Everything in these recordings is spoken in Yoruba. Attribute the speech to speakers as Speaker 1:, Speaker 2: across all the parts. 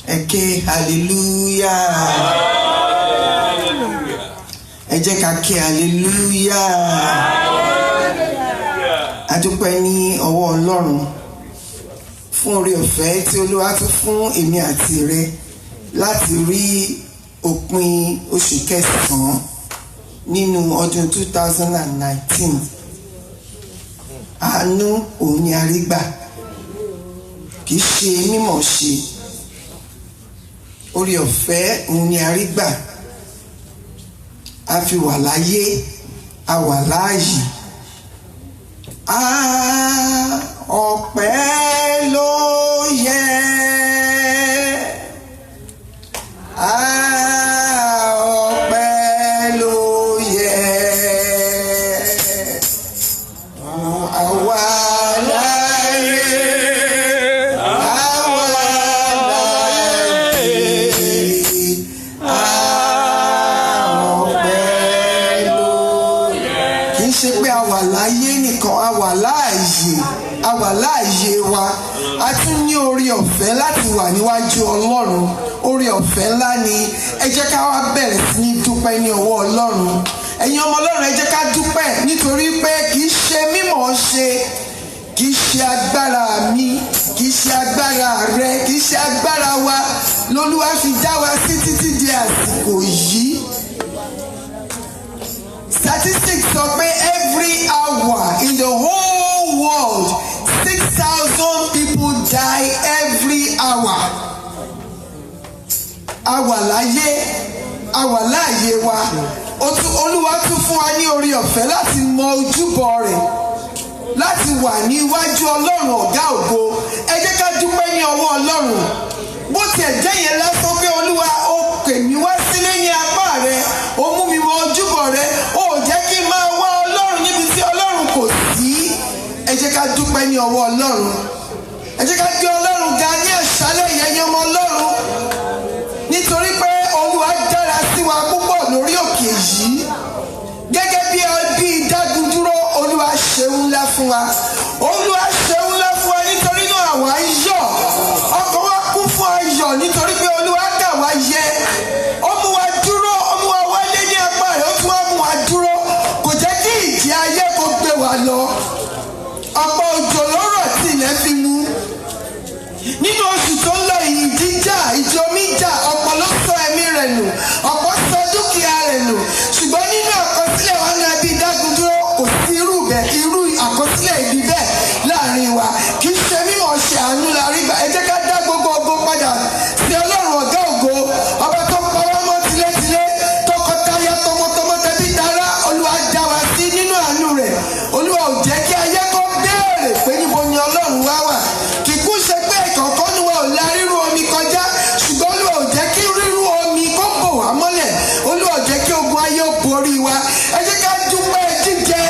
Speaker 1: Eke hallelujah. Ẹ jẹ́ ká ké hallelujah. A dúpẹ́ ní ọwọ́ Ọlọ́run fún oore ọ̀fẹ́ tí Olúwa tún fún èmi àti rẹ láti rí òpin oṣù kẹsàn-án nínú ọdún 2019. Àánú òun ni a rí gbà, kì í ṣe mímọ̀ ṣe. Oore ọ̀fẹ́ òun ni a rí gbà. A fi wà láyé, a wà láàyè. Ọpẹ́ ló yẹ. Ọpẹ́ ló yẹ. Àwa láyé, àwa láyé. Ọpẹ́ ló yẹ. Kì í ṣe pé a wà láyé nìkan, a wà láàyè, a wà láàyè wa. A tún ní oore ọ̀fẹ́ láti wà níwájú Ọlọ́run. Oore ọ̀fẹ́ ńlá ni. Ẹ jẹ́ ká wá bẹ̀rẹ̀ sí ní dúpẹ́ ní ọwọ́ Ọlọ́run. Ẹ̀yin ọmọ Ọlọ́run, ẹ jẹ́ ká dúpẹ́ nítorí pé kì í ṣe mímọ̀ ṣe, kì í ṣe agbára mi, kì í ṣe agbára rẹ, kì í ṣe agbára wa l'Olúwa fi dá wa sí títí di àsìkò yìí. Statistics sọ pé every hour in the whole world 6,000 people die every hour. A wà láyé, a wà láàyè wa. Olúwa tún fún wa ní oore ọ̀fẹ́ láti mọ ojúbọ rẹ̀, láti wà níwájú Ọlọ́run ọ̀gá ògo. Ẹ jẹ́ ká dúpẹ́ ní ọwọ́ Ọlọ́run. Bó tiẹ̀ jẹ́ yẹn lásán pé Olúwa ó pè mí wá sílé ní apá rẹ̀, ó mú mi mọ ojúbọ rẹ̀, ó jẹ́ kí n máa wá Ọlọ́run níbi tí Ọlọ́run kò sí. Ẹ jẹ́ ká dúpẹ́ ní ọwọ́ Ọlọ́run. Ẹ jẹ́ ká gbé Ọlọ́run ga ní àṣálẹ́ ìyẹn ọmọ Ọlọ́run. Nítorí pé Olúwa dára sí wa púpọ̀ lórí òkè yìí. Gẹ́gẹ́ bí ẹbí Dágundúró, Olúwa ṣeun ńlá fún wa. Olúwa ṣeun ńlá fún wa, nítorí náà àwa ń yọ̀. Ọkàn wa kún fún ayọ̀ nítorí pé Olúwa kà wá yẹ. Ó mú wa dúró, ó mú wa wálé ní apá rẹ̀, ó tún wá mú wa dúró. Kò jẹ́ kí ìjì ayé kó gbé wa lọ. Ọ̀pọ̀ òjò ló rọ̀ tí ilẹ̀ fi mú. Nínú oṣù tó ń lọ yìí, ìjì omi jà, ọ̀pọ̀ ló sọ ẹ̀mí rẹ̀ nù, ọ̀pọ̀ sọ dúkìá rẹ̀ nù. Ṣùgbọ́n nínú àkọsílẹ̀ wa ní ẹbí Dágundúró kò sí irú àkọsílẹ̀ ibi bẹ́ẹ̀ láàrin wa. Kì í ṣe mímọ̀ ṣe àánú la rí gbà. Ẹ jẹ́ ká dá gbogbo ògo padà sí Ọlọ́run ọ̀gá ògo, ọba tó pa wá mọ́ tilétilé, tọkọtaya, tọmọtọmọ, tẹbí tará. Olúwa dá wa sí nínú àánú rẹ̀. Olúwa ò jẹ́ kí ayé kó béèrè pé níbo ni Ọlọ́run wá wà. Kìkú ṣe pé ìkọ̀ọ̀kan ni wọn ò la rírú omi kọjá, ṣùgbọ́n Olúwa ò jẹ́ kí rírú omi kó bò wá mọ́lẹ̀. Olúwa ò jẹ́ kí ogun ayé ó borí wa. Ẹ jẹ́ ká dúpẹ́ jíjẹ,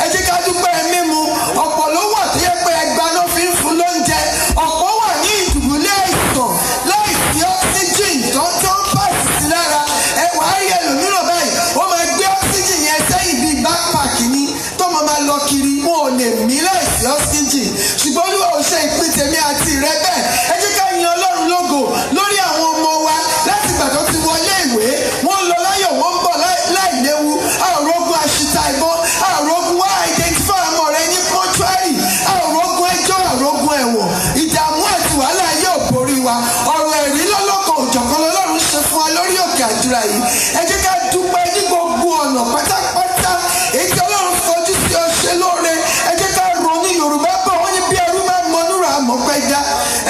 Speaker 1: ẹ jẹ́ ká dúpẹ́ mímu. Ọ̀pọ̀ ló wà tó yẹ pé ẹgbàá náà fi ń fún lóúnjẹ. Ọ̀pọ̀ wà ní ìdùbúlẹ̀ àìsàn láìsí ọ́síjìn tó ń pàṣẹ sí lára. Ẹ wà á rí ẹlòmíràn báyìí, ó máa gbé ọ́síjìn yẹn sẹ́yìn bíi backpack ni tó máa lọ kiri. Wọn ò lè mí láìsí ọ́síjìn. Ṣùgbọ́n Olúwa ò ṣe ìpín tèmi àti rẹ bẹ́ẹ̀. Ẹ jẹ́ ká yin Ọlọ́run lógo lórí àwọn ọmọ wa láti ìgbà tó ti wọlé ìwé. Wọ́n ń lọ láyọ̀, wọ́n ń bọ̀ láì léwu. Àrògùn àṣìta ìbọn, àrògùn wá identify ọmọ rẹ ní mọ́ṣúárì, àrògùn ẹjọ́, àrògùn ẹ̀wọ̀n. Ìdààmú àti wàhálà yóò borí wa. Ọ̀rọ̀ ẹ̀rí lọ́lọ́kan òjọ̀kan lọ́lọ́run ṣe fún wa lórí òkè àdúrà yìí. Ẹ jẹ́ ká dúpẹ́ ní gbogbo ọ̀nà pátápátá. Èyí tí Ọlọ́run fojú sí ọ ṣe lóore. Ẹ jẹ́ ká ronú. Yorùbá bọ̀ wọ́n ní bí ẹrú máa mọnúra àmọ́pẹ́ dá.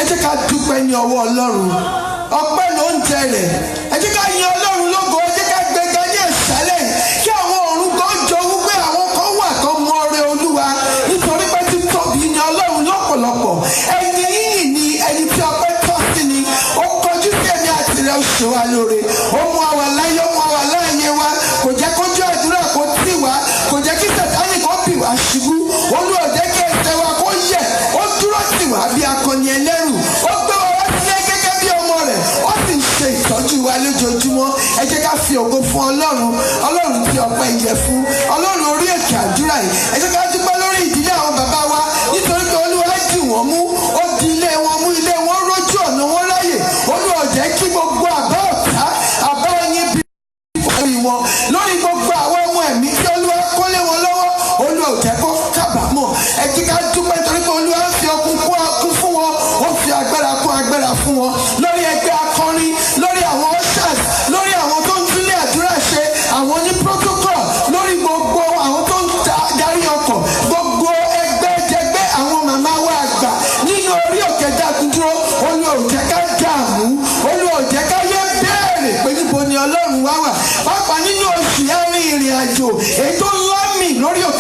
Speaker 1: Ẹ jẹ́ ká dúpẹ́ ní ọwọ́ Ọlọ́run. Ọpẹ́ ló ń jẹ rẹ̀. Ẹ jẹ́ ká yin Ọlọ́run lógo. Ẹ jẹ́ ká gbéga ní ìsàlẹ̀ yìí. Kí àwọn ọ̀run kan jọ wípé àwọn kan wà tó mọ oore Olúwa. Nítorí pé títóbi ni Ọlọ́run lọ́pọ̀lọpọ̀. Ẹni yìnyín ni ẹni tí ọpẹ́ tọ́ sí ni. Ó kọjú sí ẹni àti rẹ̀ ó ṣe wa lóore. Ó mú àwa láyé, ó mú àwa láàyè wa. Kò jẹ́ kójú àdúrà kó tì wá. Kò jẹ́ kí Sátánì kó bì wá ṣubú. Olúwa ò jẹ́ kí ẹsẹ̀ wa kó yẹ̀. Ó dúró tì wá bí akọni ẹlẹ́rù. Ó gbé wa wá sílé gẹ́gẹ́ bí ọmọ rẹ̀. Ó sì ń ṣe ìtọ́jú wa lójoojúmọ́. Ẹ jẹ́ ká fi ògo fún Ọlọ́run tí ọpẹ́ yẹ fún. Ọlọ́run orí èkè àdúrà yìí. Ẹ jẹ́ ká dúpẹ́ lórí ìdí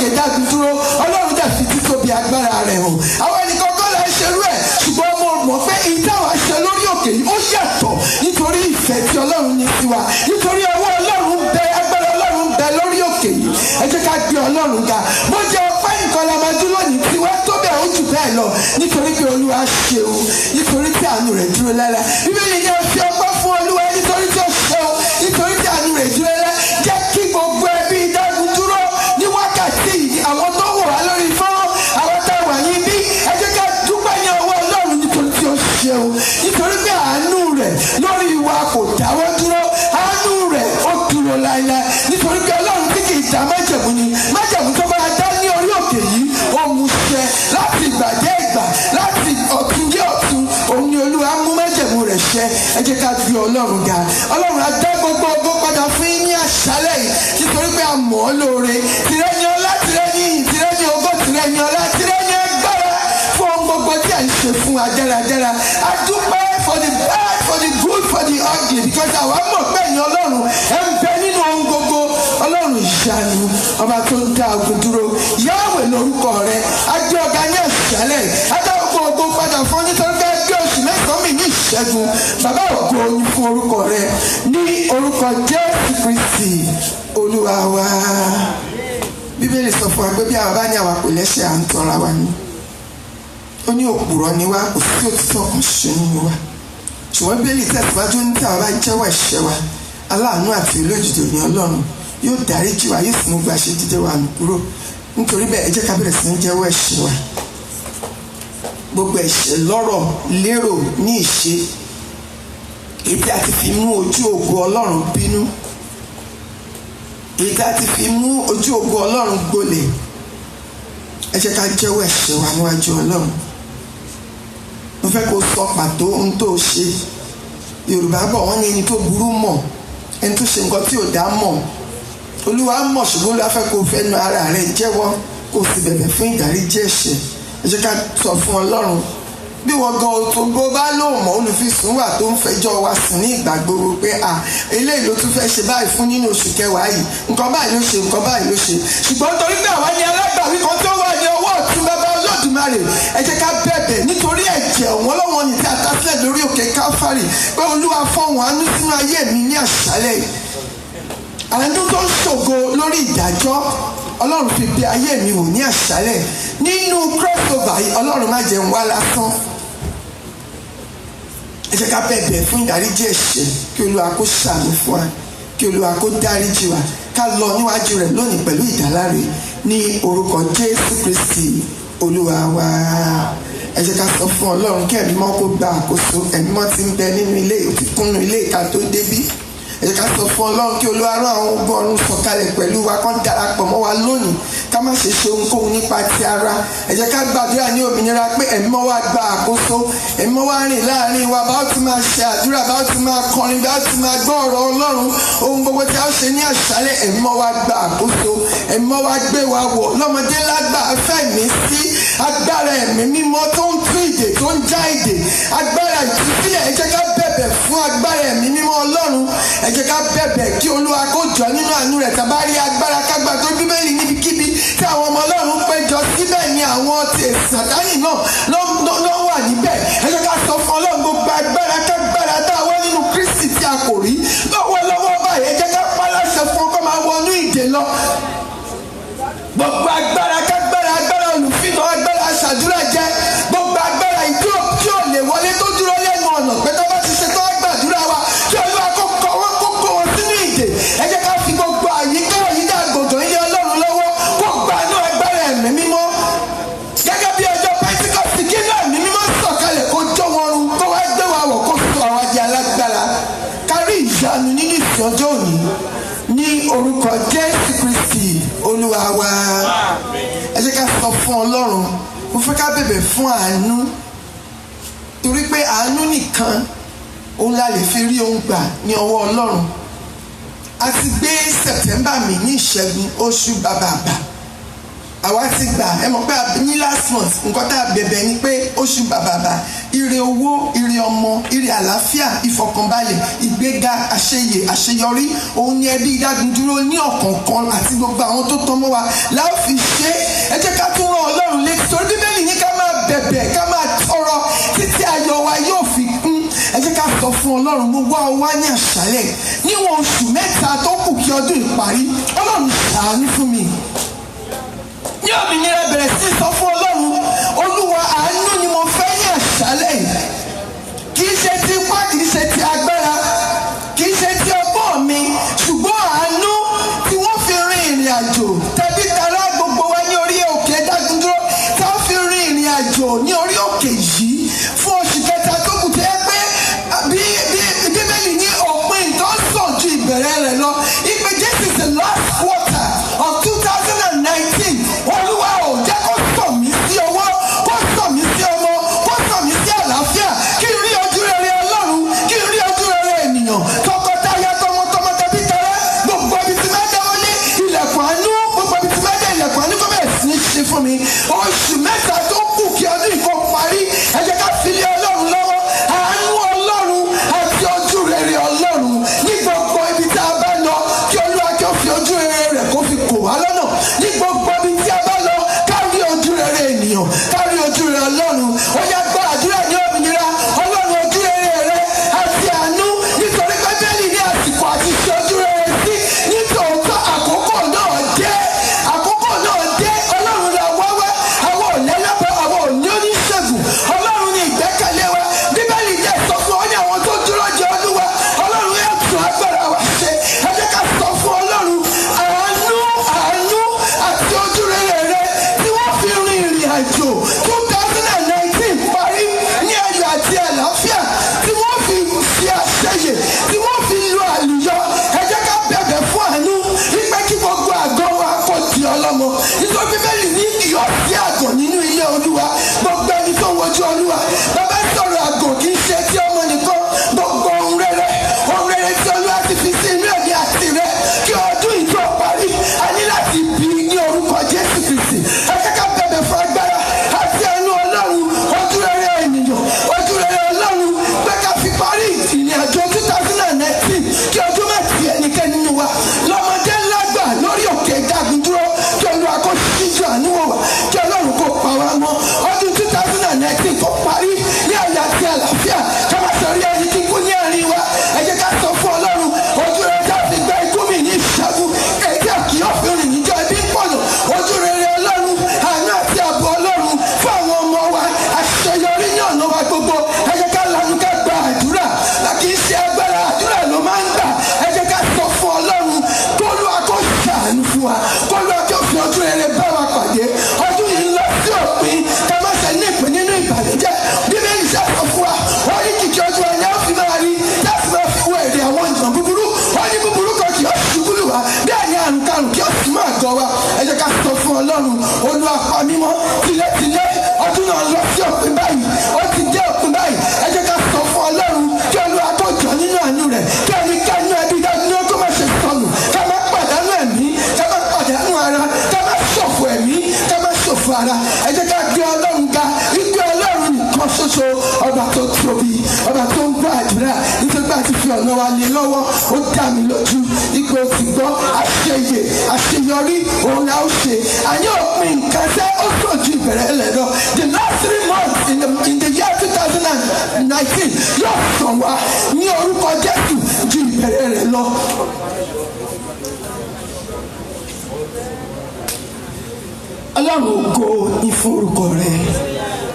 Speaker 1: òkè dágun dúró, Ọlọ́run dẹ̀ fi títóbi agbára rẹ̀ hàn. Àwọn ẹnìkan kọ́ la ń ṣerú ẹ̀, ṣùgbọ́n mo mọ̀ pé ìdáwà ṣe lórí òkè yìí ó yàtọ̀ nítorí ìfẹ́ tí Ọlọ́run ní sí wa, nítorí ọwọ́ Ọlọ́run bẹ, agbára Ọlọ́run bẹ lórí òkè yìí. Ẹ jẹ́ ká gbé Ọlọ́run ga. Mo jẹ́ ọpẹ́ nǹkan la máa dúró ní tiwa tó bẹ̀ ó jù bẹ́ẹ̀ lọ, nítorí pé Olúwa ṣeun, nítorí tí àánú rẹ̀ dúró láéláé. Bíbélì ni ó fi ọpẹ́ fún Olúwa nítorí tí ó ṣeun, nítorí tí àánú rẹ̀ dúró láéláé. Jẹ́ kí gbogbo ẹbí dágun dúró ní wákàtí yìí, àwọn tó wò wá lórí fọ́nrán, àwọn tá a wà yín bí, ẹ jẹ́ ká dúpẹ́ ní ọwọ́ Ọlọ́run nítorí tí ó ṣeun, nítorí pé àánú rẹ̀ lórí wa kò dáwọ́ dúró, àánú rẹ̀ ó dúró láéláé, nítorí pé Ọlọ́run tí kì í dá májẹ̀mú ni, májẹ̀mú tó bá dá ní orí òkè yìí ó mú ṣẹ láti ìgbà dé ìgbà, láti ọ̀tun dé ọ̀tun. Òun ni Olúwa mú májẹ̀mú rẹ̀ ṣẹ. Ẹ jẹ́ ká gbé Ọlọ́run ga. Ọlọ́run á dá gbogbo ògo padà fún yín ní àṣálẹ́ yìí, nítorí pé a mọ̀ ọ́ lóore. Tìrẹ ni ọlá, tìrẹ ni ìyìn, tìrẹ ni ògo, tìrẹ ni ọlá, tìrẹ ni agbára fún ohun gbogbo tí à ń ṣe fún wa dáradára. A dúpẹ́ for the bad, for the good, for the ugly, because àwa mọ̀ pé ẹ̀yin Ọlọ́run ẹ̀ ń bẹ nínú ohun gbogbo. Ọlọ́run ìyanu, ọba tó ń dá ogun dúró, Yahweh lórúkọ rẹ̀. A gbé ọ̀gá ní àṣálẹ́ yìí, a dá gbogbo padà fún ọ nítorí pé gbé oṣù mẹ́sàn-án mi ní ìṣẹ́gun. Bàbá ògo ni fún orúkọ rẹ̀, ní orúkọ Jésù Kristi Olúwa wa. Bíbélì sọ fún wa pé bí àwa bá ní àwa kò lẹ́ṣẹ̀, à ń tanra wa ni. Ó ní òpùrọ́ ni wá, kò sí òtítọ́ kan ṣe nínú wa. Ṣùgbọ́n Bíbélì tẹ̀síwájú ní tí àwa bá jẹ́wọ́ ẹ̀ṣẹ̀ wa, aláàánú àti olójútó ni Ọlọ́run, yóò dáríjì wa, yóò sì mú gbà ṣe dídé wa nù kúrò. Nítorí bẹ́ẹ̀ ẹ jẹ́ ká bẹ̀rẹ̀ sí ní jẹ́wọ́ ẹ̀ṣẹ̀ wa. Gbogbo ẹ̀ṣẹ̀ lọ́rọ̀, lérò, ní ìṣe, èyí tí a ti fi mú ojú ògo Ọlọ́run bínú, èyí tí a ti fi mú ojú ògo Ọlọ́run gbolẹ̀, ẹ jẹ́ ká jẹ́wọ́ ẹ̀ṣẹ̀ wa níwájú Ọlọ́run. Mo fẹ́ kó sọ pàtó ohun tó ṣe. Yorùbá bọ̀ wọ́n ní ẹni tó burú mọ̀, ẹni tó ṣe nǹkan tí ò dá mọ̀. Olúwa mọ̀, ṣùgbọ́n Olúwa fẹ́ kó fẹ́nu ara rẹ̀ jẹ́wọ́, kó sì bẹ̀bẹ̀ fún ìdáríjì ẹ̀ṣẹ̀. Ẹ jẹ́ ká sọ fún Ọlọ́run. Bí wọ́n gan tó bó bá lóun mọ̀, olùfisùn wà tó ń fẹjọ́ wa sùn ní ìgbà gbogbo pé eléyìí ló tún fẹ́ ṣe báyìí fún nínú oṣù kẹwàá yìí, nǹkan báyìí ló ṣe, nǹkan báyìí ló ṣe. Ṣùgbọ́n torí pé àwa ni alágbàwí kan tó wà ní ọwọ́ ọ̀tún bàbá Olódùmarè, ẹ jẹ́ ká bẹ̀bẹ̀ nítorí ẹ̀jẹ̀ ọ̀wọ́n lọ́wọ́ ní tí a ta sílẹ̀ lórí òkè Káfárì, pé Olúwa fọ̀hún àánú sínú ayé mi ní àṣálẹ́ yìí. Àánú tó ń ṣògo lórí ìdájọ́, Ọlọ́run fi bí ayé mi wò ní àṣálẹ́ nínú crossover yìí. Ọlọ́run má jẹun wá lásán. Ẹ jẹ́ ká bẹ̀bẹ̀ fún ìdáríjì ẹ̀ṣẹ̀, kí Olúwa kó ṣàánú fún wa, kí Olúwa kó dáríjì wa, ká lọ níwájú rẹ̀ lónìí pẹ̀lú ìdáláre ní orúkọ Jésù Kristi Olúwa wa. Ẹ jẹ́ ká sọ fún Ọlọ́run kí ẹ̀mí mọ́ kó gba àkóso. Ẹ̀mí mọ́ ti ń bẹ nínú ilé, ó ti kúnnú ilé ìka tó débí. Ẹ jẹ́ ká sọ fún Ọlọ́run kí Olúwa rán àwọn ogun ọ̀run sọ̀kalẹ̀ pẹ̀lú wa, kán darapọ̀ mọ́ wa lónìí, ká má ṣe ṣe ohunkóhun nípa ti ara. Ẹ jẹ́ ká gbàdúrà ní òmìnira pé ẹ̀mí mọ́ wa gba àkóso, ẹ̀mí mọ́ wa rìn láàrin wa, bá ó ti máa ṣe àdúrà, bá ó ti máa kọrin, bá ó ti máa gbọ́ ọ̀rọ̀ Ọlọ́run, ohun gbogbo tí a ṣe ní àṣálẹ́, ẹ̀mí mọ́ wa gba àkóso, ẹ̀mí mọ́ wa gbé wa wọ̀, lọ́mọdé lágbà fẹ̀mí sí agbára ẹ̀mí mímọ́ tó ń tú ìdè, tó ń já ìdè, agbára ìtúsílẹ̀. Ẹ jẹ́ ká bẹ̀bẹ̀ fún agbára ẹ̀mí mímọ́ Ọlọ́run. Ẹ jẹ́ ká bẹ̀bẹ̀ kí Olúwa kó jọ nínú àánú rẹ̀, tàbá rí agbára kágbà tó Bíbélì níbikíbi tí àwọn ọmọ Ọlọ́run péjọ, síbẹ̀ ni àwọn ti Sátánì náà ló wà níbẹ̀. Ẹ jẹ́ ká sọ fún Ọlọ́run gbogbo agbára kágbára tá a wá nínú Kristi tí a kò rí lọ́wọ́lọ́wọ́ báyìí. Ẹ jẹ́ ká pàláṣẹ fún ọkọ̀ máa wọnú ìdè lọ. Gbogbo agbára kágbára, agbára olùfihàn, agbára aṣàdúrà jẹ́, gbogbo agbára ìdúró tí ò lè wọlé tó dúró lẹ́nu ọ̀nà pé tó bá ti ṣe tó gbàdúrà wa, tí Olúwa kó kó wọn sínú ìdè. Ẹ jẹ́ ká fi gbogbo àyíká àyíká gbòdò ilé Ọlọ́run lọ́wọ́, kó gbanú agbára ẹ̀mí mímọ́. Gẹ́gẹ́ bí ọjọ́ Pẹ́ńtíkọ́sì, kí náà ẹ̀mí mímọ́ sọ̀kalẹ̀ kó jó wọn run, kó wá gbé wa wọ̀, kó sọ àwa di alágbára. Kárí ìyanu nínú ìsìn ọjọ́ òní ní orúkọ Jésù Kristi Olúwa wa. Ẹ jẹ́ ká sọ fún Ọlọ́run, mo fẹ́ ká bẹ̀bẹ̀ fún àánú, torí pé àánú nìkan òun la lè fi rí ohun gbà ní ọwọ́ Ọlọ́run. A ti gbé September mi ní ìṣẹ́gun oṣù bàbàbà, àwa ti gbà, ẹ mọ̀ pé ní last month nǹkan tá a bẹ̀bẹ̀ ni pé oṣù bàbàbà, ire owó, ire ọmọ, ire àlàáfíà, ìfọ̀kànbalẹ̀, ìgbéga, àṣeyè, àṣeyọrí, òun ni ẹbí Dágundúró ní ọ̀kọ̀ọ̀kan àti gbogbo àwọn tó tọ́ mọ́ wa láò fi ṣe sọ fún Ọlọ́run mo wá ọ wá ní àṣálẹ́ níwọ̀n oṣù mẹ́ta tó kù kí ọdún ìparí Ọlọ́run ṣàánú fún mi. Ní òmìnira bẹ̀rẹ̀ sí sọ fún Ọlọ́run Olúwa àánú ni mo fẹ́ ní àṣálẹ́ kì í ṣe ti ipá kì í ṣe ti agbára kì í ṣe ti ọgbọ́n mi ṣùgbọ́n àánú tí wọ́n fi rin ìrìn àjò tẹ̀bí tará gbogbo wa ní orí òkè Dágúndúró tí wọ́n fi rin ìrìn àjò ní orí òkè yìí fún oṣù kẹta tó kù tẹ́ pé bí Bíbélì ní òpin tó sàn ju ìbẹ̀rẹ̀ rẹ̀ lọ ìpè This is the last quarter of 2019 Olúwa ò jẹ́ kó sọ mí sí owó kó sọ mí sí ọmọ kó sọ mí sí àlàáfíà kí n rí ojú rere Ọlọ́run kí n rí ojú rere ènìyàn tọkọtaya tọmọtọmọ tẹbí tẹrẹ gbogbo ibi tí máa dáwọlé ilẹ̀kùn àánú gbogbo ibi tí máa dá ilẹ̀kùn àánú kó bẹ̀rẹ̀ sí ní ṣe fún mi oṣù mẹ́ta tó kù kí ọdún ìkó parí ẹ jẹ́ ká fi lé Ọlọ́run lọ́wọ́ àánú Ọlọ́run àti ojú rere Ọlọ́run ní gbogbo ibi tí a bá lọ kí Olúwa kí ó fi ojú rere rẹ̀ kó fi kò wá lọ́nà ní gbogbo ibi tí a bá lọ ká rí ojú rere ènìyàn ká rí ojú rere Ọlọ́run ó yá gbọ́ àdúrà ní òmìnira Ọlọ́run ojú rere rẹ àti àánú nítorí pé bẹ́ẹ̀ni ní àsìkò àti ṣe ojú rere sí nítòótọ́ àkókò náà dé Ọlọ́run la wáwá àwọn òlẹ́lẹ́bọ̀ àwọn òní oníṣègùn Ọlọ́run ní ìgbẹ́kẹ̀lé wa Bíbélì jẹ́ sọ fún ọ ní àwọn tó dúró jẹ Olúwa Ọlọ́run yóò tún agbára wa ṣe ẹ jẹ́ ká sọ fún Ọlọ́run àánú àti ojú rere rẹ tí wọ́n fi rin ìrìn àjò 2019 parí ní ayọ̀ àti àlàáfíà tí wọ́n fi fi àṣeyè tí wọ́n fi lo àlùyọ ẹ jẹ́ ká bẹ̀bẹ̀ fún àánú wípé kí gbogbo àgọ́ wa kò di ọlọ́mọ nítorí Bíbélì ní ìyọ́ sí àgọ́ nínú ilé Olúwa gbogbo ẹni tó wojú Olúwa bàbá sọ̀rọ̀ àgọ́ kì í ṣe tí ọmọ nìkan gbogbo ohun rere tí Olúwa ti fi sí inú ẹ̀mí àti rẹ kí ọdún ìjọ parí a ní láti bí ní orúkọ Jésù Kristi ẹ jẹ́ ká bẹ̀bẹ̀ fún agbára àti ẹnu Ọlọ́run ojú rere ènìyàn ojú rere Ọlọ́run pé ká fi parí ìrìn àjò 2019 kí ọdún má ti ẹnikẹ́ni nínú wa lọ́mọdé lágbà lórí òkè Dágúndúró kí Olúwa kó ṣíjú àánú wò wá kí Ọlọ́run kó pa wá mọ́ ọdún 2019 kó parí ní ayọ̀ àti àlàáfíà ká má sọ rí ẹni kíkú ní àárín wa ẹ jẹ́ ká sọ fún Ọlọ́run ojú rere tá a fi gba ikú mi ní ìṣẹ́gun èyí tí a kì í ọ̀fìn rìn níjọ́ ẹbí ń pọ̀nà ojú rere Ọlọ́run àánú àti ààbò Ọlọ́run fún àwọn ọmọ wa àṣeyọrí ní ọ̀nà wa gbogbo ẹ jẹ́ ká lanu ká gba àdúrà kì í ṣe agbára àdúrà ló máa ń gbà ẹ jẹ́ ká sọ fún Ọlọ́run kó Olúwa kó ṣàánú fún wa kó Olúwa kó fi ojú rere bá wa pàdé ọdún yìí lọ sí òpin ká má ṣe ní ìpín nínú ìbànújẹ́ Bíbélì ṣàkóso fún wa ó ní kìkì ojú ẹni ó fi máa rí láti máa fi wọ èrè àwọn ìtàn búburú ó ní búburú kan kì í ṣubú lù wá bẹ́ẹ̀ ni àrùn karùn kì í sì máa gọ wa ẹ jẹ́ ká sọ fún Ọlọ́run Olúwa pa mí mọ́ tilẹ̀tilẹ̀ ọdún náà lọ sí òpin báyìí ó ti dé òpin báyìí ẹ jẹ́ ká sọ fún Ọlọ́run kí Olúwa kó jọ nínú àánú rẹ̀ kí ẹnikẹ́ni ẹbí dájú kó má ṣe sọnù ká má pàdánù ẹ̀mí ká má pàdánù ara ká má ṣòfò ẹ̀mí ká má ṣòfò ara ẹ jẹ́ ká gbé Ọlọ́run ga wípé Ọlọ́run nìkan ṣoṣo ọba tó tóbi ọba tó ń gbọ́ àdúrà nítorí pé àti fi ọ̀nà wa lé lọ́wọ́ ó dá mi lójú ipò ti gbọ́ àṣeyọrí òun la ó ṣe àyè òpin nǹkan tẹ́ ó sàn ju ìbẹ̀rẹ̀ ẹlẹ́ lọ the last 3 months in the year 2019 yóò sàn wá ní orúkọ Jésù ju ìbẹ̀rẹ̀ rẹ̀ lọ. Ọlọ́run ògo ní fún orúkọ rẹ̀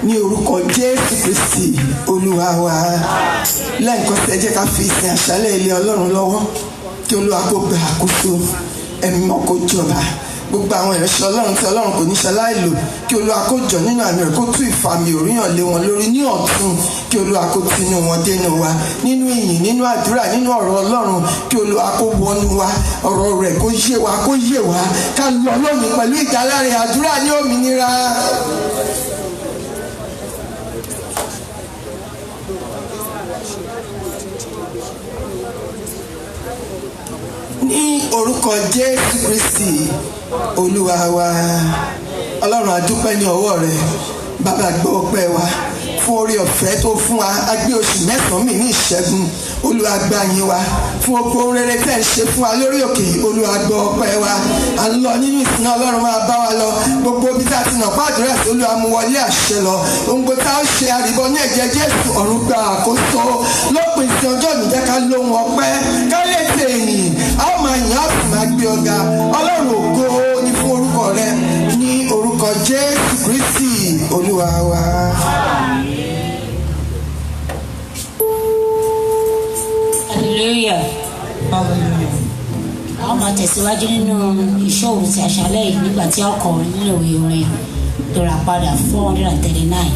Speaker 1: ní orúkọ Jésù Kristi Olúwa wa lẹ́ẹ̀kan sí ẹ jẹ́ ká fi ìsìn àṣálẹ́ ilé Ọlọ́run lọ́wọ́ kí Olúwa kó gba àkóso ẹ̀mí mọ́ kó jọba gbogbo àwọn ìránṣẹ́ Ọlọ́run tí Ọlọ́run kò ní ṣe láìlò kí Olúwa kó jọ nínú àmì rẹ̀ kó tú ìfàmì òríyàn lé wọn lórí ní ọ̀tun kí Olúwa kó tinú wọn dénú wa nínú ìyìn nínú àdúrà nínú ọ̀rọ̀ Ọlọ́run kí Olúwa kó wọnú wa ọ̀rọ̀ rẹ̀ kó yé wa ká lọ lónìí pẹ̀lú ìdáláre àdúrà ní òmìnira. ní orúkọ Jésù Kristi Olúwa wa Ọlọ́run a dúpẹ́ ní ọwọ́ rẹ̀ bàbá gbọ́ ọpẹ́ wa fún orí ọ̀fẹ́ tó fún wa a gbé oṣù mẹ́sàn-án mi ní ìṣẹ́gun Olúwa gbà yín wa fún gbogbo ohun rere tẹ́ ń ṣe fún wa lórí òkè Olúwa gbọ́ ọpẹ́ wa à ń lọ nínú ìsìn Ọlọ́run máa bá wa lọ gbogbo ibi tá a ti nà pàdúrà sí Olúwa mú wọlé àṣẹ lọ. Ohun gbogbo tá a ṣe àrìbọ ní ẹ̀jẹ̀ Jésù ọ̀run gba àkóso. Lópin sí ọjọ́ òní jẹ́ ká lóhùn ọpẹ́ ká lè tèyìn. A ó máa yìn á sì máa gbé ọ̀gá. Ọlọ́run ògo ni fún orúkọ rẹ ní orúkọ Jésù Kristi Olúwa wa.
Speaker 2: Hallelujah. A máa tẹ̀síwájú nínú ìṣọ́ òru ti àṣálẹ́ yìí nígbà tí a kọ nínú ìwé orin Ìràpadà 439.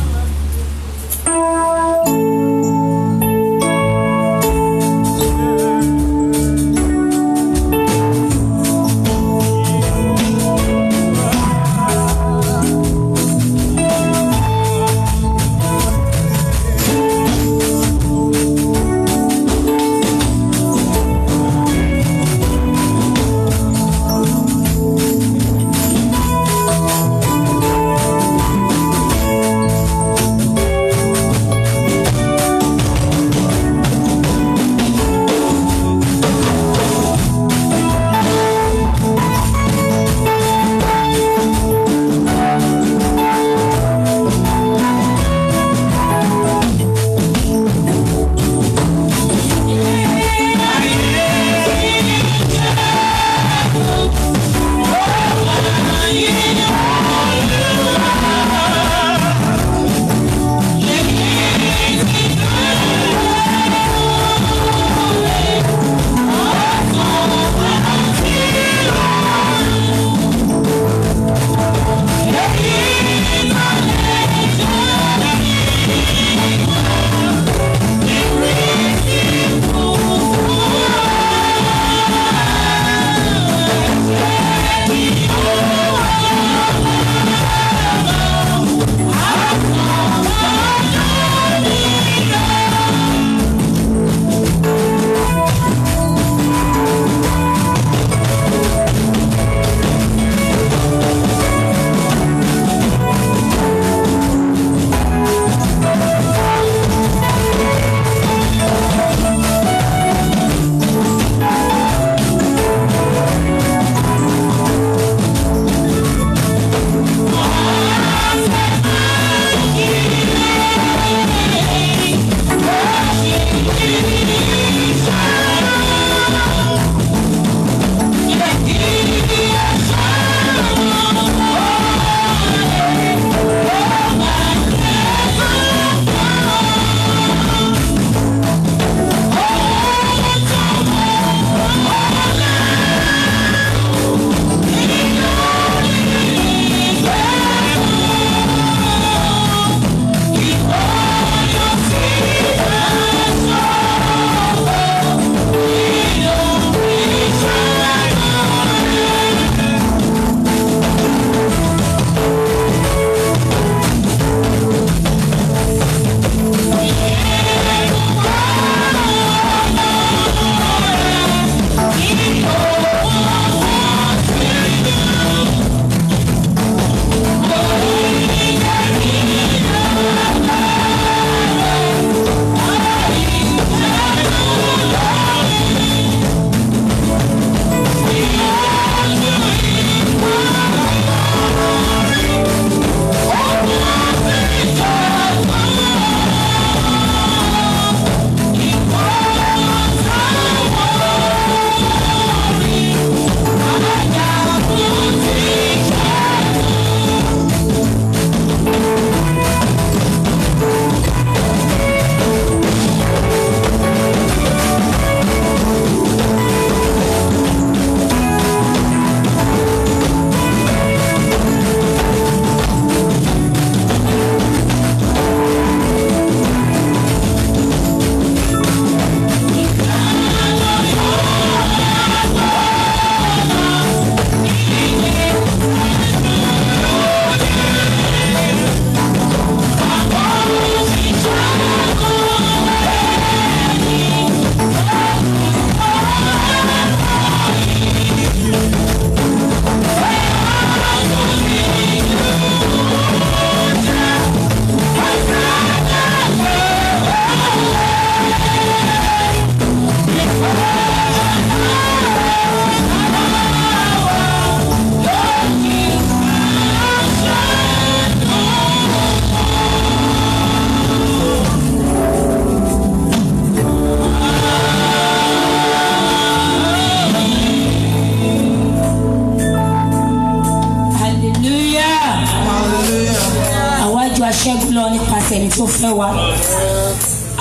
Speaker 2: ṣẹ́gun lọ nípasẹ̀ ẹni tó fẹ́ wa.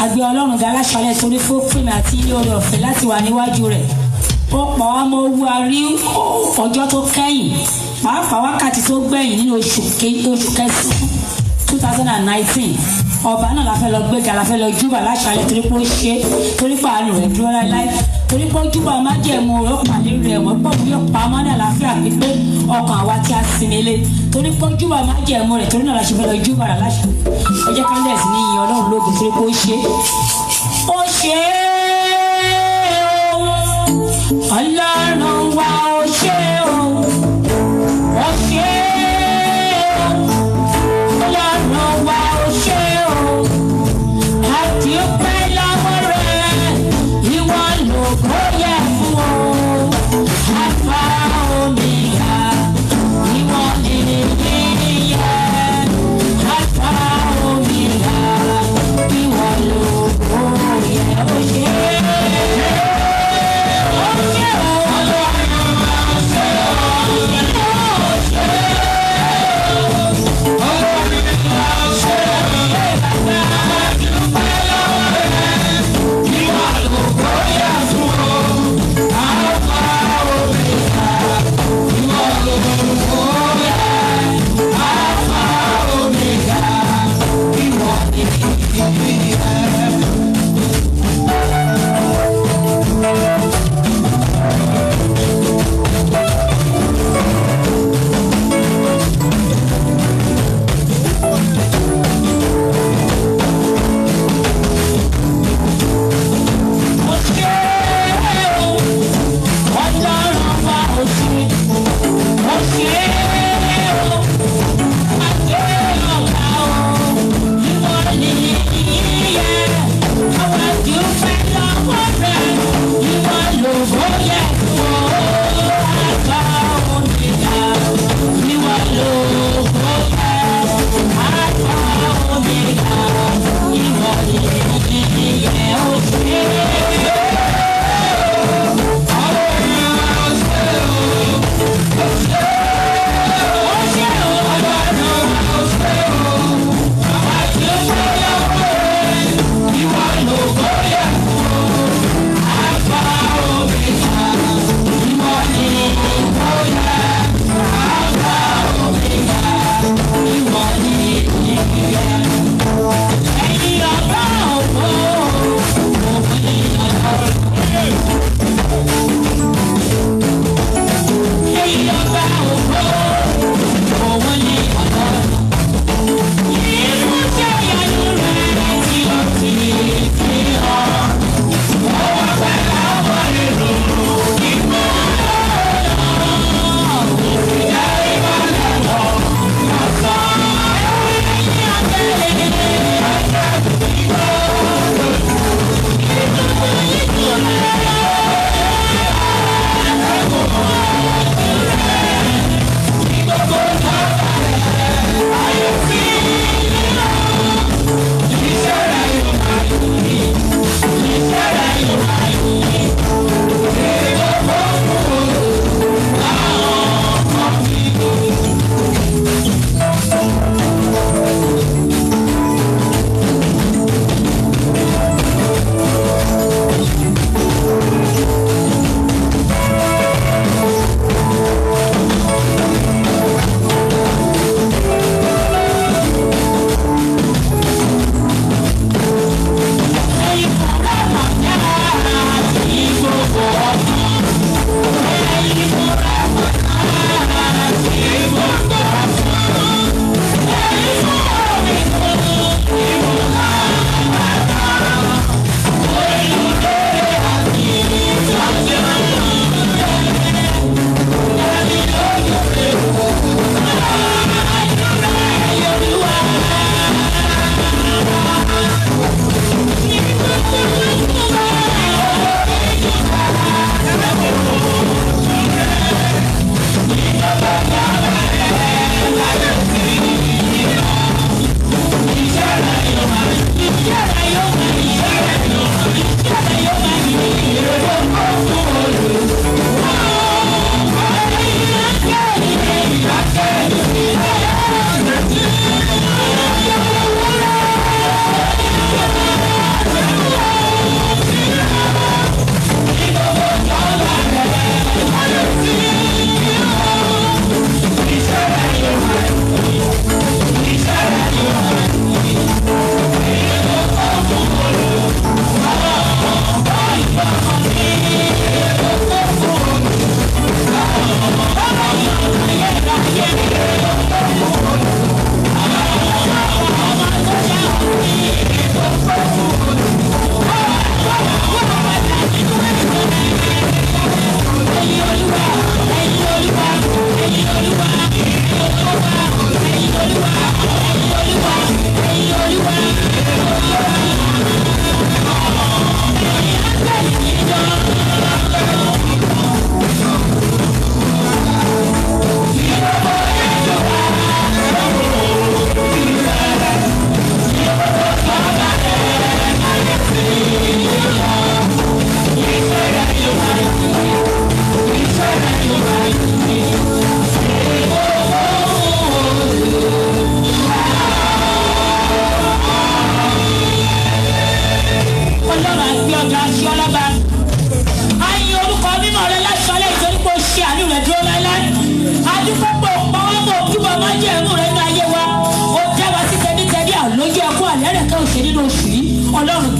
Speaker 2: Àgbẹ̀ Ọlọ́run ga láṣálẹ̀ torí fún pèmí àti ilé oore ọ̀fẹ́ láti wà níwájú rẹ̀. Ó pa wá mọ́ owó arí ọjọ́ tó kẹ́yìn pàápàá wákàtí tó gbẹ̀yìn nínú oṣù kẹsàn-án 2019. Ọba náà la fẹ́ lọ gbéga, la fẹ́ lọ júbà láṣálẹ̀ torí pé ó ṣe torí pé àánú rẹ̀ dúró láéláé torí pé ó júbà májẹ̀mú rẹ̀ ó pàdé rẹ̀ wọ́n pọ̀ yóò pa ọmọ ní àlàáfíà pípé ọkàn àwa tí a sinmi lé torí pé ó júbà májẹ̀mú rẹ̀ torí náà la ṣe fẹ́ lọ júbà rẹ̀ láṣálẹ̀. Ẹ jẹ́ ká lẹ́sì ní ìyìn Ọlọ́run lógo torí pé ó ṣe Ọlọ́run wa ó ṣe ó ṣe Ọlọ́run wa ó ṣe ó àti pẹ́ lọ́wọ́ rẹ̀ ìwọ lógo yẹ fún ó Alpha Omega ìwọ nìyẹn Alpha Omega ìwọ lógo yẹ ó ṣe.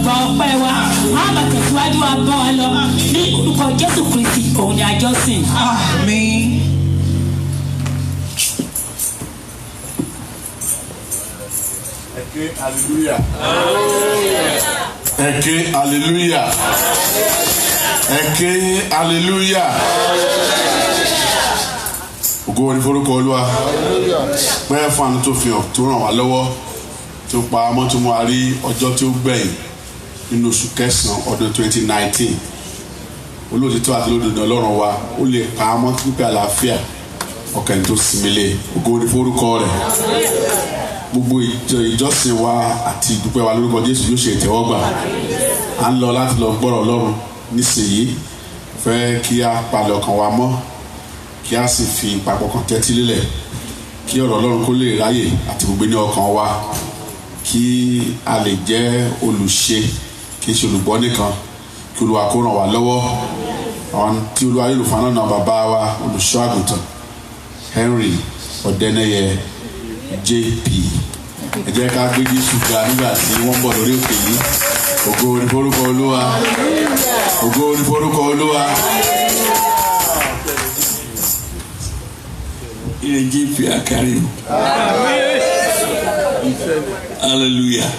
Speaker 2: gba ọpẹ́ wa á máa tẹ̀síwájú wa bọ́ wa lọ ní orúkọ Jésù Kristi òun ni àjọsìn.
Speaker 1: Àmín.
Speaker 3: Hallelujah. Eke hallelujah. Eke hallelujah. Ògo ni forúkọ Olúwa. Pẹ́ fún àánú tó fi hàn tó ràn wá lọ́wọ́ tó pa amọ́ tó mú wa rí ọjọ́ tí ó gbẹ̀yìn nínú oṣù kẹsàn-án ọdún 2019. Olóòtítọ́ àti olódodo Ọlọ́run wa ó lè pa amọ́ pípẹ́ àlàáfíà ọkàn tó sinmi lé. Ògo ni forúkọ rẹ̀. Gbogbo ìjọsìn wa àti ìdúpẹ́ wa lórúkọ Jésù yóò ṣe ìtẹ́wọ́gbà. À ń lọ láti lọ gbọ́rọ̀ Ọlọ́run nísìnyí. Fẹ́ kí a palẹ̀ ọkàn wa mọ́, kí a sì fi ìpapọ̀ kan tẹ́tí lélẹ̀, kí ọ̀rọ̀ Ọlọ́run kó lè ráyè àti gbogbo ní ọkàn wa, kí a lè jẹ́ olùṣe kì í ṣe olùgbọ́ nìkan, kí Olúwa kó ràn wá lọ́wọ́. Àwọn tí Olúwa yóò lò fún àná bàbá wa olùṣọ́ àgùntàn Henry Ọ̀dẹ́nẹ́yẹ JP. Ẹ jẹ́ ká gbé Jésù ga nígbà tí wọ́n bọ̀ lórí òkè yìí. Ògo ni forúkọ Olúwa. Ògo ni forúkọ Olúwa.
Speaker 4: Ilé JP akari. Hallelujah.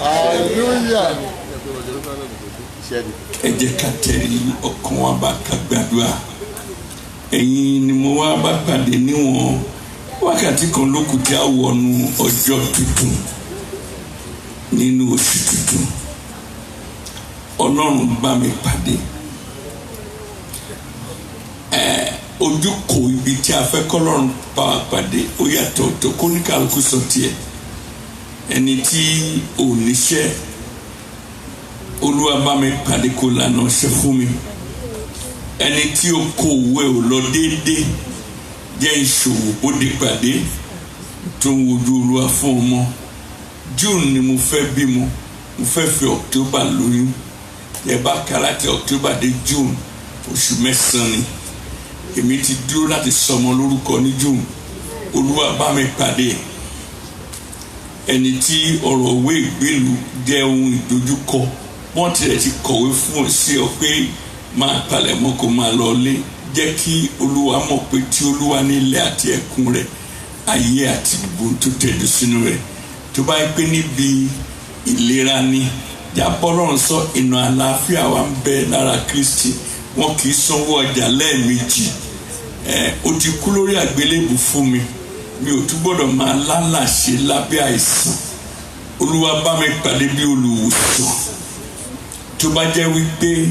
Speaker 4: Ẹ jẹ́ ká tẹ̀lé ọkàn wa bá ká gbàdúrà. Ẹ̀yin ni mo wá bá pàdé níwọ̀n wákàtí kan lókù tí a wọnú ọjọ́ tuntun nínú oṣù tuntun. Ọlọ́run bá mi pàdé. Ojúkò ibi tí a fẹ́ kọ́lọ́run bá wa pàdé ó yàtọ̀ tó kóníkàlùkù sọ tiẹ̀. Ẹni tí ò níṣẹ́ Olúwa bá mi pàdé kó lànà ṣe fún mi. Ẹni tí ó kó òwe ò lọ déédéé jẹ́ ìṣòwò bóde pàdé tó ń wojú Olúwa fún ọmọ. June ni mo fẹ́ bímọ, mo fẹ́ fi October lóyún. Ẹ bá kà láti October dé June oṣù 9 ni. Èmi ti dúró láti sọmọ lórúkọ ní June. Olúwa bá mi pàdé. Ẹni tí ọ̀rọ̀ òwe ìgbélu jẹ́ ohun ìdojúkọ wọ́n tilẹ̀ ti kọ̀wé fún ọ sí ọ pé máa palẹ̀ mọ́ kó máa lọ lé. Jẹ́ kí Olúwa mọ̀ pé tí Olúwa ní ilẹ̀ àti ẹ̀kún rẹ̀, ayé àti gbogbo tó tẹ̀dó sínú rẹ̀. Tó bá yẹ pé níbi ìlera ni jábọ́lọ́run sọ ìnà àlàáfíà wa ń bẹ lára Kristi. Wọn kì í sanwó ọjà lẹ́ẹ̀mejì. Ó ti kú lórí àgbélébù fún mi. Mi ò tún gbọ́dọ̀ máa lálàṣe lábẹ́ àìsàn. Olúwa bá mi pàdé bí olùwòsàn. Tó bá jẹ́ wípé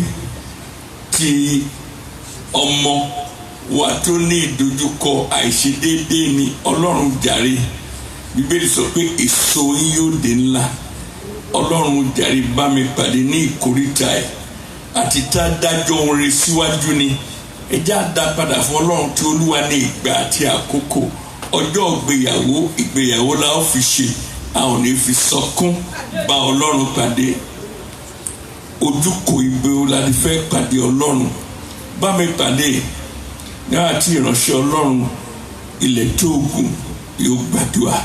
Speaker 4: tí ọmọ wa tó ní ìdojúkọ àìṣedéédéé ni Ọlọ́run jàre. Bíbélì sọ pé èso yín yóò dé ńlá. Ọlọ́run jàre bá mi pàdé ní ìkóríta ẹ̀. Àti tá dájọ́ ohun rere síwájú ni. Ẹ já dá padà fún Ọlọ́run tí Olúwa ní ìgbà àti àkókò. Ọjọ́ ìgbéyàwó la ó fi ṣe. A ò ní fi sọkún bá Ọlọ́run pàdé. Ojúkò ìgbéyàwó la ti fẹ́ pàdé Ọlọ́run. Bá mi pàdé nígbà tí ìránṣẹ́ Ọlọ́run ilẹ̀ tó gùn yóò gbàdúrà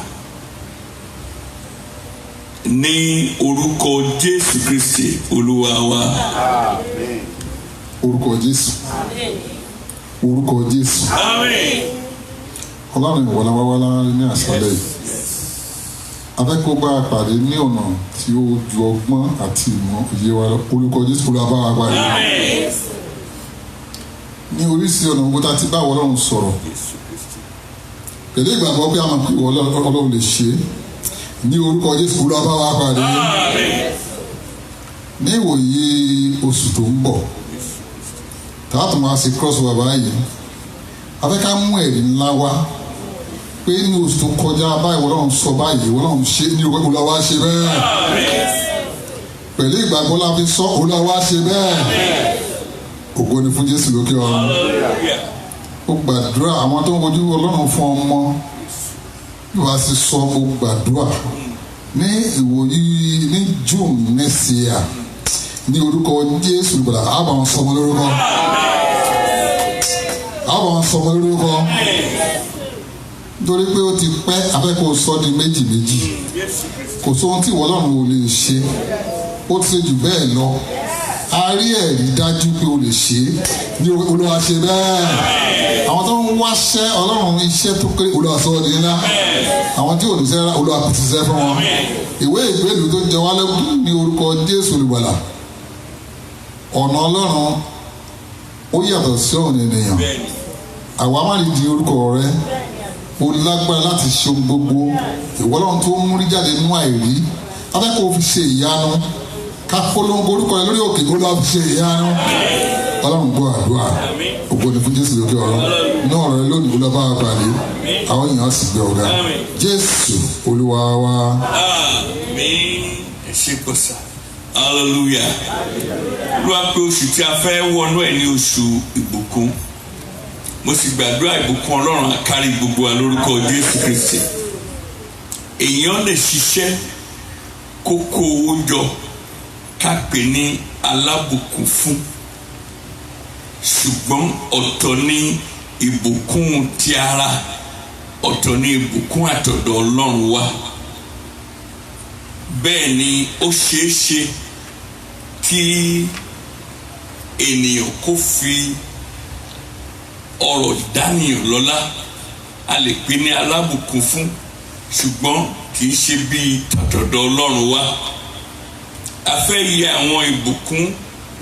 Speaker 4: ní orúkọ Jésù Kristi Olúwa wa.
Speaker 3: Àmín.
Speaker 5: Orúkọ Jésù. Orúkọ Jésù.
Speaker 4: Àmín.
Speaker 5: Ọlọ́run ìwọláwáwálá ní àṣálẹ́ yìí. Afẹ́kọ̀ọ́ bá a pàdé ní ọ̀nà tí ó ju ọgbọ́n àti ìmọ̀ òye wa lọ. Orúkọ Jésù kúrò bá wa pàdé.
Speaker 4: Àmín.
Speaker 5: Ní oríṣi ọ̀nà gbogbo tá a ti bá Ọlọ́run sọ̀rọ̀. Pẹ̀lú ìgbàgbọ́ pé a mọ̀ pé Ọlọ́run lè ṣe é. Ní orúkọ Jésù kúrò bá wa pàdé.
Speaker 4: Àmín.
Speaker 5: Ní ìwòye oṣù tó ń bọ̀, tààtù máa ṣe cross over báyìí. Afẹ́ká mú ẹ̀rí ńlá wá pé ní oṣù tó kọjá báyìí Ọlọ́run sọ báyìí Ọlọ́run ṣe ní orúkọ Olúwa ṣe bẹ́ẹ̀. Pẹ̀lú ìgbàgbọ́ la fi sọ Olúwa ṣe bẹ́ẹ̀. Ògo ni fún Jésù lókè ọ̀run. Ó gbàdúrà àwọn tó ń wojú Ọlọ́run fún ọmọ wá sí sọ ó gbàdúrà ní ìwòyí ní June next year ní orúkọ Jésù gbàdá àbàwọn sọmọ lórúkọ àbàwọn sọmọ lórúkọ nítorí pé ó ti pẹ́ afẹ́kọ̀ọ́ sọ di méjì kò sóhun tí Ọlọ́run ò lè ṣe ó ti ṣe jù bẹ́ẹ̀ lọ a rí ẹ̀rí dájú pé o lè ṣe é ní Olúwa ṣe bẹ́ẹ̀ àwọn tó ń wáṣẹ́ Ọlọ́run iṣẹ́ tó kéré Olúwa sọ ọ́ di ńlá àwọn tí ò ní sẹ́ra Olúwa kò ti sẹ́ fún wọn ìwé ìgbélú tó jẹ wá lẹ́kùn ní orúkọ Jésù Olùgbàlà ọ̀nà Ọlọ́run ó yàtọ̀ sí ọ̀nà ènìyàn àwa má lè di orúkọ rẹ o lágbára láti ṣe ohun gbogbo ìwọ Ọlọ́run tó ń múrí jáde nínú àìrí abẹ́kọ̀ọ́ fi ṣe ìyanu ká polongo orúkọ rẹ lórí òkè Olúwa fi ṣe ìyanu Ọlọ́run gbọ́ àdúrà ògo ni fún Jésù lókè ọ̀run náà ọ̀rọ̀ rẹ lónìí Olúwa bá wa pàdé àwọn èèyàn sì gbé ọ̀gá Jésù Olúwa wa.
Speaker 4: Àmín. Ẹ ṣé kò sá hallelujah Olúwa pé oṣù tí a fẹ́ wọnú ẹ̀ ní oṣù ìbùkún mo sì gbàdúrà ìbùkún Ọlọ́run á kárí gbogbo wa lórúkọ Jésù Kristi èèyàn lè ṣiṣẹ́ kó kó owó jọ ká pè ní alábùkún fún ṣùgbọ́n ọ̀tọ̀ ní ìbùkún ti ara ọ̀tọ̀ ní ìbùkún àtọ̀dọ̀ Ọlọ́run wa bẹ́ẹ̀ ni ó ṣeé ṣe kí ènìyàn kó fi ọrọ̀ dánìyàn lọ́lá a lè pè ní alábùkún fún ṣùgbọ́n kì í ṣe bíi tàtọ̀dọ̀ Ọlọ́run wa a fẹ́ yẹ àwọn ìbùkún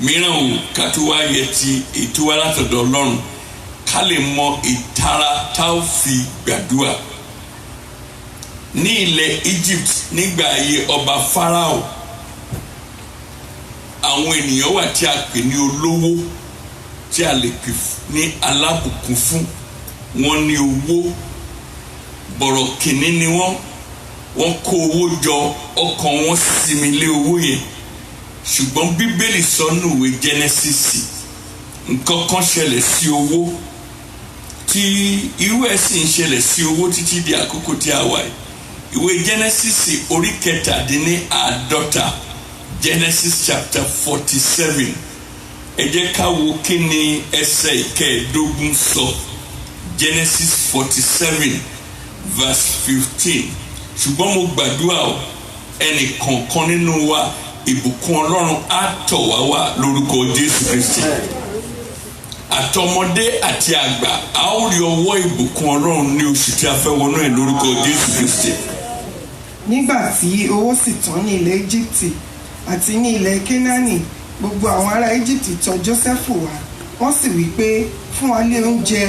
Speaker 4: mìíràn wò ká tó wá yẹ ti ètò wa látọ̀dọ̀ Ọlọ́run ká lè mọ ìtara tá ó fi gbàdúrà ní ilẹ̀ Egypt nígbà ayé ọba Pharaoh àwọn ènìyàn wà tí a pè ní olówó tí a lè pè ní alábùkún fún wọn ní owó bọ̀rọ̀ kìnní ni wọ́n kó owó jọ ọkàn wọn sinmi lé owó yẹn ṣùgbọ́n Bíbélì sọ nínú ìwé Jẹ́nẹ́sísì nǹkan kan ṣẹlẹ̀ sí owó tí irú ẹ̀ sì ń ṣẹlẹ̀ sí owó títí di àkókò tí a wà yìí ìwé Jẹ́nẹ́sísì orí 17 Genesis chapter 47 ẹ jẹ́ ká wo kí ni ẹsẹ̀ ìkẹẹ̀ẹ́dógún sọ Genesis 47 verse 15 ṣùgbọ́n mo gbàdúrà o ẹnì kọ̀ọ̀kan nínú wa ìbùkún Ọlọ́run á tọ̀ wá wá lórúkọ Jésù Kristi àtọmọdé àti àgbà a ó rí ọwọ́ ìbùkún Ọlọ́run ní oṣù tí a fẹ́ wọnú ẹ̀ lórúkọ Jésù Kristi.
Speaker 1: nígbà tí owó sì tán ní ilẹ̀ Íjíbítì àti ní ilẹ̀ Kénáánì gbogbo àwọn ará Íjíbítì tọ̀ Jósẹ́fù wá wọ́n sì wí pé fún wa lé oúnjẹ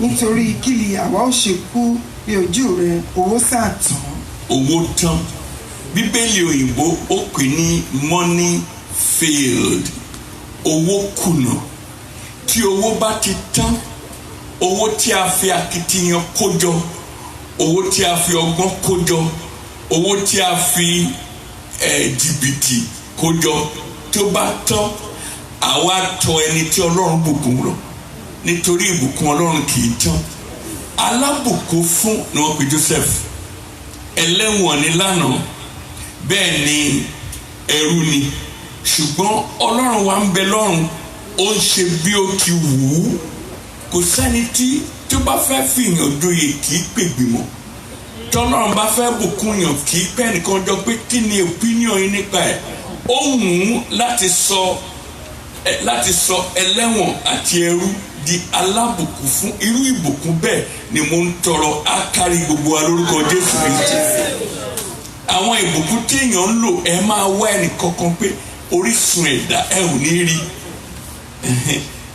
Speaker 1: nítorí kíli àwa ó ṣe kú ní ojú rẹ owó sáà tán.
Speaker 4: owó tán Bíbélì òyìnbó ó pè ní money failed owó kùnà tí owó bá ti tán owó tí a fi akitiyan kójọ owó tí a fi ọgbọ́n kójọ owó tí a fi jìbìtì kójọ tó bá tán àwa tọ̀ ẹni tí Ọlọ́run bùkún lọ nítorí ìbùkún Ọlọ́run kì í tán alábùkún fún ni wọ́n pe Joseph ẹlẹ́wọ̀n ni lánàá bẹ́ẹ̀ ni ẹrú ni ṣùgbọ́n Ọlọ́run wa ń bẹ lọ́run ó ń ṣe bí ó ti wù ú kò sẹ́ni tí tó bá fẹ́ fìyàn joyè kì í pègbìmọ̀ tọ́lọ́run bá fẹ́ bùkún yàn kì í pẹ́ nìkan jọ pé kí ni opinion yín nípa ẹ̀ ó wù ú láti sọ ẹlẹ́wọ̀n àti ẹrú di alábùkún fún irú ìbùkún bẹ́ẹ̀ ni mo ń tọrọ á kárí gbogbo wa lórúkọ Jésù Kristi àwọn ìbùkún téèyàn ń lò ẹ máa wá ẹnì kankan pé orísun ẹ̀dá ẹ ò ní rí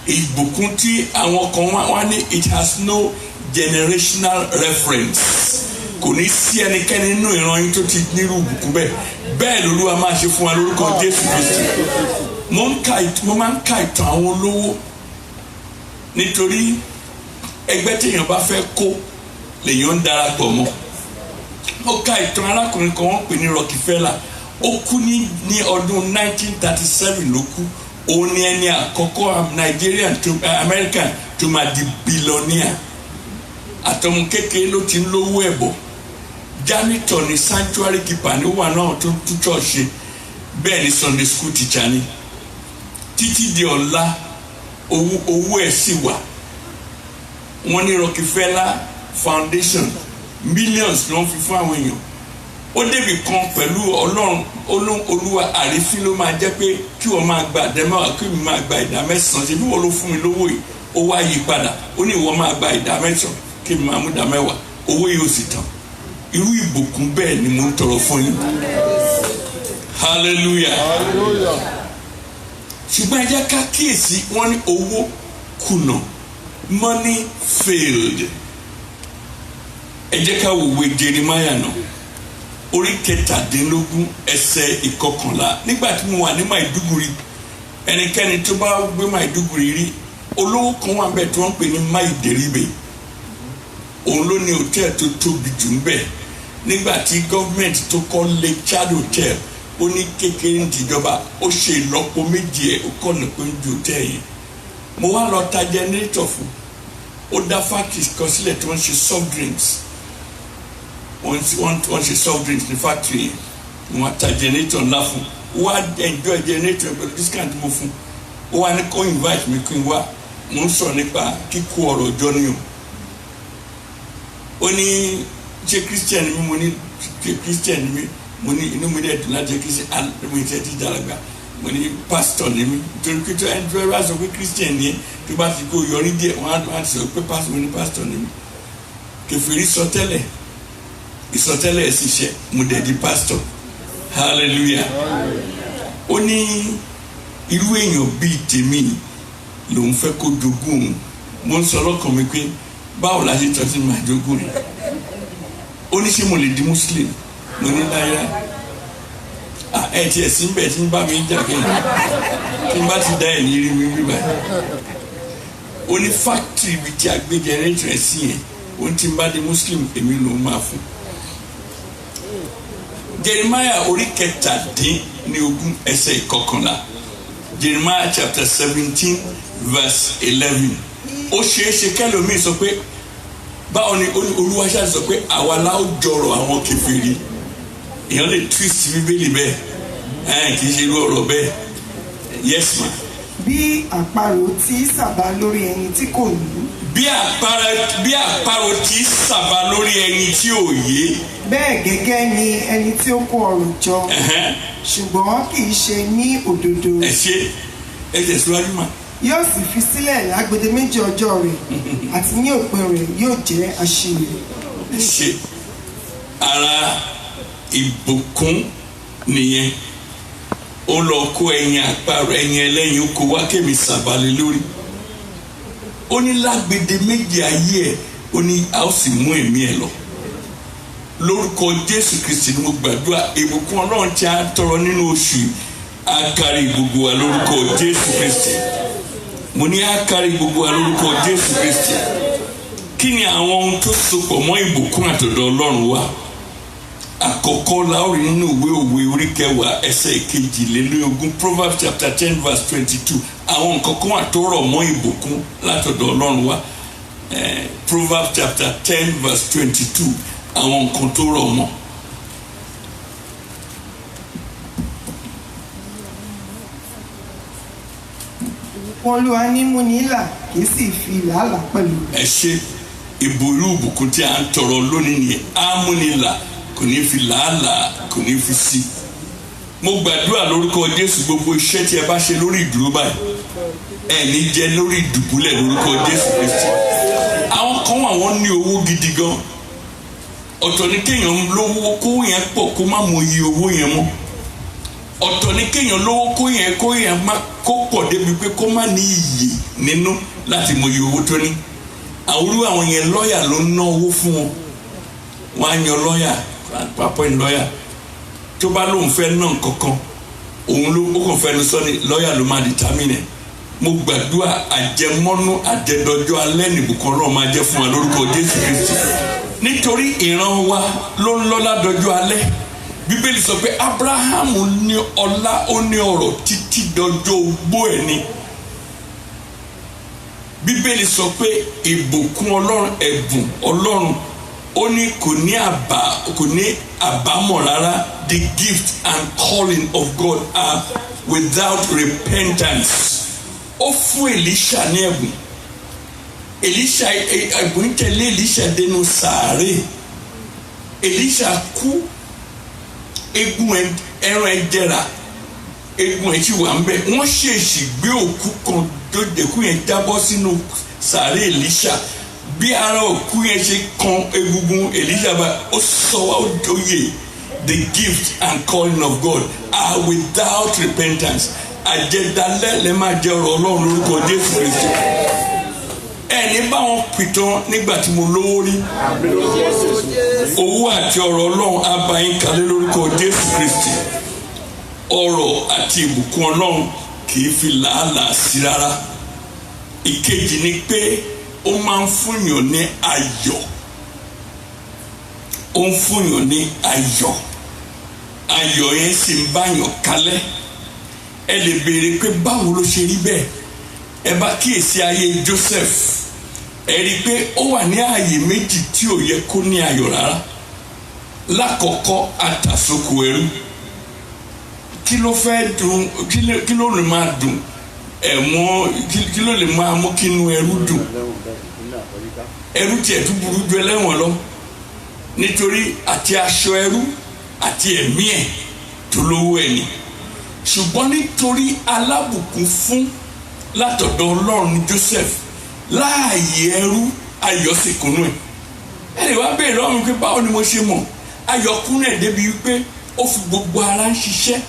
Speaker 4: ìbùkún tí àwọn kan wá ní it has no generational reference kò ní sí ẹnikẹ́ni nínú ìran yín tó ti nírú ìbùkún bẹ́ẹ̀ l'Olúwa máa ṣe fún wa lórúkọ Jésù Kristi mo máa ń ka ìtàn àwọn olówó nítorí ẹgbẹ́ téèyàn bá fẹ́ kó lèèyàn ń darapọ̀ mọ́ mo ka ìtàn arákùnrin kan wọ́n pè ní Rockefeller ó kú ní ọdún 1937 ló kú òun ni ẹni àkọ́kọ́ Nigerian to American tó máa di billionaire àtọmọ kékeré ló ti ń lówó ẹ̀bọ̀ janitor ni sanctuary keeper ni wà náà tó tún church ṣe bẹ́ẹ̀ ni Sunday school teacher ni títí di ọ̀la owó ẹ̀ sì wà wọ́n ní Rockefeller Foundation millions ló ń fi fún àwọn èèyàn ó débì kan pẹ̀lú ọlọ́run olúwa àrífín ló máa jẹ́ pé kí wọ́n máa gba ìdámẹ́wàá kí mi máa gba ìdá mẹ́sàn-án ṣe bí wọ́n ló fún mi lówó yìí ó wá yí padà ó ní ìwọ máa gba ìdá mẹ́sàn-án kí mi máa mú ìdá mẹ́wàá owó yìí ó sì tán irú ìbùkún bẹ́ẹ̀ ni mo ń tọrọ fún yín hallelujah ṣùgbọ́n ẹ jẹ́ ká kíyèsí wọ́n ní owó kùnà money failed ẹ jẹ́ ká wòwe Jeremiah náà orí 17 ẹsẹ̀ 11 nígbà tí mo wà ní Maiduguri ẹnikẹ́ni tó bá gbé Maiduguri rí olówó kan wà bẹ́ẹ̀ tí wọ́n ń pè ní Maideribe òun ló ní hòtẹ́ẹ̀lì tó tóbi jù ń bẹ̀ nígbà tí gọ́ọ̀mẹ̀ntì tó kọ́ Lake Chad Hotel ó ní kékeré ìjọba ó ṣe ìlọ́po méjì ẹ̀ ó kọ́ nípa oúnjẹ hòtẹ́ẹ̀lì yẹn mo wá lọ ta jẹnẹrétọ̀ fún ó dá factory kan sílẹ̀ tí wọ́n ṣe soft drinks wọ́n ṣe soft drinks ní factory yẹn mo wá ta jẹnẹrétọ̀ ńlá fún ó wá enjoy jẹnẹrétọ̀ pẹ̀lú discount mo fún ó wá ní kó invite mi kí n wá mo ń sọ nípa kíkó ọ̀rọ̀ ọjọ́ ni ó ní ṣe Christian mi mo ní ṣe Christian mi mo ní inú mi dẹ̀ dùn láti jẹ́ Christian mo ní ṣe ti dàgbà mo ní pastor ni mi nítorí pé ẹni tó bá sọ pé Christian ni tó bá ti kó yọrí díẹ̀ wọ́n á ti sọ pé pastor mo ní pastor ni mi kèfèrí sọtẹ́lẹ̀ ìsọtẹ́lẹ̀ ẹ̀ sì ṣe mo dẹ̀ di pastor hallelujah ó ní irú èèyàn bíi tèmi lòun fẹ́ kó jogún òun mo ń sọ lọ́kàn mi pé báwo la ṣe tọ́ sí máa jogún rẹ̀ ó ní ṣé mo lè di muslim mo ní láyà ẹ tiẹ̀ sí bẹ́ẹ̀ tí ń bá mi jà kẹ́yìn tí ń bá ti dá ẹ̀ ní rí mi bí báyìí ó ní fáktìrì ibi tí a gbé jẹnẹrétọ̀ ẹ̀ sí yẹn ó ní tí ń bá di muslim èmi lòun máa fún. Jeremiah orí 17 ẹsẹ̀ 11 Jeremiah chapter 17 verse 11 ó ṣeé ṣe kẹ́lòmíì sọ pé báwo ni Olúwa ṣáà sọ pé àwa la ó jọrọ àwọn kèfèrí èèyàn lè twist bíbélì bẹ́ẹ̀ kì í ṣe irú ọ̀rọ̀ bẹ́ẹ̀ yes ma.
Speaker 1: bí àparò tí sàbà lórí ẹni tí kò ní.
Speaker 4: bí àparò tí sàbà lórí ẹni tí ò yé.
Speaker 1: bẹ́ẹ̀ gẹ́gẹ́ ni ẹni tí ó kó ọrọ̀ jọ ṣùgbọ́n kì í ṣe ní òdodo.
Speaker 4: ẹ ṣe ẹ tẹ̀síwájú mà.
Speaker 1: yóò sì fi sílẹ̀ lágbede méjì ọjọ́ rẹ̀ àti ní òpin rẹ̀ yóò jẹ́ àṣírí.
Speaker 4: ẹ ṣe ara ìbùkún nìyẹn ó lọ kó ẹyin àparò ẹyin ẹlẹ́yin ó kó wá kémi sàbálẹ̀ lórí ó ní lágbede méjì ayé ẹ̀ ó ní a ó sì mú ẹ̀mí ẹ̀ lọ lórúkọ Jésù Kristi ni mo gbàdúrà ìbùkún Ọlọ́run tí a tọrọ nínú oṣù á kárí gbogbo wa lórúkọ Jésù Kristi mo ní á kárí gbogbo wa lórúkọ Jésù Kristi kí ni àwọn ohun tó sopọ̀ mọ́ ìbùkún àtọ̀dọ̀ Ọlọ́run wa àkọ́kọ́ la ó rí nínú ìwé òwe orí 10 ẹsẹ̀ 22 Proverbs chapter 10 verse 22 àwọn nǹkan kan wà tó rọ̀ mọ́ ìbùkún látọ̀dọ̀ Ọlọ́run wa Proverbs chapter 10 verse 22 àwọn nǹkan tó rọ̀ mọ́.
Speaker 1: Olúwa ní mú ní là kì í sì fi làálàá pẹ̀lú.
Speaker 4: ẹ ṣe ìbò irú ìbùkún tí a ń tọrọ lónìí nìyẹn á mú ní là kò ní fi làálàá kò ní fi sí. mo gbàdúrà lórúkọ Jésù gbogbo iṣẹ́ tí ẹ bá ṣe lórí ìdúró báyìí ẹ ní jẹ́ lórí ìdùbúlẹ̀ lórúkọ Jésù Kristi. àwọn kan wà wọ́n ní owó gidi gan ọ̀tọ̀ ní kéèyàn lówó kó yẹn pọ̀ kó má mọ iye owó yẹn mọ́ ọ̀tọ̀ ní kéèyàn lówó kó yẹn má kó pọ̀ débi pé kó má ní iyì nínú láti mọ iye owó tó ní àwọn yẹn lọ́ọ̀yà ló ń ná owó fún wọn wọ́n á yan lọ́ọ̀yà appoint lọ́ọ̀yà tó bá lóun fẹ́ ná nǹkankan òun ló ó kàn fẹ́ ní sọ́ni lọ́ọ̀yà ló máa determine mo gbàdúrà àjẹmọ́nú àjẹdọ́jọ́ alẹ́ nìbùkún náà máa jẹ́ fún wa lórúkọ Jésù Kristi nítorí ìran wa ló ń lọ́lá dọjọ́ alẹ́ Bíbélì sọ pé Ábúráhámù ní ọlá ó ní ọrọ̀ títí dọjọ́ ogbó ẹ̀ ni Bíbélì sọ pé ìbùkún Ọlọ́run ẹ̀bùn Ọlọ́run ó ní kò ní àbámọ̀ rárá. The gift and calling of God are without repentance. Ó fún Èlíṣà ní ẹ̀bùn Èlíṣà ẹ̀bùn tẹ̀lé Èlíṣà dénú sàárè Èlíṣà kú egun ẹran ẹ jẹrà egun ẹ ti wà ń bẹ. Wọ́n ṣèèṣì gbé òkú kan tó dẹ̀kú yẹn jábọ́ sínú sàárè Èlíṣà. Bí ara òkú yẹn ṣe kan egungun Èlíṣà bá ó sọ wá òye. The gift and calling of God are without repentance. Àjẹdálẹ̀ lè máa jẹ ọ̀rọ̀ Ọlọ́run lórúkọ Jésù Kristi. Ẹni bá wọn pìtàn nígbà tí mo lówó rí. Owó àti ọ̀rọ̀ Ọlọ́run á bá yín kalẹ̀ lórúkọ Jésù Kristi. Ọ̀rọ̀ àti ìbùkún Ọlọ́run kì í fi làálàá sí rárá. Ìkejì ni pé ó máa ń fúnyàn ní ayọ̀. Ó ń fúnyàn ní ayọ̀. Ayọ̀ yẹn sì ń báyàn kalẹ̀. Ẹ lè béèrè pé báwo ló ṣe rí bẹ́ẹ̀. Ẹ bá kíyèsí ayé Joseph. Ẹ rí i pé ó wà ní ààyè méjì tí ò yẹ kó ní ayọ̀ rárá. Lákọ̀ọ́kọ́ àtàsókò ẹrú. Kí ló fẹ́ dùn? Kí ló lè máa dùn? Kí ló lè máa mú kí inú ẹrú dùn? Ẹrú tiẹ̀ tún burú ju ẹlẹ́wọ̀n lọ. Nítorí àti aṣọ ẹrú àti ẹ̀mí ẹ̀ tó lówó ẹ̀ ni. Ṣùgbọ́n nítorí alábùkún fún látọ̀dọ̀ Ọlọ́run ní Joseph láàyè ẹrú ayọ̀ sì kúnnú ẹ̀. Ẹ lè wá bèèrè lọ́rùn pé báwo ni mo ṣe mọ̀? Ayọ̀ kúnnú ẹ̀ débi wípé ó fi gbogbo ara ń ṣiṣẹ́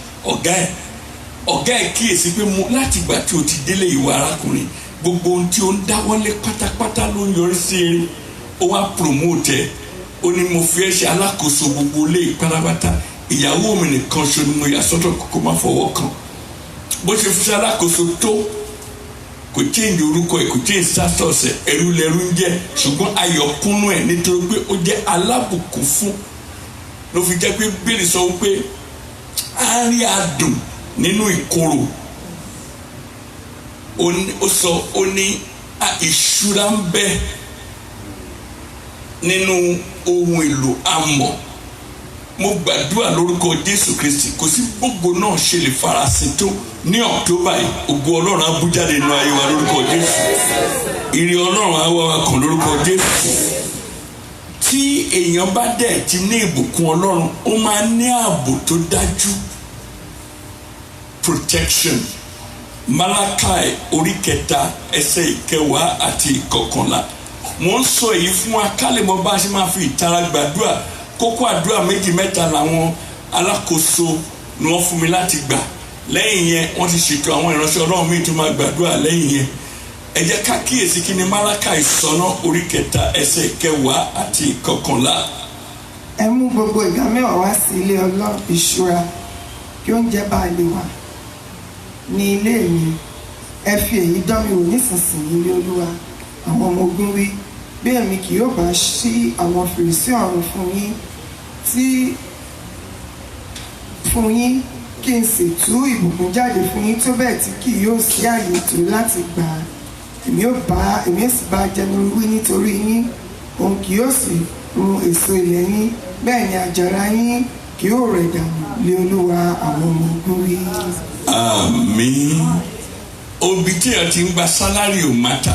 Speaker 4: ọ̀gá ẹ̀ kíyèsí pé mo láti ìgbà tí o ti délé ìwà arákùnrin gbogbo ohun tí o ń dáwọ́lé pátápátá ló ń yọrí sí eré. Ó wá promote ẹ̀. Ó ní mo fi ẹ́ ṣe alákòóso gbogbo ilé pátápátá. Ìyàwó mi nìkan ṣo ni mo yà sọ́tọ̀ kókó má fọwọ́ kàn. Bó ṣe fi ṣe alákòóso tó kò change orúkọ ẹ̀ kò change status ẹ̀ ẹrú lẹ́rú ń jẹ́ ṣùgbọ́n ayọ̀ kúnnú ẹ̀ nítorí pé ó jẹ́ alábùkún fún. Ló fi jẹ́ pé Bíbélì sọ wípé a rí adùn nínú ìkorò. Ó ní ìṣúra ń bẹ nínú ohun èlò amọ̀. Mo gbàdúrà lórúkọ Jésù Kristi kò sí gbogbo náà ṣe lè farasin tó ní October yìí ògo Ọlọ́run á bú jáde nínú ayé wa lórúkọ Jésù. Ire Ọlọ́run á wá wa kàn lórúkọ Jésù. Tí èèyàn bá dẹ̀ ti ní ìbùkún Ọlọ́run ó máa ní ààbò tó dájú. Protection. Malachi orí 3 ẹsẹ̀ 9 àti 11. Mo ń sọ èyí fún wa ká lè mọ̀ bá a ṣe máa fi ìtara gbàdúrà. Kókó àdúrà 2-3 làwọn alákòóso ni wọ́n fún mi láti gbà. Lẹ́yìn yẹn wọ́n ti ṣètò àwọn ìránṣẹ́ Ọlọ́run míì tó máa gbàdúrà lẹ́yìn yẹn. Ẹ jẹ́ ká kíyèsí kí ni Málákì sọ̀nà orí 3 ẹsẹ̀ 9 àti 11.
Speaker 1: Ẹ mú gbogbo ìgbà mẹ́wàá wá sí ilé Ọlọ́run ìṣúra kí oúnjẹ bá lè wà ní ilé mi. Ẹ fi èyí dán mi wò nísinsìnyí ilé Olúwa àwọn ọmọ ogun wí. Bí èmi kì yóò bá ṣí àwọn fèrèsé ọ̀run fún yín kí n sì tú ìbùkún jáde fún yín tó bẹ́ẹ̀ tí kì yóò sí àyè tó láti gbà á. Èmi ó sì bá jẹnu wí nítorí yín. Òun kì yóò sì run èso ilẹ̀ yín. Bẹ́ẹ̀ ni àjàrà yín kì yóò rẹ̀ dànù lé Olúwa àwọn ọmọ ogun wí.
Speaker 4: Àmín. Òbí tí a ti ń gba sálárì ò mátà.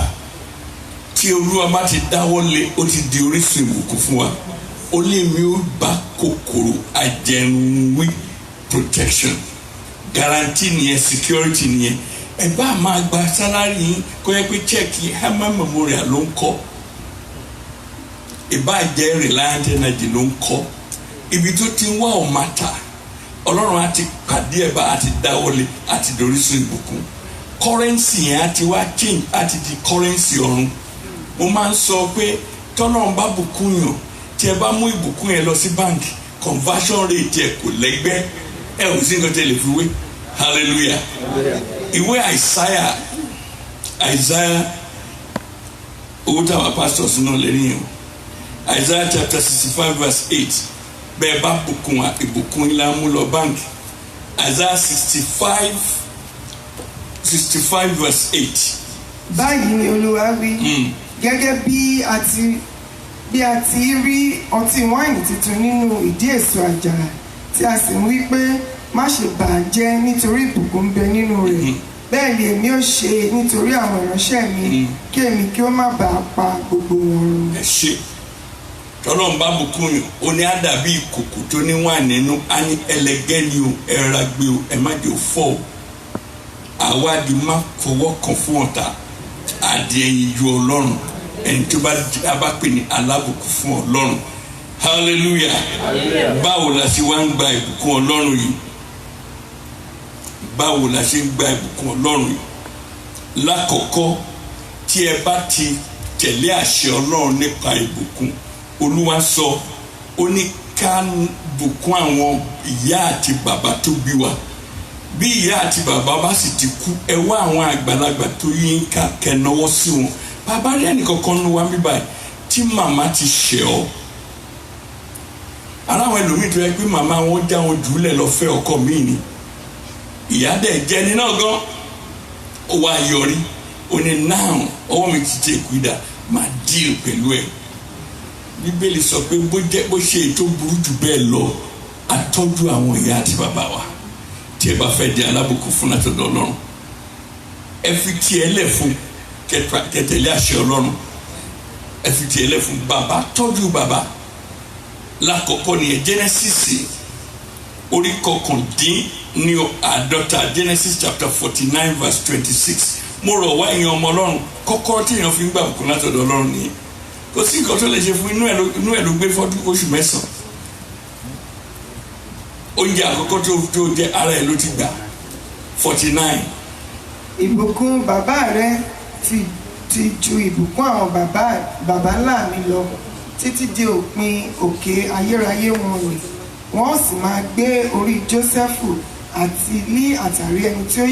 Speaker 4: Tí Olúwa bá ti dáwọ́ lé ó ti di orísun ìbùkún fún wa. Ó lé mi ó bá kòkòrò ajẹrunwí protection guarantee nìyẹn security nìyẹn. Ẹ bá máa gba sálárì yín kó yẹ pé chẹ́ẹ̀kì Hammer Memorial ló ń kọ́. Ìbá jẹ́ Reliant Energy ló ń kọ́. Ibi tó ti ń wá ò mátà. Ọlọ́run á ti pàdé ẹ̀ bá á ti dáwọ́ lé á ti di orísun ìbùkún. Currency yẹn á ti wá change á ti di currency ọ̀run. Mo máa ń sọ pé tọ́lọ́run bá bùkún yàn tí ẹ bá mú ìbùkún yẹn lọ sí báńkì conversion rate ẹ kò lẹ́gbẹ́ ẹ ò sí nǹkan tẹ́ lè fi wé hallelujah. Ìwé Isaiah owó táwọn pastors náà lè níyàn Isaiah chapter 65 verse 8 bẹ́ẹ̀ bá bùkún wa ìbùkún yín la mú lọ báńkì. Isaiah 65 verse 8.
Speaker 1: Báyìí ni Olúwa wí. Gẹ́gẹ́ bí a ti rí ọtí wáìnì tuntun nínú ìdí èso àjàrà tí a sì ń wí pé má ṣe bà á jẹ́ nítorí ìbùkún ń bẹ nínú rẹ̀. Bẹ́ẹ̀ ni èmi ó ṣe nítorí àwọn ìránṣẹ́ mi kí èmi kí ó má bàa pa gbogbo wọn run.
Speaker 4: Ẹ ṣe tọ́lọ́run bá bùkún yàn ó ní á dàbí ìkòkò tó ní wà nínú á ní ẹlẹgẹ́ ni o ẹ ra gbé o ẹ má jẹ́ o fọ́ o àwa di má fọwọ́ kan fún ọ̀tá adìẹ yìí ju ọlọ́run ẹni tó bá pè ní alábùkún fún ọlọ́run hallelujah báwo la ṣe wá ń gba ìbùkún ọlọ́run yìí báwo la ṣe ń gba ìbùkún ọlọ́run yìí lákọ̀ọ́kọ́ tí ẹ bá ti tẹ̀lé àṣẹ ọlọ́run nípa ìbùkún olúwa sọ ó ní ká bùkún àwọn ìyá àti bàbá tó bí wa bí ìyá àti bàbá bá sì ti kú ẹ wá àwọn àgbàlagbà tó yí ń ká kẹnọwọ́ sí wọn bàbá rí ẹnìkankan ló wá ń bí báyìí tí màmá ti ṣẹ̀ ọ́ aláwọn ẹlòmíì tó yẹ pé màmá wọn já wọn jùlẹ̀ lọ fẹ́ ọkọ míì ni ìyá dẹ̀ jẹ́ ní náà gan ó wá yọrí ó ní náà ọwọ́ mi ti tẹ̀ kú dà máa díìl pẹ̀lú ẹ̀ bíbélì sọ pé bó ṣe ètò burú jù bẹ́ẹ̀ lọ àtọ́jú àwọn ìyá àti bàbá wa tí ẹ bá fẹ́ di alábùkún fún látọ̀dọ̀ ọlọ́run ẹ fi tiẹ̀ lẹ̀ fún kẹtẹ̀lé àṣẹ ọlọ́run ẹ fi tiẹ̀ lẹ̀ fún bàbá tọ́jú bàbá lákọ̀ọ́kọ́ nìyẹn Genesis orí kọkàndínláàádọ́ta Genesis chapter 49 verse 26 mo rọ̀ wá èèyàn ọmọ ọlọ́run kọ́kọ́ tí èèyàn fi ń gbà bùkún látọ̀dọ̀ ọlọ́run nìyẹn kò sí nǹkan tó lè ṣe fún inú ẹ̀ ló gbé fọ́dún oṣù mẹ́sàn-án oúnjẹ àkọ́kọ́ tó jẹ́ ara ẹ̀ ló ti gbà 49.
Speaker 1: ìbùkún bàbá rẹ ti ju ìbùkún àwọn bàbá ńlá mi lọ títí di òpin òkè ayérayé wọn ni wọ́n sì máa gbé orí Jósẹ́fù àti ní àtàrí ẹni tí ó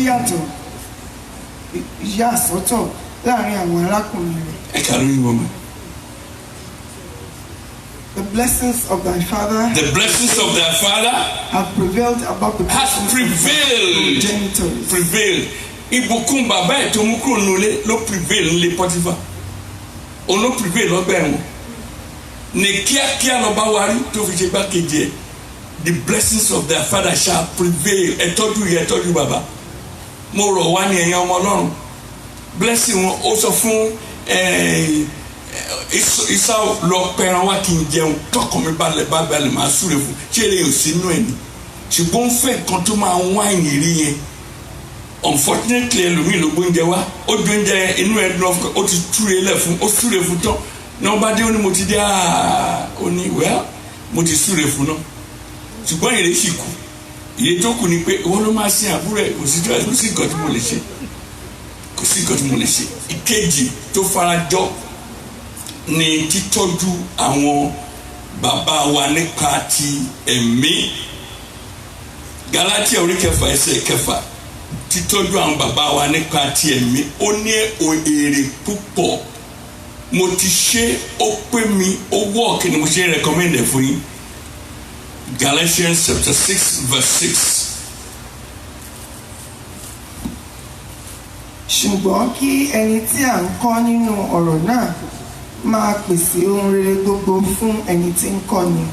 Speaker 1: yà sọ́tọ̀ láàrin àwọn arákùnrin rẹ̀.
Speaker 4: ẹ kà lórí wọn mọ.
Speaker 1: The blessings of thy father.
Speaker 4: The blessings of thy father
Speaker 1: have prevailed above the blessings
Speaker 4: prevailed.
Speaker 1: Genitals.
Speaker 4: Prevailed. Ìbùkún bàbá ẹ̀ tó mú kúrò nílé ló prevail nílé Pọ́tífà. Òun ló prevail lọ́gbà ẹ̀wọ̀n. Ní kíákíá lọ bá warí tó fi ṣe gbákejì ẹ̀. The blessings of thy father shall prevail. Ẹ tọ́jú ìyá ẹ tọ́jú bàbá. Mo rọ̀ wá ní ẹ̀yin ọmọ Ọlọ́run. Blessing wọn ó sọ fún Isa lọ pẹran wá kí n jẹun tọkàn mi balẹ̀ máa súre fún ṣeré òsínú ẹ̀ ni ṣùgbọ́n fẹ́ kan tó máa wá ìrírí yẹn unfortunately ẹlòmíì ló gbóúnjẹ wá ó gbóúnjẹ inú ẹ̀ lọ ó ti túre lẹ̀ fún ó súre fún tán náà bá dé ó ní mo ti dé ó ní well mo ti súre fún náà ṣùgbọ́n èrè sì kù ìyẹn tó kù ni pé wọ́n ló máa sin àbúrò ẹ̀ kò sí nǹkan tí mo lè ṣe kò sí nǹkan tí mo lè ṣe ìkejì tó farajọ ní títọ́jú àwọn bàbá wa nípa ti ẹ̀mí Gálátíà orí 9 ẹsẹ̀ 9 títọ́jú àwọn bàbá wa nípa ti ẹ̀mí ó ní èrè púpọ̀ mo ti ṣe ó pé mi ó wọ́ọ̀kì ni mo ṣe recommend ẹ̀ fún yín Galatians chapter 6 verse 6.
Speaker 1: ṣùgbọ́n kí ẹni tí à ń kọ́ nínú ọ̀rọ̀ náà máa pèsè ohun rere gbogbo fún ẹni tí ń kọ́ ni.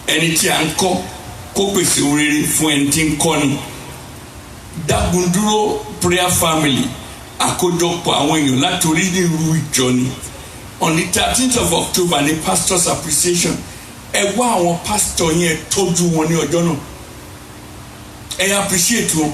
Speaker 4: ẹni tí à ń kọ́ kó pèsè ohun rere fún ẹni tí ń kọ́ ni. Dágundúró prayer family àkójọpọ̀ àwọn èèyàn láti onírúurú ìjọ ni. On the 13th of October ní pastors appreciation ẹ wá àwọn pastor yẹn tọ́jú wọn ní ọjọ́ náà ẹ appreciate wọn.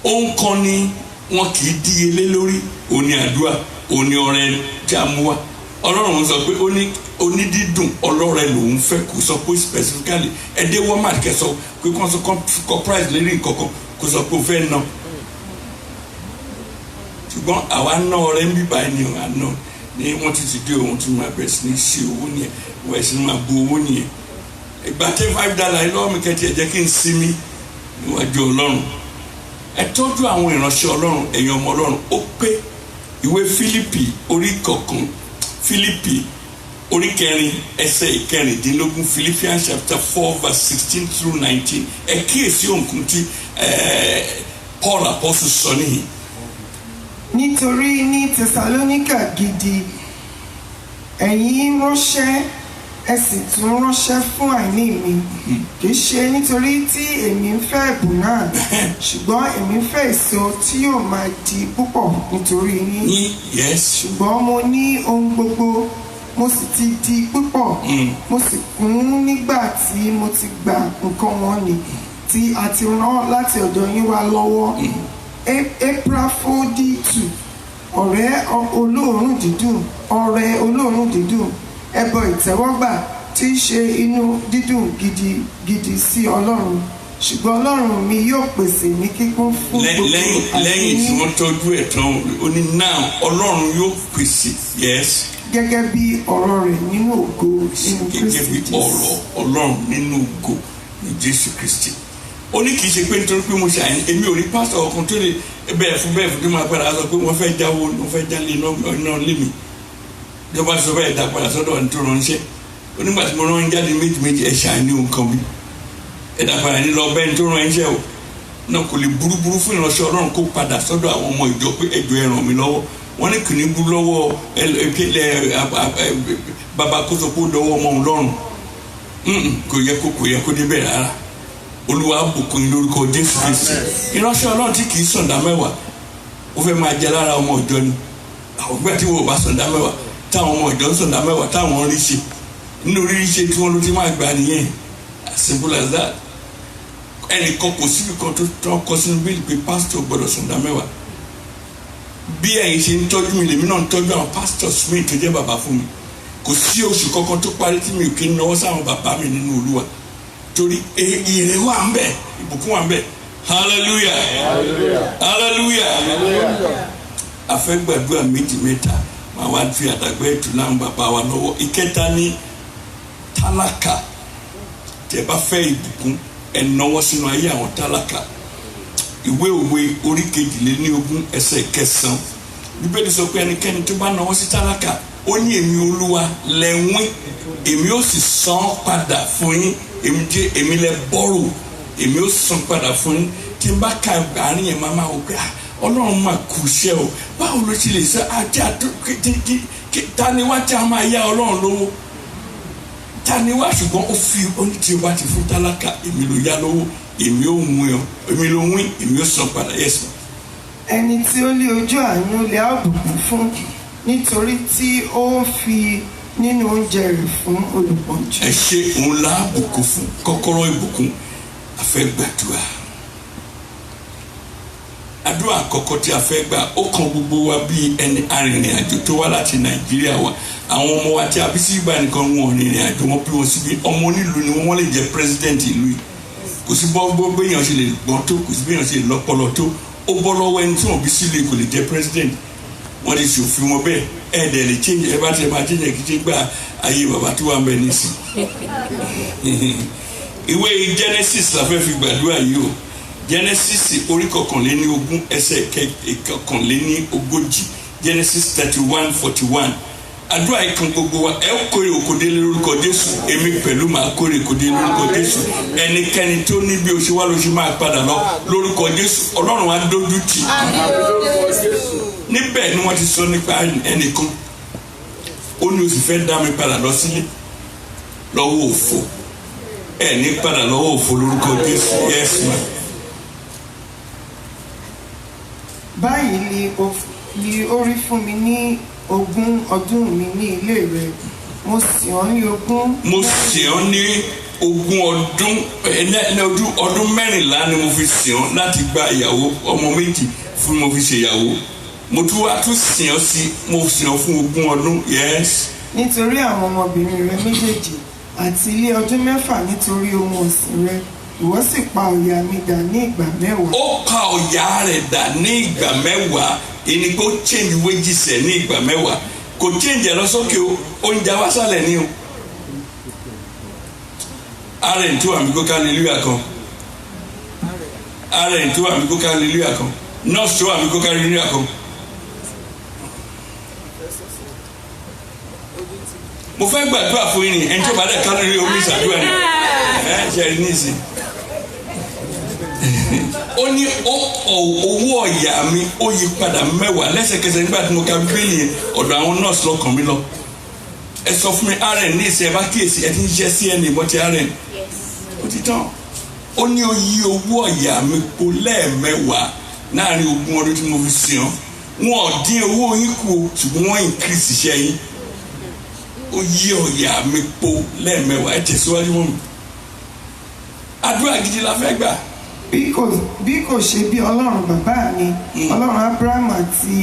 Speaker 4: Ohun kan ni wọn kì í díyelé lórí òní àdúrà òní ọrẹ tí a mú wa. Ọlọ́run sọ pé ó ní onídídùn ọlọ́rẹ̀ lòun fẹ́ kó sọ pé specifically ẹdẹ Walmart kẹsọ pé kó sọ kọ price lérí nǹkankan kó sọ pé ó fẹ́ ná ṣùgbọ́n àwa ná ọrẹ ń bíbá ẹni àná ní wọ́n ti dé òun tí wọ́n bẹ̀rẹ̀ sí ní ṣe owó nìyẹn wọ́n sì máa bu owó nìyẹn ìgbà tí $5 lọ́wọ́ mi kẹ́tì ẹ̀ jẹ́ kí n sinmi níwájú Ọlọ́run ẹ tọ́jú àwọn ìránṣẹ́ Ọlọ́run ẹ̀yin ọmọ Ọlọ́run ó pé ìwé Fílípì orí 1 Fílípì orí 4 ẹsẹ̀ 15 Philippians chapter 4 verse 16 through 19 ẹ kíyèsí òǹkùn tí Paul apostle sọ nìyí.
Speaker 1: nítorí ní Tẹsalóníkà gidi ẹ̀yin ránṣẹ́ ẹ sì tún ránṣẹ́ fún àìní mi kì í ṣe nítorí tí èmi ń fẹ́ ẹ̀bùn náà ṣùgbọ́n èmi ń fẹ́ èso tí yóò máa di púpọ̀ nítorí yín
Speaker 4: yes.
Speaker 1: ṣùgbọ́n mo ní ohun gbogbo mo sì ti di púpọ̀ mo sì kún nígbà tí mo ti gba nǹkan wọn ni tí a ti rán láti ọ̀dọ̀ yín wá lọ́wọ́. Epafroditu ọ̀rẹ́ olóòórùn dídùn ẹbọ ìtẹ́wọ́gbà tí í ṣe inú dídùn gidigidi sí Ọlọ́run, ṣùgbọ́n Ọlọ́run mi yóò pèsè ní kíkún fún gbogbo
Speaker 4: lẹ́yìn tí wọ́n tọ́jú ẹ̀ tán ó ní náà Ọlọ́run yóò pèsè
Speaker 1: gẹ́gẹ́ bí ọ̀rọ̀ rẹ̀ nínú ògo nínú Kristi
Speaker 4: gẹ́gẹ́ bí ọ̀rọ̀ Ọlọ́run nínú ògo ní Jésù Kristi. Ó ní kì í ṣe pé nítorí pé mo ṣe àyìn èmi ò rí pásítọ̀ ọkàn tó lè bẹ́ẹ̀ fún tó máa padà sọ pé wọ́n fẹ́ jáwó wọ́n fẹ́ jálé iná lé mi ìjọba sọ bẹ́ẹ̀ dá padà sọ́dọ̀ ní tó ránṣẹ́ onígbà tí mo rán jáde méjì ẹ̀ ṣàní nǹkan bí ẹ̀ dá padà ní lọ bẹ́ẹ̀ tó ránṣẹ́ o náà kò lè burúburú fún ìránṣẹ́ Ọlọ́run kó padà sọ́dọ̀ àwọn ọmọ ìjọ pé ẹjọ́ ẹ ràn mí lọ́wọ́ wọ́n ní kìíní burú lọ́wọ́ bàbá kó sọ pé ó dọwọ́ ọmọ òun lọ́rùn kò yẹ kó débẹ̀ rárá. Olúwa bùkún yín lórúkọ Jésù Kristi. Ìránṣẹ́ Ọlọ́run tí kì í sọ̀dá mẹ́wàá ó fẹ́ máa jẹ lára ọmọ ìjọ ni àwọn gbẹ́ tí wọ́n bá sọ̀dá mẹ́wàá táwọn ọmọ ìjọ ń sọ̀dá mẹ́wàá táwọn rí ṣe nínú rírí ṣe tí wọ́n ló ti máa gbà nìyẹn as simple as that. Ẹnìkan kò síbi kan tó tán kọ sínú bíi pé pásítọ̀ gbọ́dọ̀ sọ̀dá mẹ́wàá bí ẹ̀yin ṣe ń tọ́jú mi lèmi náà ń tọ́jú àwọn pastors mi tó jẹ́ bàbá fún mi kò sí oṣù kankan tó parí tí mi ò kí ń náwó sáwọn bàbá mi nínú Olúwa torí ire wà ń bẹ ìbùkún wà ń bẹ hallelujah a fẹ́ gbàdúrà méjì mẹ́ta máa wá fi àdàgbẹ́ ètò láwọn bàbá wa lọ́wọ́. Ìkẹta ní tálákà tẹ́ bá fẹ́ ìbùkún ẹ náwó sínú ayé àwọn tálákà. Ìwé Òwe orí 22 ẹsẹ̀ 9 Bíbélì sọ pé ẹnikẹ́ni tó bá náwó sí tálákà ó ní èmi Olúwa lẹ́wìn èmi ó sì san padà fún yín èmi lẹ bọ́rò èmi ó san padà fún yín. Tí n bá ka àárín yẹn máa wò pé Ọlọ́run máa kù iṣẹ́ o báwo ló ti lè sọ àti taniwá tí a máa yá Ọlọ́run lówó taniwá ṣùgbọ́n ó fi oníṣẹ́ o bá ti fún tálákà èmi ló yá lówó èmi ó wín èmi ló wín èmi ó san padà yẹsùn.
Speaker 1: Ẹni tí ó lé ojú àánú lè àbùkún fún nítorí tí ó fi nínú oúnjẹ rẹ̀ fún olùpọ́njú.
Speaker 4: Ẹ ṣe òun láàbùkún fún kọ́kọ́rọ́ ìbùkún a fẹ́ gbàdúrà. Àdúrà àkọ́kọ́ tí a fẹ́ gbà ó kan gbogbo wa bí ẹni arìnrìn àjò tó wá láti Nàìjíríà wa àwọn ọmọ wa tí a bí sí ìgbà nìkan wọn rìnrìn àjò wọn bí wọn síbi ọmọ onílù ni wọn lè jẹ president ìlú yìí kò sí bọ́ béèyàn ṣe lè gbọ́n tó kò sí béèyàn ṣe lè lọ́pọlọ tó ó bọ́ lọ́wọ́ ẹni tí wọ́n bí sílé kò lè jẹ president wọ́n ti ṣòfin wọn bẹ́ẹ̀ ẹ̀ẹ́dẹ̀ lè change ẹ bá tiẹ̀ máa change kí ṣe gba ayé bàbá tó wà ń bẹ nísìn. Ìwé Genesis la fẹ́ fi gbàdúrà yìí o Genesis orí 21 ẹsẹ̀ 39 Genesis 31:41 àdúrà ìkan gbogbo wa ẹ kórè òkòdé lórúkọ Jésù èmi pẹ̀lú máa kórè òkòdé lórúkọ Jésù ẹnikẹ́ni tó ní bí o ṣe wá ló ṣe máa padà lọ lórúkọ Jésù Ọlọ́run á dójú tì níbẹ̀ ni wọ́n ti sọ nípa ẹnìkan ó ní o sì fẹ́ dá mi padà lọ sílé lọ́wọ́ òfò ẹ̀ ní padà lọ́wọ́ òfò lórúkọ Jésù yes ma.
Speaker 1: Báyìí ni ó rí fún mi ní 20 ọdún mi ní ilé rẹ mo sì ọ́ ní 20.
Speaker 4: mo sì ọ́ ní 20 ọdún 14 ni mo fi sìn ọ́ láti gba ìyàwó ọmọ méjì fún mo fi ṣèyàwó mo tún wá sìn ọ́ sí mo sìn ọ́ fún 20 ọdún yes.
Speaker 1: Nítorí àwọn ọmọbìnrin rẹ méjèèjì àti ilé ọdún 6 nítorí ohun ọ̀sìn rẹ ìwọ sì pa ọ̀yà mi dà ní ìgbà 10.
Speaker 4: Ó pa ọ̀yà rẹ̀ dà ní ìgbà 10 ẹni kó change wages ẹ̀ ní ìgbà 10 kò change ẹ̀ lọ sókè o oúnjẹ wá sálẹ̀ ní o. Aren tó àmì kó ká hallelujah kan Aren tó àmì kó ká hallelujah kan nurse tó àmì kó ká hallelujah kan. Mo fẹ́ gbàdúrà fún yín ẹni tó bá dẹ̀ ká lórí omi ìṣàdúrà ni ẹ̀ ṣe rí ní ìsìn. Ó ní owó ọ̀yà mi ó yí padà 10 lẹ́sẹ̀kẹsẹ̀ nígbà tí mo ka bíbélì yẹn ọ̀dọ̀ àwọn nọ́ọ̀sì lọ́kàn mi lọ. Ẹ sọ fún mi Aren ní ìsìn ẹ bá kíyèsí ẹ ti ń ṣe sí ẹni ìmọ̀tí Aren. Ó ti tán. Ó ní ó yí owó ọ̀yà mi po 10 láàrin 20 ọdún tí mo fi sìn ọ́. Wọn ò dín owó yín kù ṣùgbọ́n wọ́n increase iṣẹ́ yín. ó yí ọ̀yà mi po lẹ́ẹ̀mẹ́wàá ẹ tẹ̀síwájú mọ́ mi. Àdúrà gidi la fẹ́ gbà.
Speaker 1: bí kò ṣe bí ọlọ́run bàbá mi ọlọ́run Abraham àti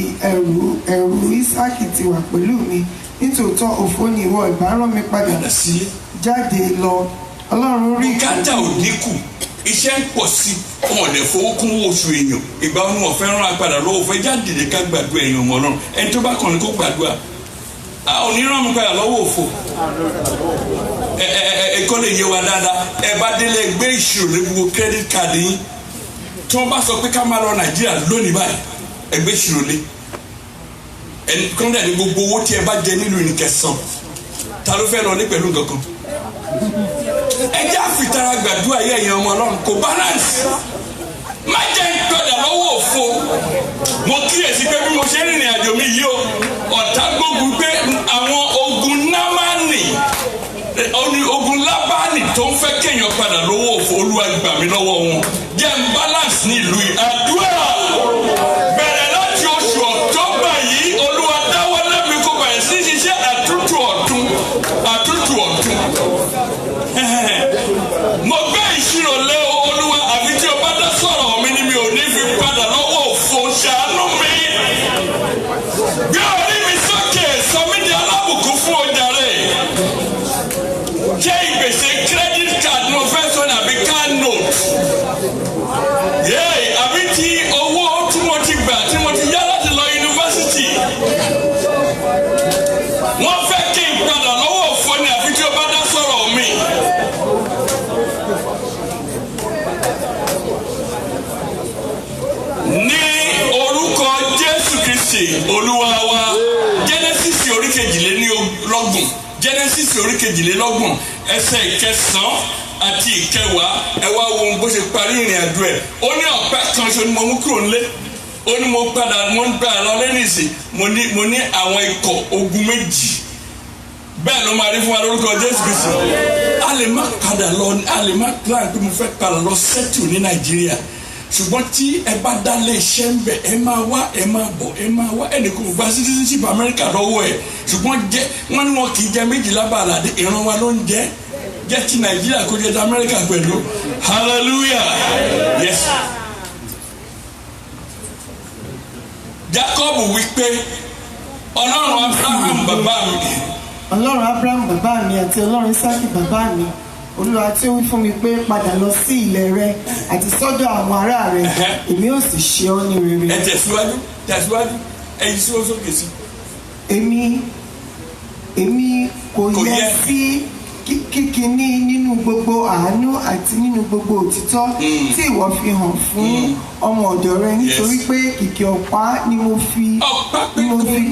Speaker 1: ẹ̀rù Ísákì ti wà pẹ̀lú mi nítòótọ́ òfò ni ìwọ ìbá rán mi padà jáde lọ. ọlọ́run rí
Speaker 4: bùkátà ò dínkù, iṣẹ́ ń pọ̀ sí ọmọ ọ̀dẹ̀ fowó kún oṣù èèyàn. ìgbà wọn ni wọn fẹ́ rán apadà lọ́wọ́ fẹ́ jáde ká gbàdúrà èèyàn ọmọ ọlọ́run. ẹni tó bá kàn ní kó gbàdúrà a ò ní rán mi padà lọ́wọ́ òfò. ẹ̀kọ́ lè yé wa dáadáa. ẹ bá délé gbé ìṣirò lé gbogbo credit card yín tí wọ́n bá sọ pé ká máa lọ Nàìjíríà lónìí báyìí ẹ gbé ìṣirò lé. ẹni kọ́ńdà ní gbogbo owó tí ẹ bá jẹ nílùú ní kẹsàn-án ta ló fẹ́ lọ ní pẹ̀lú nǹkan kan. ẹ jẹ́ àfitara gbàdúrà yẹ ẹ̀yàn ọmọ ọlọ́run kò balance. má jẹ́ ń gbọ́dọ̀ lọ́wọ́ òfo. mo kíyèsí pé bí mo ṣe rìnrìn àjò mi yìí o ọ̀tá gbógun pé àwọn ogun námánì ogun lábánì tó ń fẹ́ kéèyàn padà lọ́wọ́ òfo olúwa gbà mí lọ́wọ́ wọn. jẹ́ ń balance ní ìlú yìí. àdúrà bẹ̀rẹ̀ láti oṣù October yìí olúwa dáwọ́ lẹ́bi kó bẹ̀rẹ̀ sí ṣiṣẹ́ àtúntò ọ̀tún. mo gbé ìṣirò lé olúwa àfi tí o bá dá sọ̀rọ̀ mi ni mi ò ní fi padà lọ́wọ́ òfò ṣàánú mi. bí orí mi sókè sọ mí di alábùkún fún ọjà rẹ̀. jẹ́ ìgbésẹ̀ credit card mo fẹ́ sọ ní àbí card note. àbí ti owó tí mo ti gbà tí mo ti yá láti lọ yunifásitì. wọ́n fẹ́ kí n padà lọ́wọ́ òfò ni àfi tí o bá dá sọ̀rọ̀ mi. ní orúkọ Jésù Kristi olúwa wa. Genesis orí kejìlélọ́gbọ̀n Genesis orí kejìlélọ́gbọ̀n ẹsẹ̀ ìkẹsàn-án àti ìkẹwàá ẹ wá wo bó ṣe parí ìrìn àjò ẹ̀. ó ní ọ̀pẹ kan ṣo ni mo mú kúrò nílé. ó ní mo ń gbà lọ lẹ́nìsì mo ní àwọn ikọ̀ ogun méjì. bẹ́ẹ̀ ló máa rí fún wa lórúkọ Jésù Kristi. a lè má plan pé mo fẹ́ padà lọ settle ní Nàìjíríà ṣùgbọ́n tí ẹ bá dálé iṣẹ́ ń bẹ̀ ẹ máa wá ẹ máa bọ̀ ẹ máa wá ẹnì kò gba citizenship Amẹ́ríkà lọ́wọ́ ẹ̀ ṣùgbọ́n wọ́n ní wọn kì í jẹ méjìlá bàlàdé ìran wa ló ń jẹ́ ti Nàìjíríà kó jẹ́ ti Amẹ́ríkà pẹ̀lú hallelujah yes. Jacob wí pé ọlọ́run Abraham bàbá mi.
Speaker 1: ọlọ́run Abraham bàbá mi àti ọlọ́run Ísákì bàbá mi olúwa tí ó wí fún mi pé padà lọ sí ilẹ̀ rẹ àti sọ́dọ̀ àwọn ará rẹ èmi ò sì ṣe ọ́ ní rere.
Speaker 4: ẹ tẹ̀síwájú ẹ̀yin sí oṣù kèsì.
Speaker 1: èmi kò yẹ sí kíkíní nínú gbogbo àánú àti nínú gbogbo òtítọ́ tí ìwọ fi hàn fún ọmọ ọ̀dọ̀ rẹ nítorí pé kìkì ọ̀pá ni mo fi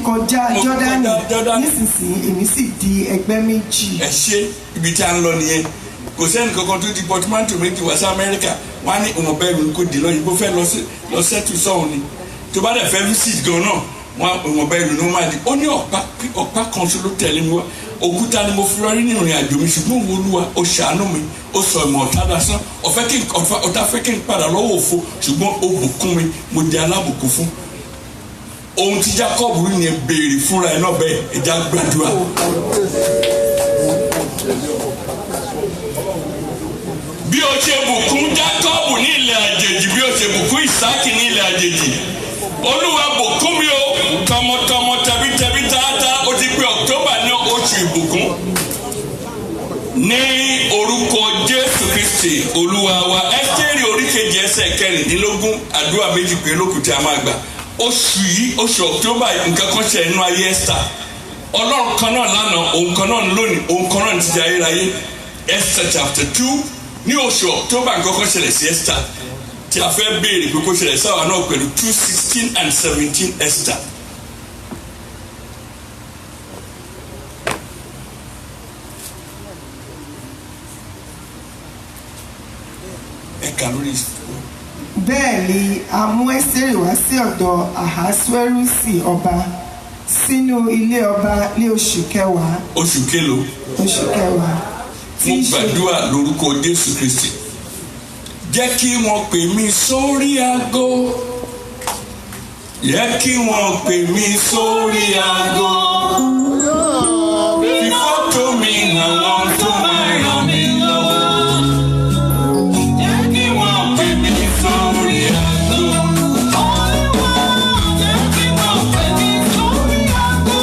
Speaker 1: kọjá Jọ́dánì nísinsìnyí èmi sì di ẹgbẹ́ méjì.
Speaker 4: ẹ ṣe ibi tí a ń lọ nìyẹn kò sẹ́ni kankan tó di pọtumátò méjì wá sí Amẹ́ríkà wọ́n á ní ọmọ bẹ́ẹ̀ ló ń kó di lọ́yìn bó fẹ́ lọ sẹ́tù sọ́hún ni tó bá dẹ̀ fẹ́ visit gan náà wọ́n ọmọ bẹ́ẹ̀ ló ń máa di ó ní ọ̀pá kan ṣo ló tẹ̀lé mi wá òkúta ni mo fi lọ rí ní ìrìn àjò mi ṣùgbọ́n òun Olúwa ó ṣàánú mi ó sọ ìmọ̀ ọ̀tá dasán ọ̀tá fẹ́ kí n padà lọ́wọ́ òfo ṣùgbọ́n ó bùkún mi mo di alábùkún fún ohun tí Jacob rí ni béèrè fúnra ẹ̀ náà bẹ́ẹ̀ ẹja gbàdúrà. bí o ṣe bùkún Jacob ní ilẹ̀ àjèjì bí o ṣe bùkún Ísákì ní ilẹ̀ àjèjì Olúwa bùkún mi o tọmọtọmọ tẹbítẹbí tààtà ó ti pé October ní oṣù ìbùkún ní orúkọ Jésù Kristi Olúwa wa. Ẹ́sítérì oríkejì ẹsẹ̀ kẹrìndínlógún àdúrà méjì pé lókùn tí a máa gbà oṣù yìí oṣù October nǹkan kan ṣe ẹnu ayé Esther Ọlọ́run kan náà lánàá òun kan náà lónìí òun kan náà ti di ayérayé. Esther chapter 2 ní oṣù October nǹkan kan ṣẹlẹ̀ sí Esther tí a fẹ́ béèrè pé kó ṣẹlẹ̀ sáwà náà pẹ̀lú 2:16 and 17 Esther. ẹ̀ka lórí ìsìnkú.
Speaker 1: bẹ́ẹ̀ ni a mú Ẹ́sítérì wá sí ọ̀dọ̀ Ahasuérusi ọba sínú ilé ọba ní oṣù kẹwàá.
Speaker 4: oṣù kélòó.
Speaker 1: oṣù kẹwàá.
Speaker 4: mo gbàdúrà lórúkọ Jésù Kristi jẹ́ kí wọ́n pè mí sórí aago jẹ́ kí wọ́n pè mí sórí aago. àwọn tó máa ràn mí lọ́wọ́. Jẹ́ kí wọ́n pè mí sórí aago. Olúwa, jẹ́ kí wọ́n pè mí sórí aago.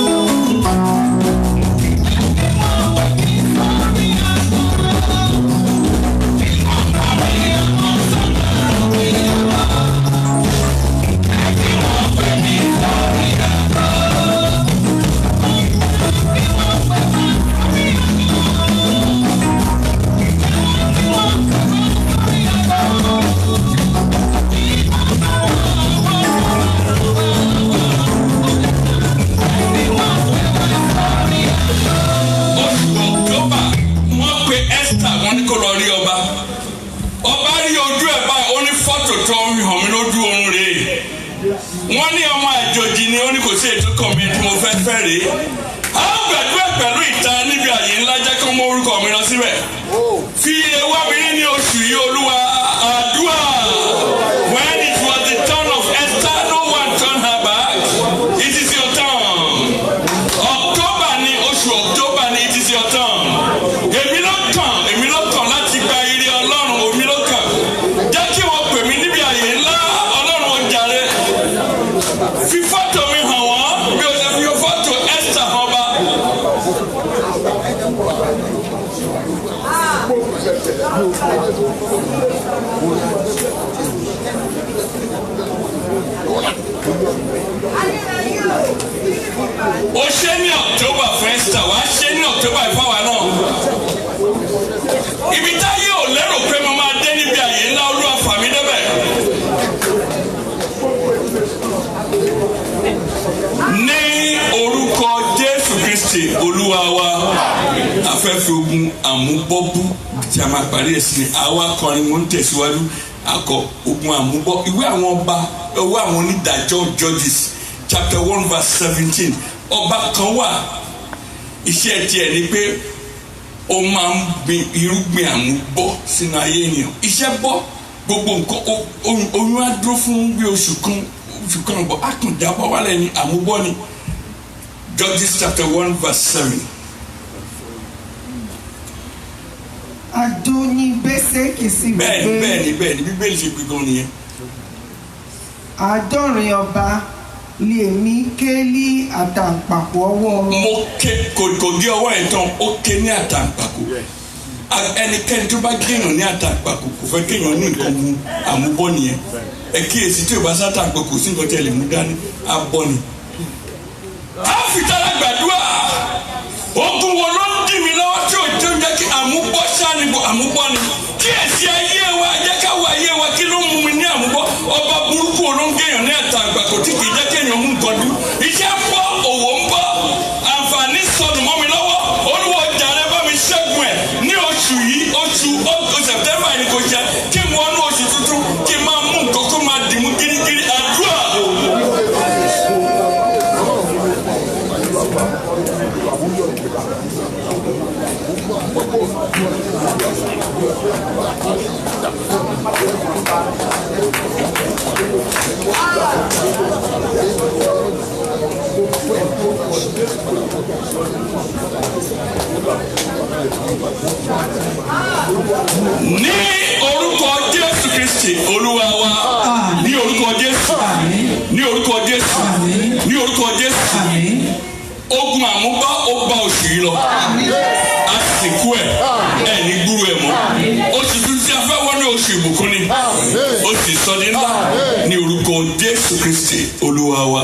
Speaker 4: Wọ́n ní ọmọ àjòjì ni ó ní kò sí ètò kan mi tí mo fẹ́ fẹ́ rèé. A ó gbàdúrà pẹ̀lú ìta níbi àyè ńlá jẹ́ kí wọ́n mú orúkọ mi lọ síbẹ̀. Fi ewa mi ní oṣù yìí Olúwa àdúrà. When it was the turn of Esther, no one turned her back. It is your turn. October ni oṣù October ni it is your turn. Èmi ló kàn láti gba ire Ọlọ́run, èmi ló kàn. Jẹ́ kí wọ́n pè mí níbi àyè ńlá. Fi fọ́tò mi hàn wọ́n bí o ṣe fi fọ́tò Esther hàn bá. O ṣe ní October fún Esther, wàá ṣe ní October ìfáwà náà. Ibi táyé ò lérò pé mo máa dé níbi àyè ńlá Olúwa fà mí débẹ̀. Ní orúkọ Jésù Kristi Olúwa wa, afẹ́fẹ́ ogun àmúbọ́bú tí a máa parí ẹ̀ sí ni àwa akọrin mo ń tẹ̀síwájú akọ ogun àmúbọ́ ìwé àwọn ọba ìwé àwọn onídàájọ́ Judges chapter 1 verse 17 ọba kan wà iṣẹ́ tiẹ̀ ni pé ó máa ń gbin irúgbìn àmúbọ́ sínú ayé ènìyàn iṣẹ́ bọ́ gbogbo nǹkan oyún á dúró fún bí oṣù kan bọ̀ á kàn jábọ́ wálẹ̀ ní àmúbọ́ ni Judges chapter 1 verse 7.
Speaker 1: Adóníbésékì sì wí pé
Speaker 4: bẹ́ẹ̀ni bíbélì ṣe pé gan nìyẹn.
Speaker 1: àádọ́rin ọba lè mí ké lí àtàǹpàkò ọwọ́ wọn.
Speaker 4: mo ké kò gé ọwọ́ ẹ̀ tán ó ké ní àtàǹpàkò ẹnikẹ́ni tó bá géèyàn ní àtàǹpàkò kò fẹ́ kéèyàn ní nǹkan mu àmúbọ́ nìyẹn ẹ kíyèsí tí o bá sátàǹpàkò sí nǹkan tẹ̀lé mú dání abọ́ ni. a fi tára gbàdúrà ogun wo ló ń dì mí lọ́wọ́ tí o tó ń jẹ́ kí àmúbọ́ sáni bọ̀ àmúbọ́ ni kí èsì ayé wa jẹ́ ká wà ayé wa kí ló ń mú mi ní àmúbọ́ ọba burúkú wo ló ń géèyàn ní àtàǹpàkò tí kì í jẹ́ kéèyàn mú nǹkan dún iṣẹ́ ń bọ́ òwò ń bọ́ àǹfààní sọnù mọ́ mi lọ́wọ́ olúwo jàre bá mi ṣẹ́gun ẹ̀ ní oṣù yìí oṣù September ni kò jẹ́ kí n wọnú oṣù tuntun kí n máa mú nǹkan kó máa dìmú gírígírí àdúrà. Ní orúkọ Jésù Kristi Olúwa wa ní orúkọ Jésù ní orúkọ Jésù ní orúkọ Jésù ogun àmúbá ó bá oṣù yìí lọ a sì kú ẹ ní gbúrú ẹ mọ́ oṣù tuntun tí a fẹ́ wọ́n ní oṣù ìbùkún ni ó sì sọ ní ńlá ní orúkọ Jésù Kristi Olúwa wa.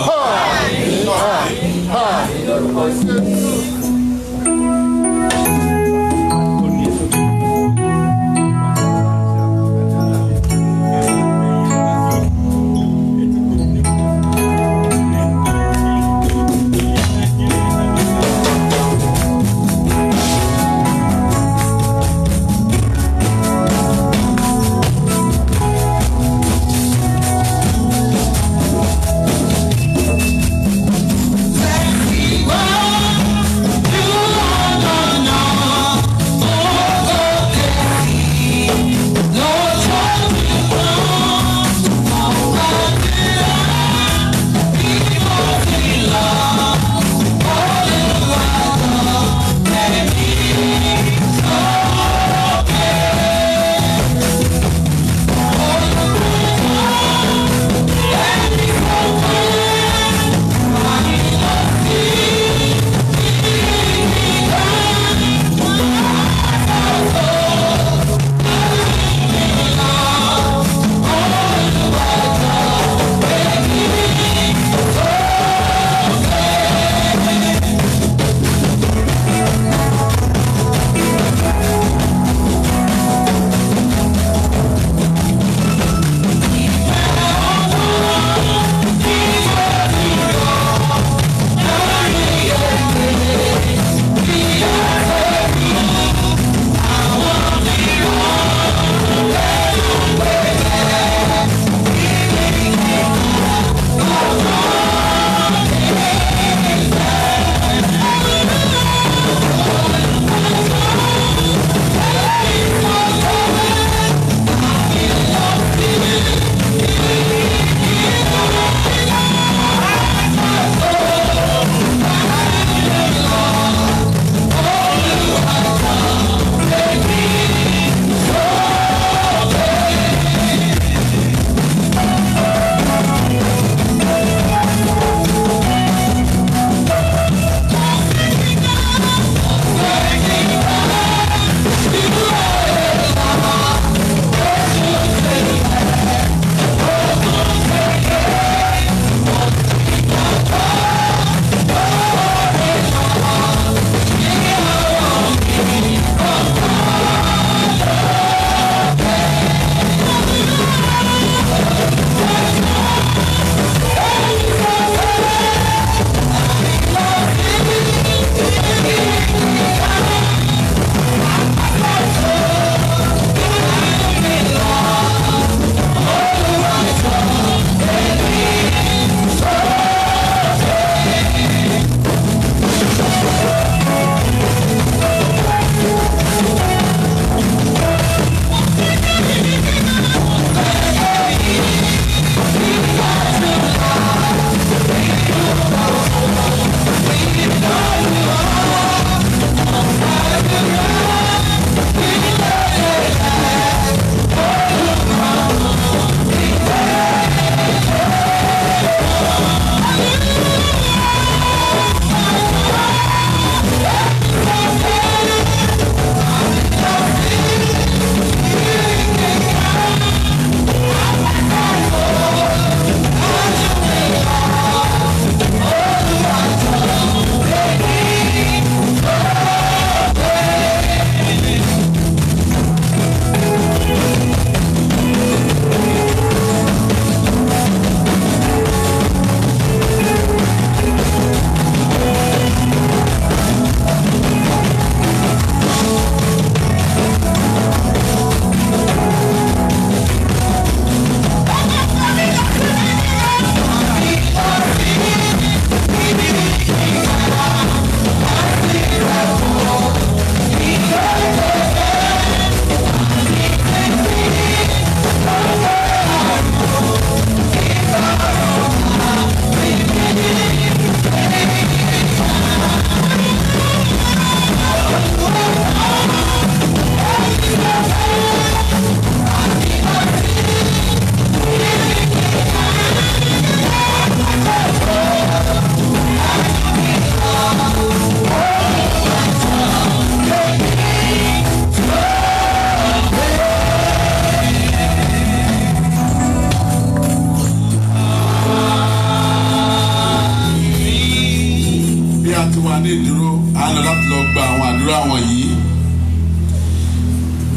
Speaker 3: ní ìdúró a lọ láti lọ gba àwọn àdúrà wọ̀nyí.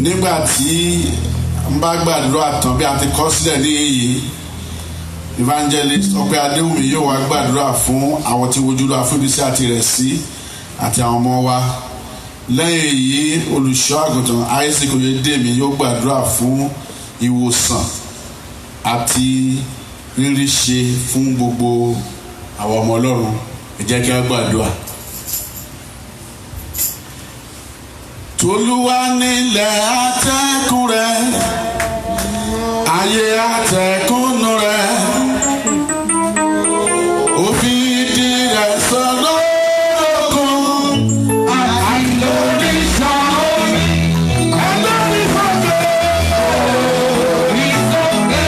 Speaker 3: Nígbà tí n bá gbàdúrà tán bí a ti kọ sílẹ̀ ní èyí, evangelist Ọpẹ́ Adéwùmí yóò wá gbàdúrà fún àwọn tí wojú lọ àfúnbísí àti rẹ̀ sí àti àwọn ọmọ wa. Lẹ́yìn èyí, olùṣọ́ àgùntàn Isaac Oyèdèmí yóò gbàdúrà fún ìwòsàn àti rírí ṣe fún gbogbo àwọn ọmọ Ọlọ́run. Ẹ jẹ́ kí a gbàdúrà. Tolúwa nílẹ̀ àtẹ̀kùn rẹ̀, ayé àtẹ̀kùnú rẹ̀, òfin ìdí rẹ̀ sọ̀rọ̀ lókun, àìlórí sàn omi, ẹlẹ́rìí sọ̀kè, ìsọ̀kè,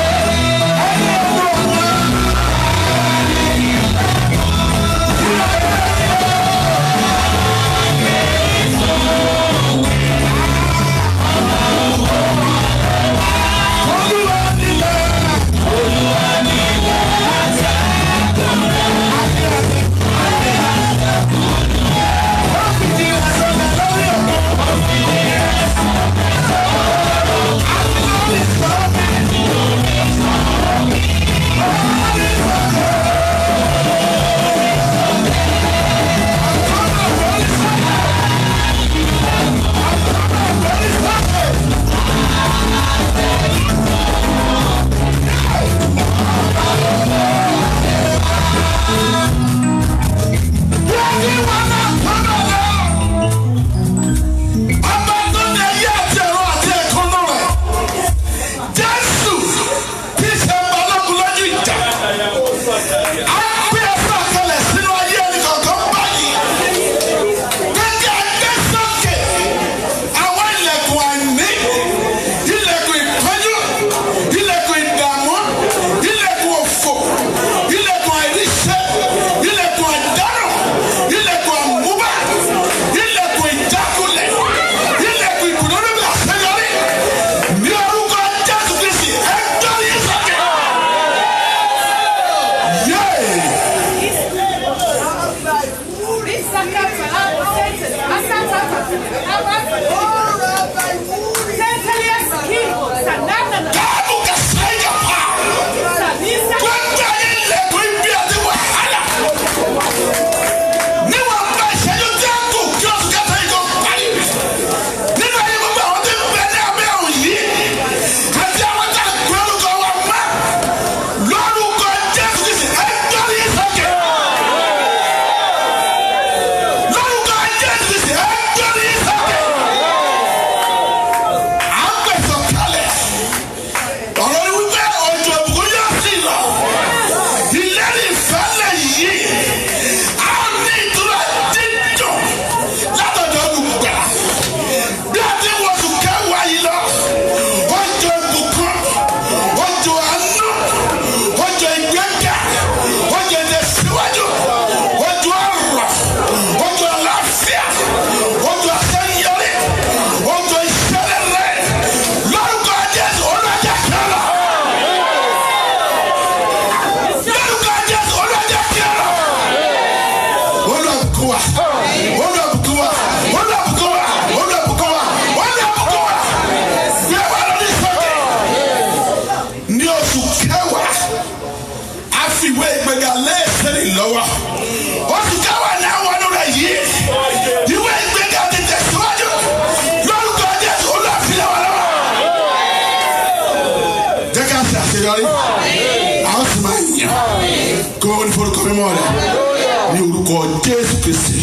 Speaker 3: ní orúkọ Jésù Kristi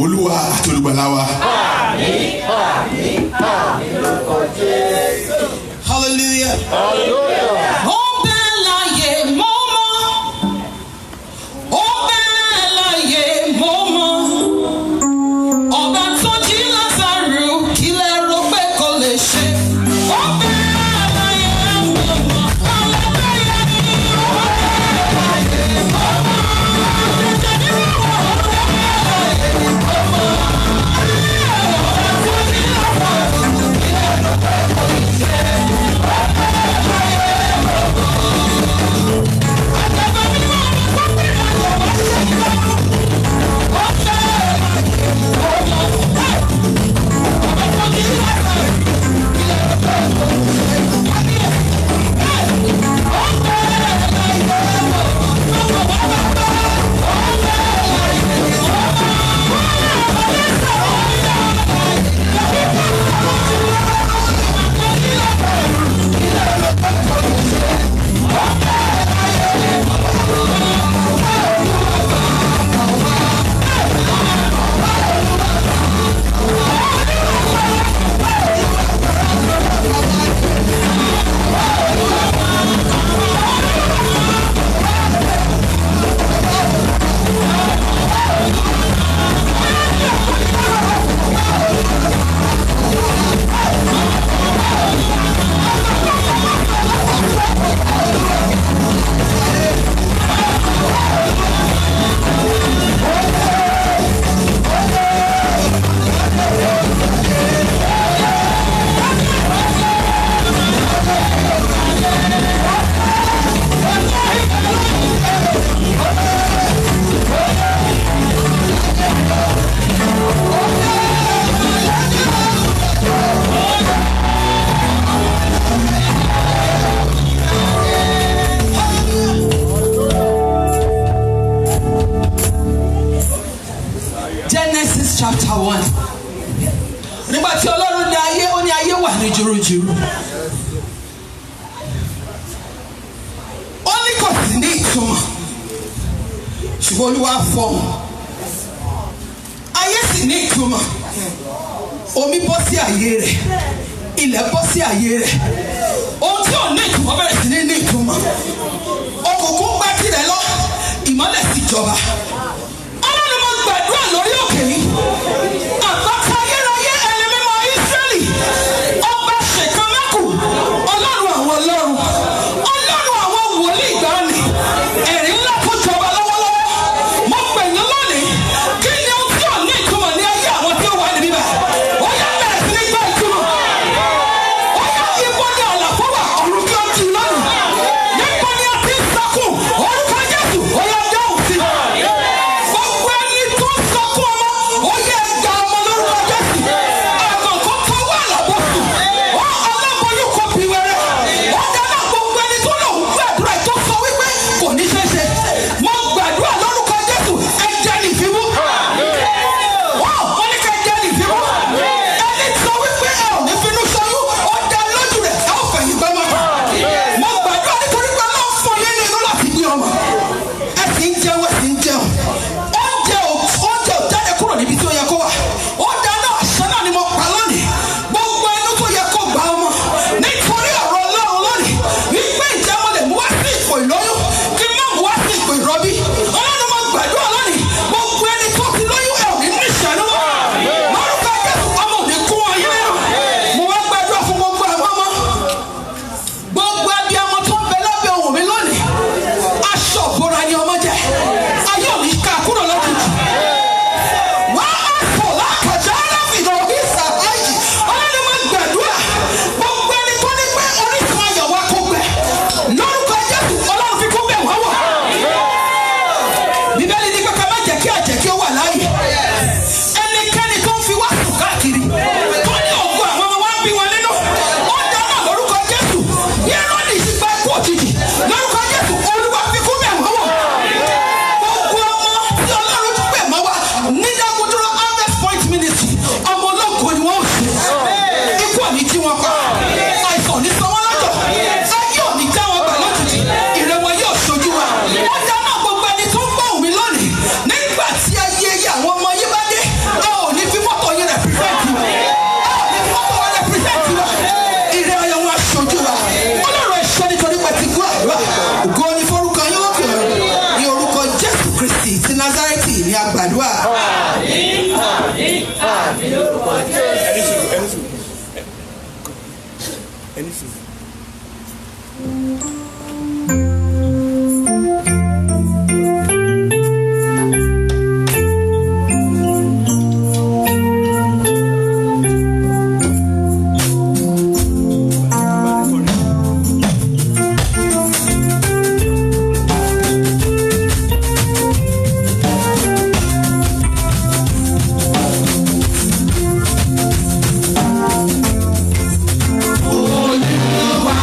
Speaker 3: Olúwa àti Olùgbàlà wa. Àmín, àmín, àmín lórúkọ Jésù. Hallelujah. Hallelujah. Ó bẹ láyé mọ́ mọ́. Ó bẹ láyé mọ́ mọ́. Ọba tó jí Lásárù kí lẹ rò pé kò lè ṣe. Ó bẹ láyé mọ́ mọ́. Hallelujah.
Speaker 1: jùrùjùrù. Ó ní kò sí ní ìtumọ̀ ṣùgbọ́n Olúwa fọhùn. Ayé sì ní ìtumọ̀. Omi bọ́ sí àyè rẹ̀, ilẹ̀ bọ́ sí àyè rẹ̀. Ohun tí ò ní ìtumọ̀ bẹ̀rẹ̀ sí ní ìtumọ̀. Òkùnkùn gbá tirẹ̀ lọ, ìmọ́lẹ̀ sì jọba. Ọlọ́run máa gbàdúrà lórí òkè yìí. Àpáta ayérayé ẹni mímọ́ Ísírẹ́lì, ọba ṣèkámákù, Ọlọ́run àwọn ọlọ́run, Ọlọ́run àwọn wòlíì ìgbàanì, ẹ̀rí ńlá tó jọba lọ́wọ́lọ́wọ́. Mo pè yín lónìí, kí ni ohun tí ò ní ìtumọ̀ ní ayé àwọn tí ó wà níbí báyìí? Ó yá bẹ̀rẹ̀ sí ní gbọ́ ìtumọ̀. Ó yá ibo ni àlàfo wà, ọ̀run kí ó ti lónìí. Níbo ni a ti ń sọkún? Orúkọ Jésù, ó yá dáhùn sí. Gbogbo ẹni tó ń sọkún ọmọ, ó yá ẹja ọmọ lórúkọ Jésù. Àgàn kó tọwọ́ àlàbò sùn. Ó ọlọ́mọyún kò bí wẹrẹ. Ó dáná gbogbo ẹni tó lòun gbàdúrà tó sọ wípé kò ní ṣe ṣe. Mo gbàdúrà lórúkọ Jésù, ẹja nìfimú. Wọ́n ní ká ẹja nìfimú. Ẹni sọ wípé ẹ ò ní finú ṣoyún, ó dá lójú rẹ̀, ẹ ò fẹ̀yìn gbọ́mọ. Mo gbàdúrà nítorí pé Ọlọ́run fún yín ní inú láti gbé ọmọ. Ẹ sì ń jẹun, ẹ sì ń jẹun. Oúnjẹ ò jáde kúrò níbi tí ó yẹ kó wà. Ó dáná àṣẹ náà ni mo pa lónìí. Gbogbo inú tó yẹ kó gba ọmọ. Nítorí ọ̀rọ̀ Ọlọ́run lónìí, wípé ìjẹ́ mo lè mú wá sí ipò ìlóyún, kí n má mú wá sí ipò ìrọbí. Ọlọ́run mo gbàdúrà lónìí, gbogbo ẹni tó ti lóyún ẹ̀ ò ní ní ìṣẹ́nu. Lórúkọ Jésù, ọmọ ò ní kú wọn yín nínú. Mo wá gbàdúrà fún gbogbo àwọn ọmọ. Gbogbo ẹbí ọmọ tó ń bẹ lábẹ́ ohùn mi lónìí, aṣọ ìbora ni ọmọ jẹ. Ayé ò ní ká kúrò lójijì. Wá àpò lákàjá aláfihàn ìsà àìjì. Ọlọ́run máa gbàdúrà. Gbogbo ẹni tó ní pé orísun ayọ̀ wa kò gbẹ. Lórúkọ Jésù, Ọlọ́run fi kún bẹ̀ wá wọ̀. Bíbélì ní pé ká má jẹ́ kí àjẹ́ kí ó wà láàyè. Ẹnikẹ́ni tó ń fi wá sùn káàkiri, tó ní ògùn àwọn ọmọ wa ń bí wọn nínú. Ó dáná lórúkọ Jésù. Bí ẹran ní ìsìnkú ẹkú òjijì. Lórúkọ Jésù, Olúwa fi kún bẹ̀ wá wọ̀. Gbogbo ọmọ tí Ọlọ́run tún pè mọ́ wa ní Dagunduro Harvest Point Ministry, ọmọ ológo ni wọ́n ò ṣe. Ikú ò ní jí wọn pa. Àìsàn ò ní sọ wọ́n lọ́dọ̀. Ayé ò ní já wọn gbà lójijì. Ire wọn yóò ṣojú wa. Ó dáná gbogbo ẹni tó ń gbọ́ òun mi lónìí. Nígbà tí ayẹyẹ àwọn ọmọ yín bá dé, a ò ní fi mọ́tò yín represent wa. A ò ní fi mọ́tò wọn represent wa. Ire ayọ̀ wọn aṣojú wa. Ọlọ́run ẹ̀ ṣe nítorí pé ti gbọ́ àdúrà. Ògo ni forúkọ yín lókè ọ̀run. Ní orúkọ Jésù Kristi ti Násárẹ́tì ni a gbàdúrà.
Speaker 6: Olúwa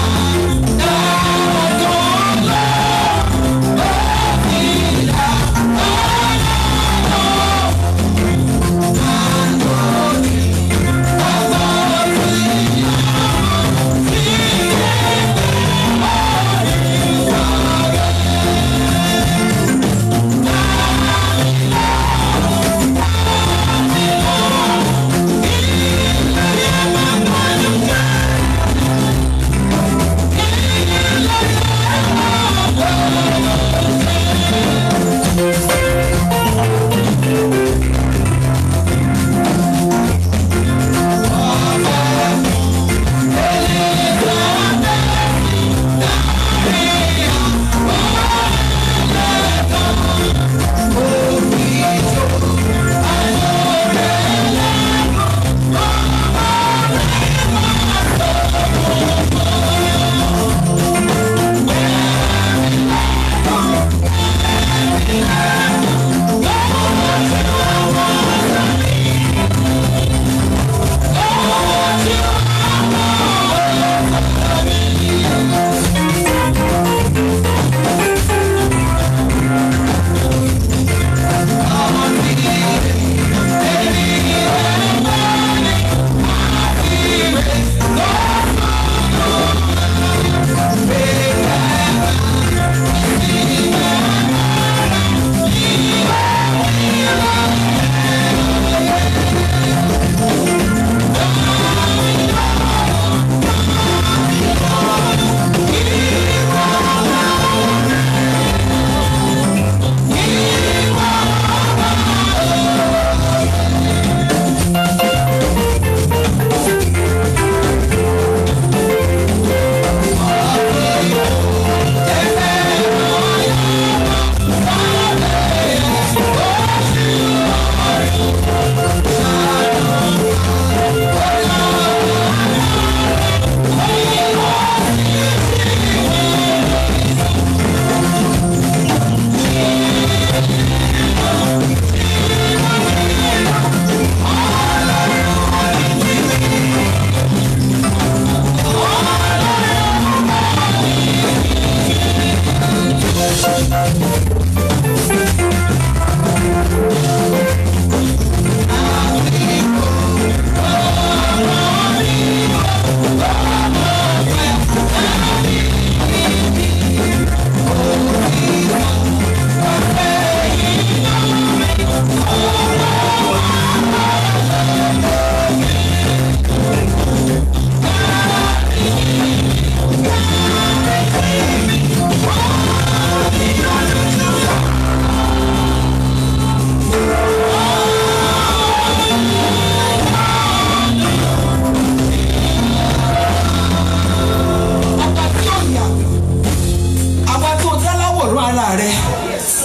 Speaker 1: rẹ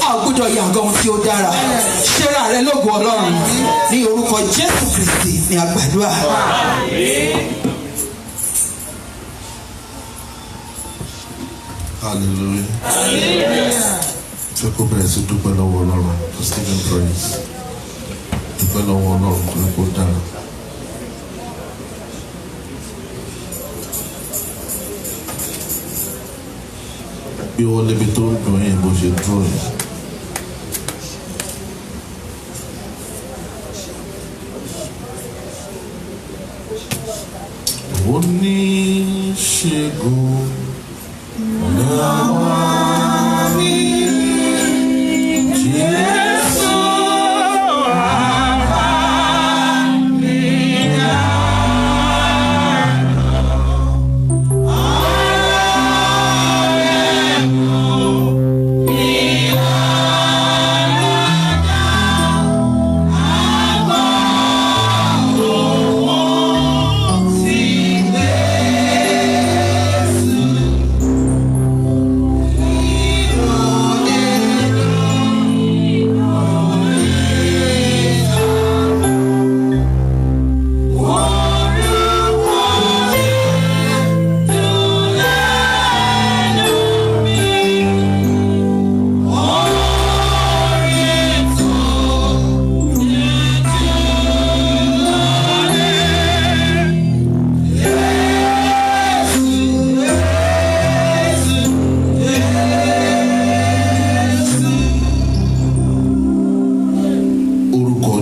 Speaker 1: a ò gbọ́dọ̀ yàgò ohun tí ó dára ṣẹ́ra rẹ lógo Ọlọ́run ní orúkọ Jésù Kristi ní àgbàdua.
Speaker 6: Hallelujah. Ṣé kó bẹ̀rẹ̀ sí dúpẹ́ lọ́wọ́ Ọlọ́run? Just give him praise. Dúpẹ́ lọ́wọ́ Ọlọ́run tó ní kó dára. Bí wọ́n níbi tó ń dùn yín bó ṣe dúró yìí. Oníṣègùn làwa mi, Jésù àwa mi dá.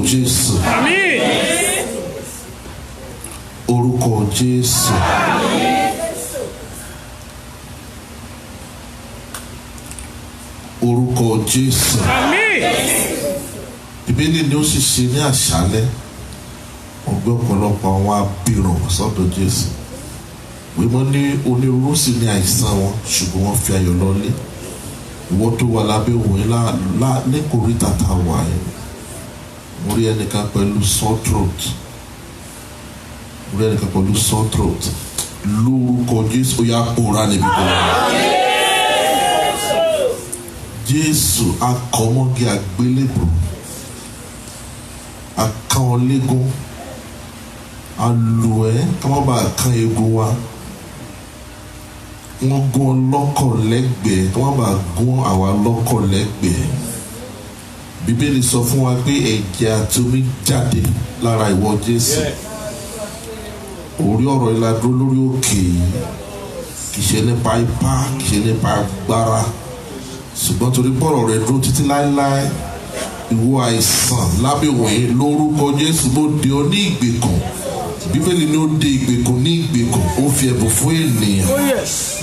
Speaker 6: Jésù. Àmín. Orúkọ Jésù. Àmín. Orúkọ Jésù. Àmín. Bíbélì ni ó sì ṣe ní àṣálẹ́ ọgbẹ́ ọ̀pọ̀lọpọ̀ àwọn abirùn sọ́dọ̀ Jésù. Wíwọ́n ní onírúurú sì ní àìsàn wọn ṣùgbọ́n wọ́n fi ayọ̀ lọlé. Ìwọ tó wà lábẹ́ òun ní kòríta tá a wà yẹn. Mo rí ẹnìkan pẹ̀lú sore throat. Lórúkọ Jésù ó yá pòórá níbi kan. Jésù akọmọ́gí àgbélébùú, akánlégún, alùẹ́ ká má bàa kán egun wa. Wọ́n gún ọlọ́kọ̀ lẹ́gbẹ̀ẹ́ ká má bàa gún àwa lọ́kọ̀ lẹ́gbẹ̀ẹ́. Bíbélì sọ fún wa pé ẹ̀jẹ̀ àti omi jáde lára ìwọ Jésù. Orí ọ̀rọ̀ ìlàdúró lórí òkè yìí kìí ṣe nípa ipá, kìí ṣe nípa agbára, ṣùgbọ́n torí bọ́rọ̀ rẹ̀ dúró títí láéláé. Ìwọ àìsàn lábẹ́ òun lórúkọ Jésù bó de ọ ní ìgbèkùn. Bíbélì ni ó de ìgbèkùn ní ìgbèkùn, ó fi ẹ̀bùn fún ènìyàn.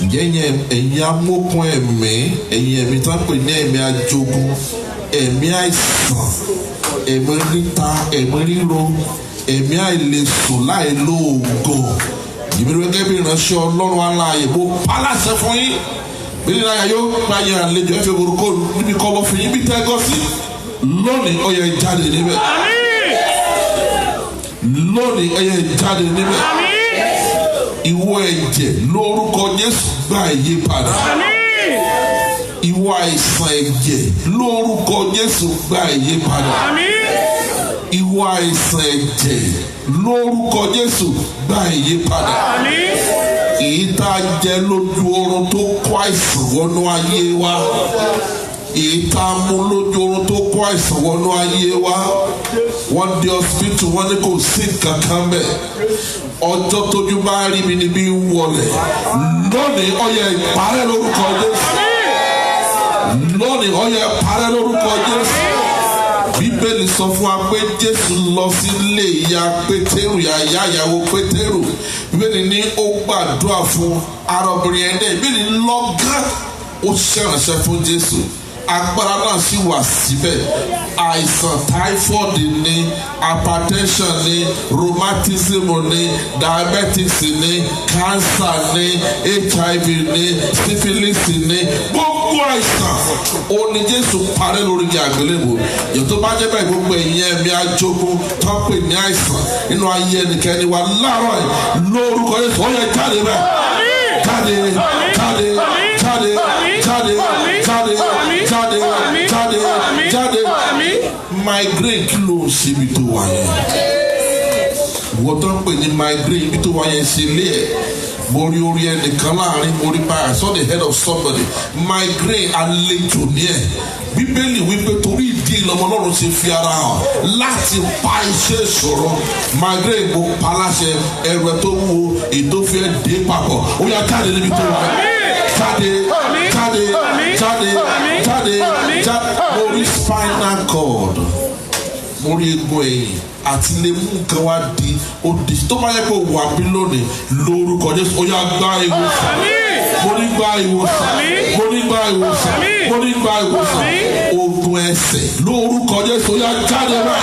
Speaker 6: Ǹjẹ́ ẹ̀yin amókun ẹ̀mí, ẹ̀yin ẹ̀mí tá ń pè ní ẹ̀mí ajogun, ẹ̀mí àìsàn, ẹ̀mí níta, ẹ̀mí ríro, ẹ̀mí àìlèsùn láì lóògùn. Ìbílẹ̀ gẹ́gẹ́ bí ìránṣẹ́ Ọlọ́run aláàyè bó pálásẹ̀ fún yín. Bílẹ̀ náà yóò gbáyé àlejò ẹ̀fẹ̀ orúkọ níbi kọ́ lọ fún yín bí tẹ́gọ́ sí. Lónìí ó yẹ jáde níbẹ̀. Lónìí ó yẹ jáde níbẹ̀. Ìwọ ẹ̀jẹ̀ lórúkọ Jésù gba ìyípadà. Ìwọ àìsàn ẹ̀jẹ̀ lórúkọ Jésù gba ìyípadà. Ìwọ àìsàn ẹ̀jẹ̀ lórúkọ Jésù gba ìyípadà. Èyí tá a jẹ lójú oorun tó kó àìsàn wọnú ayé wa. Èyí tá a mú lójú oorun tó kó àìsàn wọnú ayé wa. Wọ́n dé hospital wọ́n ní kò sí nǹkan kan bẹ́ẹ̀. Ọjọ́ tójú bá rí mi níbí wọlé. Lónìí ó yẹ ìparẹ́ lórúkọ Jésù. Lónìí ó yẹ ìparẹ́ lórúkọ Jésù. Bíbélì sọ fún wa pé Jésù lọ sí ilé ìyá Pétérù, ìyá ìyàwó Pétérù. Bíbélì ní ó gbàdúrà fún arábìnrin ẹ̀ náà. Bíbélì lọ́gán ó ṣèrànṣẹ́ fún Jésù. Agbára náà sì wà síbẹ̀. Àìsàn typhoid ni, hypertension ni, rheumatism ni, diabetes ni, cancer ni, HIV ni, syphilis ni. Gbogbo àìsàn ó ní Jésù parẹ́ lórí igi àgbélébùú. Èyí tó bá jẹ́ bẹ́ẹ̀ gbogbo ẹ̀yin ẹ̀mí ajogun tó ń pè ní àìsàn nínú ayé ẹnikẹ́ni wa láàárọ̀ yìí lórúkọ Jésù ó yẹ jáde bẹ́ẹ̀. Jáde, jáde, jáde, jáde, jáde, jáde. migraine kí ló ń ṣe ibi tó wà yẹn ìwọ tó ń pè ní migraine ibi tó wà yẹn ṣe lé ẹ̀ mo rí orí ẹnìkan láàrin mo rí báyà I saw the head of somebody migraine àlejò ní ẹ̀ bíbélì wípé torí ìdí ìlọmọ Ọlọ́run ṣe fi ara hàn láti pa iṣẹ́ ìṣòro migraine mo pa láṣẹ ẹrù ẹ tó wúwo ètò fi ẹ dé papọ̀ ó yá jáde níbi tó wà jáde jáde jáde jáde jáde mo rí spinal cord mo rí egun ẹ̀yìn àti lè mú nǹkan wá di odi tó bá yẹ kó wà bí lónìí lórúkọ Jésù ó yá gba ìwòsàn mo ní gba ìwòsàn mo ní gba ìwòsàn mo ní gba ìwòsàn ogun ẹsẹ̀ lórúkọ Jésù ó yá jáde wá.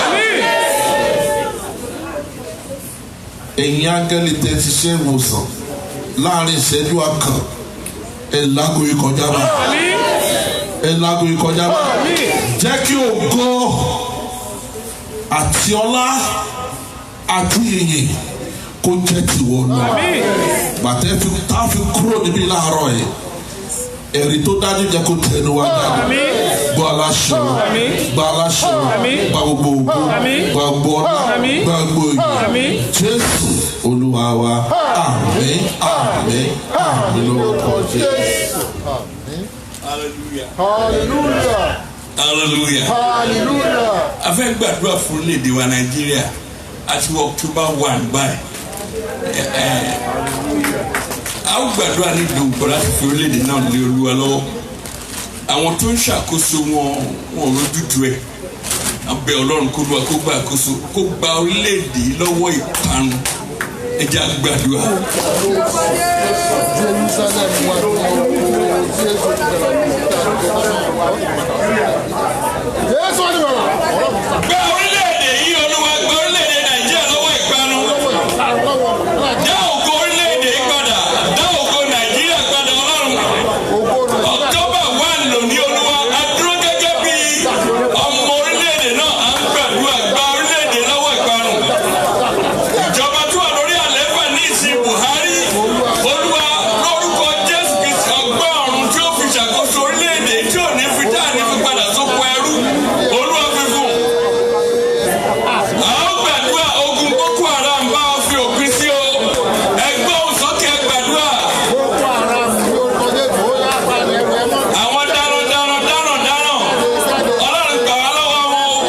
Speaker 6: ẹ̀yin áńgẹ́lì tẹ́ ti ṣe ìwòsàn láàrin ìṣẹ́jú àkàn ẹ̀ lágbo ìkọjá bá ẹ̀ lágbo ìkọjá bá jẹ́ kí ògo àti ọlá àti ìyìn kó jẹ́ tiwọ náà bàtẹ́ tá a fi kúrò níbí láàárọ̀ yìí ẹ̀rí tó dájú jẹ́ kó tẹnu wá dájú gbọ́ aláṣẹ gbọ́ aláṣẹ gbọ́ gbogbo ògbó gbọ́ gbogbo ọlá gbọ́ gbogbo ìyìn Jésù Olúwa wa àmín àmín àmín lórúkọ Jésù.
Speaker 4: Hallelujah.
Speaker 5: Hallelujah.
Speaker 4: Hallelujah.
Speaker 5: Hallelujah.
Speaker 4: A fẹ́ gbàdúrà fún orílẹ̀-èdè wa Nàìjíríà àti October 1 báyìí. A ó gbàdúrà ní gbogbo láti fi orílẹ̀-èdè náà lé Olúwa lọ́wọ́. Àwọn tó ń ṣàkóso wọn lójútu ẹ̀. A bẹ̀ Ọlọ́run kó Olúwa kó gba àkóso kó gba orílẹ̀-èdè lọ́wọ́ ìparun. Ẹ jẹ́ a gbàdúrà. Gba orílẹ̀-èdè yìí Olúwa gba orílẹ̀-èdè Nàìjíríà lọ́wọ́ ìparun. Dá ògo orílẹ̀-èdè yìí padà. Dá ògo Nàìjíríà padà Ọlọ́run. October 1 lòní Olúwa a dúró gẹ́gẹ́ bí ọmọ orílẹ̀-èdè náà à ń gbàdúrà gba orílẹ̀-èdè lọ́wọ́ ìparun. Ìjọba tó wà lórí àlééfà ní ìsìn Buhari Olúwa lórúkọ Jésù Kristi ọgbọ́n ọ̀run tí ó fi ṣàkóso orílẹ̀-èdè tí ò ní fi dá ní fi padà sóko ẹrú Olúwa fífún. A ó gbàdúrà ogun Boko Haram bá ọ fi òpin sí o ẹgbẹ́ òsókè gbàdúrà. Àwọn darandaran Ọlọ́run gbà wá lọ́wọ́ wọn o.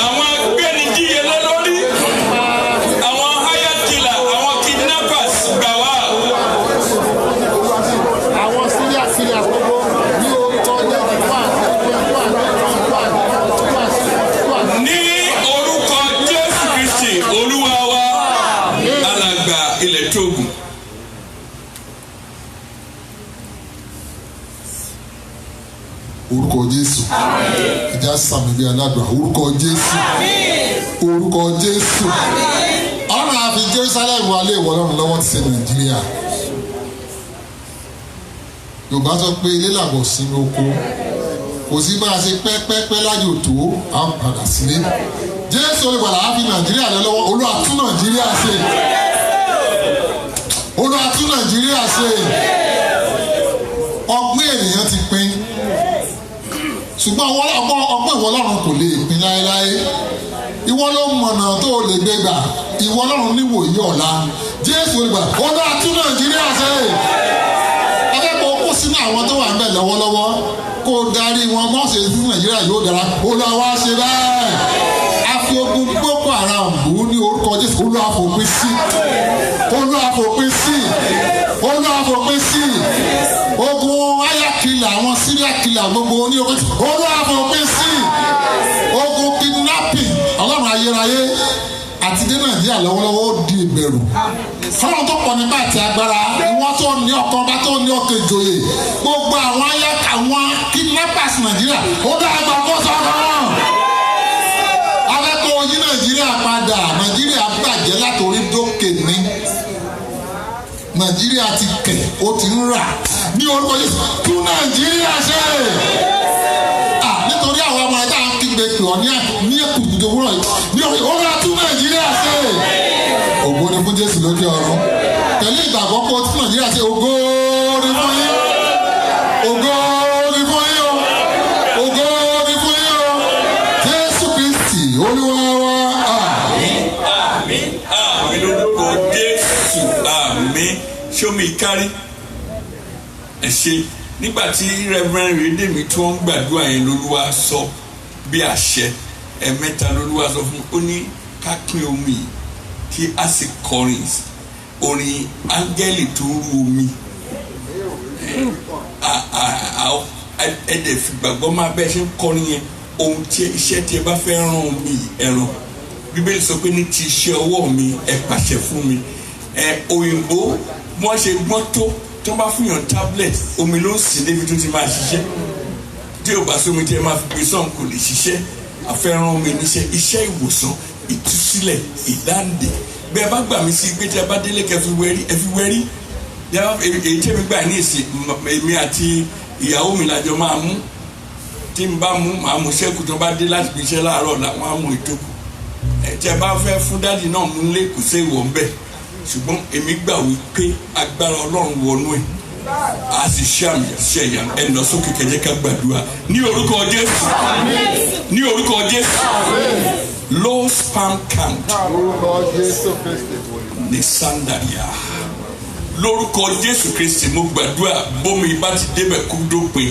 Speaker 4: Àwọn agbẹnijíyelé lórí àwọn hired killer àwọn kidnappers gbà wá.
Speaker 5: Àwọn síríà gbogbo ní orúkọ
Speaker 4: Ní orúkọ Jésù Kristi Olúwa wa alàgbà ilẹ̀ tóògùn.
Speaker 5: orúkọ Jésù ìjà sàmì bíi aládùá orúkọ Jésù orúkọ Jésù ọ̀nà àfi Jerusalem wà lé ìwọ Ọlọ́run lọ́wọ́ ti ṣe Nàìjíríà Yorùbá sọ pé ilé làbọ̀ sínú oko kò sí bá a ṣe pẹ́pẹ́pẹ́ lájò tó a ń padà sílé Jésù olùgbàlà á fi Nàìjíríà lọ́wọ́ Olúwa tún Nàìjíríà ṣe Olúwa tún Nàìjíríà ṣe ọgbọ́n ènìyàn ti pín ṣùgbọ́n ọgbọ́n ìwọ Ọlọ́run kò lè pín láéláé ìwọ ló mọ̀nà tó o lè gbé gbà ìwọ Ọlọ́run níwòye ọ̀la Jésù olùgbàlà Olúwa tún Nàìjíríà ṣe akẹ́kọ̀ọ́ kó sínú àwọn tó wà ń bẹ̀ lọ́wọ́lọ́wọ́ kó darí wọn mọ́ ṣe fún Nàìjíríà yóò dára Olúwa wá ṣe bẹ́ẹ̀ a fi ogun Boko Haram bù ú ní orúkọ Jésù Olúwa fòpin sí Olúwa fòpin sí Olúwa fòpin sí ogun ayakila àwọn síríà kìlà gbogbo ní ogun Olúwa fòpin sí ogun kidnapping Ọlọ́run ayérayé àti dé Nàìjíríà lọ́wọ́lọ́wọ́ ó di ìbẹ̀rù fọlọ́n tó pọ̀ nípa àti agbára ìwọ́n tó ní ọkọ̀ bá tó ní ọkọ̀ ìjòyè gbogbo àwọn àwọn kidnappers Nàìjíríà ó dá àgbà kó sọ̀rọ̀ akẹ́kọ̀ọ́ yí Nàìjíríà padà Nàìjíríà bàjẹ́ látòrí dókè ní Nàìjíríà ti kẹ̀ ó ti ń rà ní orúkọ Jésù tún Nàìjíríà ṣe nítorí àwọn ọmọ ẹ̀dá kígbe pè ọ́ ní èkùtù òwúrọ̀ yìí ní ọ̀rẹ́ ó rà tún Nàìjíríà ṣe ògo ni fún Jésù lókè ọ̀run tẹ̀lé ìgbàgbọ́ kó tún Nàìjíríà ṣe ògo ni fún yín ògo ni fún yín o ògo ni fún yín o
Speaker 4: kárí ẹ ṣe nígbà tí Reverend Redemi tí wọ́n gbàdúrà yẹn lÓlúwa sọ bí àṣẹ ẹ̀mẹ́ta lÓlúwa sọ fún ó ní ká pín omi kí a sì kọrin orin áńgẹ́lì tó rú omi ẹ̀dẹ̀ fìgbàgbọ́ máa bẹ́ẹ̀ ṣe ń kọrin yẹn ohun tí iṣẹ́ tí ẹ bá fẹ́ ràn omi ẹ̀ràn Bíbélì sọ pé ní ti iṣẹ́ ọwọ́ mi ẹ pàṣẹ fún mi òyìnbó wọ́n ṣe gbọ́n tó bá fún yàn tablet omi ló ń sìn débi tó ti máa ṣiṣẹ́ tí ò bá sómi tí ẹ máa fi gbé sọ̀n kò lè ṣiṣẹ́ àfẹ́ràn omi níṣẹ́ iṣẹ́ ìwòsàn ìtúsílẹ̀ ìdáǹdè bí ẹ bá gbà mí sí pé tí ẹ bá délé kẹ́ fi wẹ́rí èyí tí èmi gbà ní ìsìn èmi àti ìyàwó mi làjọ máa mú tí n bá mú màá mú sẹ́kù tó bá dé láti fi iṣẹ́ láàárọ̀ làwọn á mú ìtókù tí ẹ bá fẹ́ fún dáàdì náà mú lé kò sí ìwọ̀ ń bẹ̀ ṣùgbọ́n èmi gbà wípé agbára Ọlọ́run wọnú ẹ̀ a sì ṣe àmì ṣe ìyanu ẹ lọ sókè kẹjẹ ká gbàdúrà ní orúkọ Jésù ní orúkọ Jésù low sperm count ní sandaria lórúkọ Jésù Kristi mo gbàdúrà bómi bá ti débẹ̀ kú dópin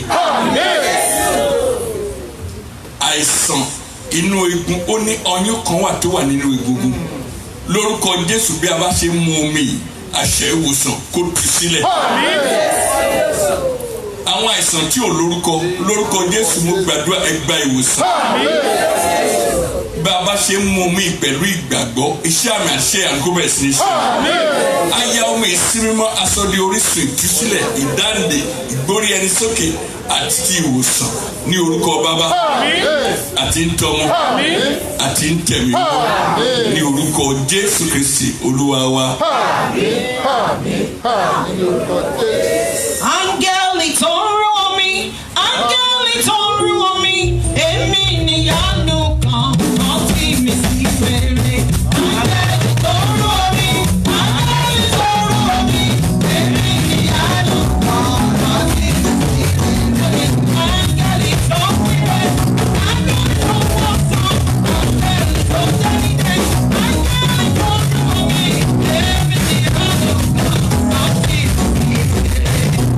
Speaker 4: àìsàn inú egun ó ní ọyún kan wà tó wà nínú egungun lórúkọ Jésù bí a bá ṣe mú omi àṣẹ ìwòsàn kó tú sílẹ̀ àwọn àìsàn tí ò lórúkọ Jésù mo gbàdúrà ẹ gba ìwòsàn bí a bá ṣe mú omi pẹ̀lú ìgbàgbọ́ iṣẹ́ àmì àṣẹ àǹkóbẹ̀ sí ní ṣe aya omi ìsinmímọ́ aṣọ di orísun ìtúsílẹ̀ ìdáǹdè ìgbórí ẹni sókè àti ti ìwòsàn ní orúkọ Bàbá àti ń tọmọ àti ń tẹ̀mí ní orúkọ Jésù Kristi Olúwa wa.
Speaker 7: Áńgẹ́lì tó rú omi, áńgẹ́lì tó rú omi, èmi níyanu kan rántí mi sí rere. Áńgẹ́lì tó rú omi, áńgẹ́lì tó rú omi, èmi níyanu kan rántí mi sí rere. Áńgẹ́lì tó wíwẹ̀, áńgẹ́lì tó wọ̀sán, áńgẹ́lì tó jáde, áńgẹ́lì tó rú omi, èmi níyanu kan rántí mi sí rere.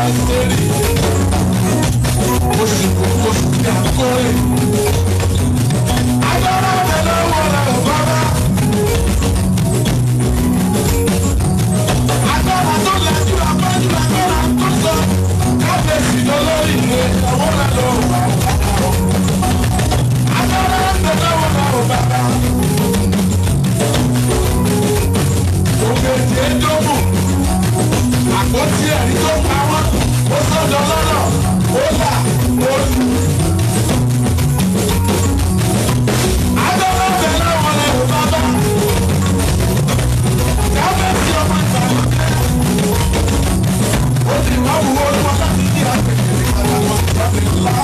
Speaker 3: àìsèrè oṣù tí a kórè. Agbára ọ̀dẹ lọ́wọ́ rẹ̀ ò bábá. Agbára tó lajú abájú agbára tó sọ kábíyèsí lólórí ìwé ìyàwó rẹ̀ lọ́wọ́ bàbá. Agbára ọ̀dẹ lọ́wọ́ rẹ̀ ò bábá. Òkèjì ẹjọ́bù àpótí ẹ̀rí tó pa wọ́n ó sọ̀dọ̀ lọ́nà ó là ó lù. Agbára ọ̀dẹ lọ́wọ́ rẹ̀ ò bábá. Kábíyèsí ọmọ ìgbàlódé. Ó ti wá wúwo ní wọ́n láti di àgbègbè ní àgbàgbọ́ ìgbàgbé ńlá.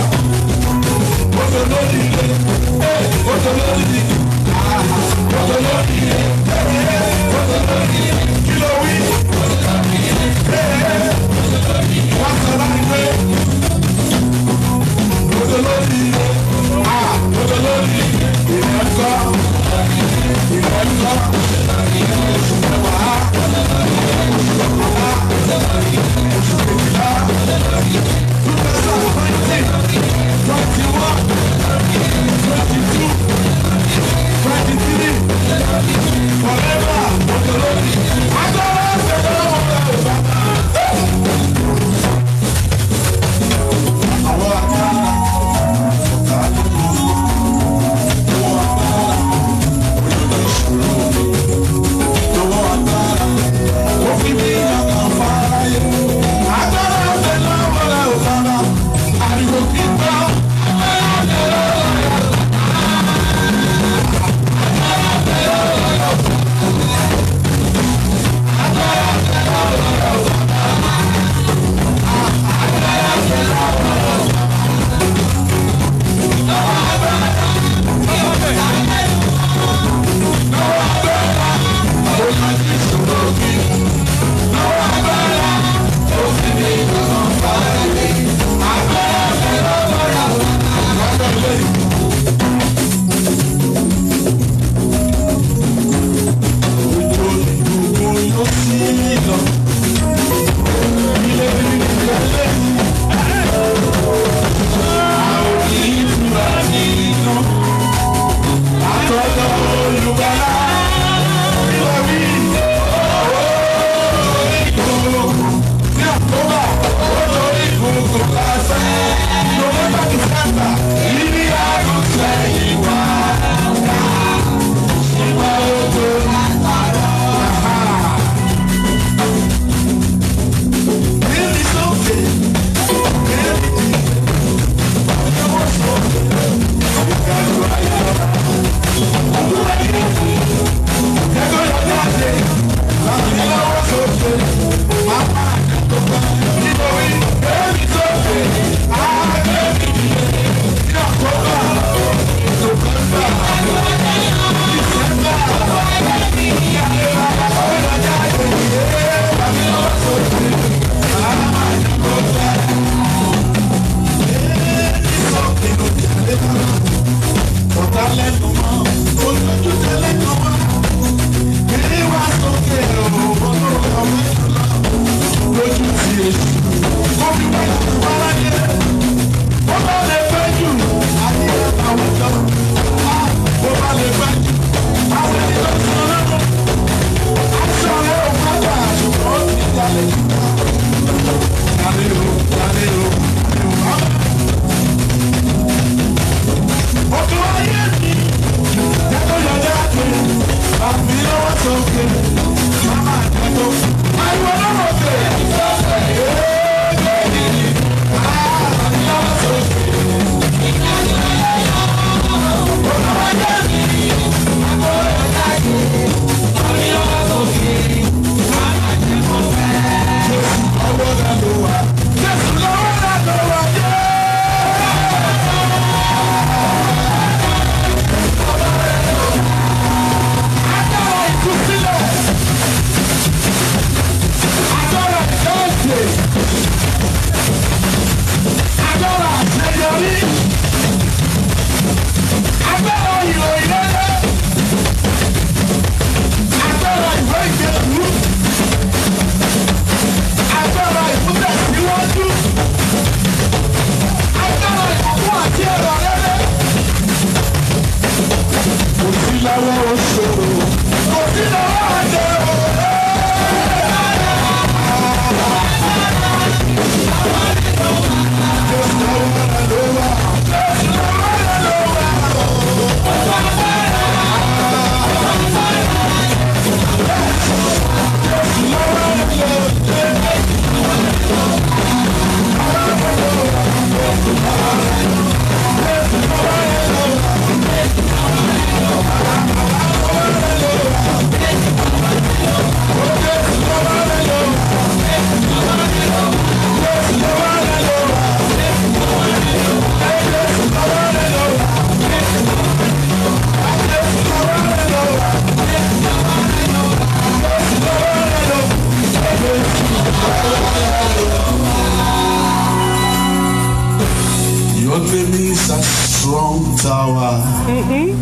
Speaker 3: name is a strong tower.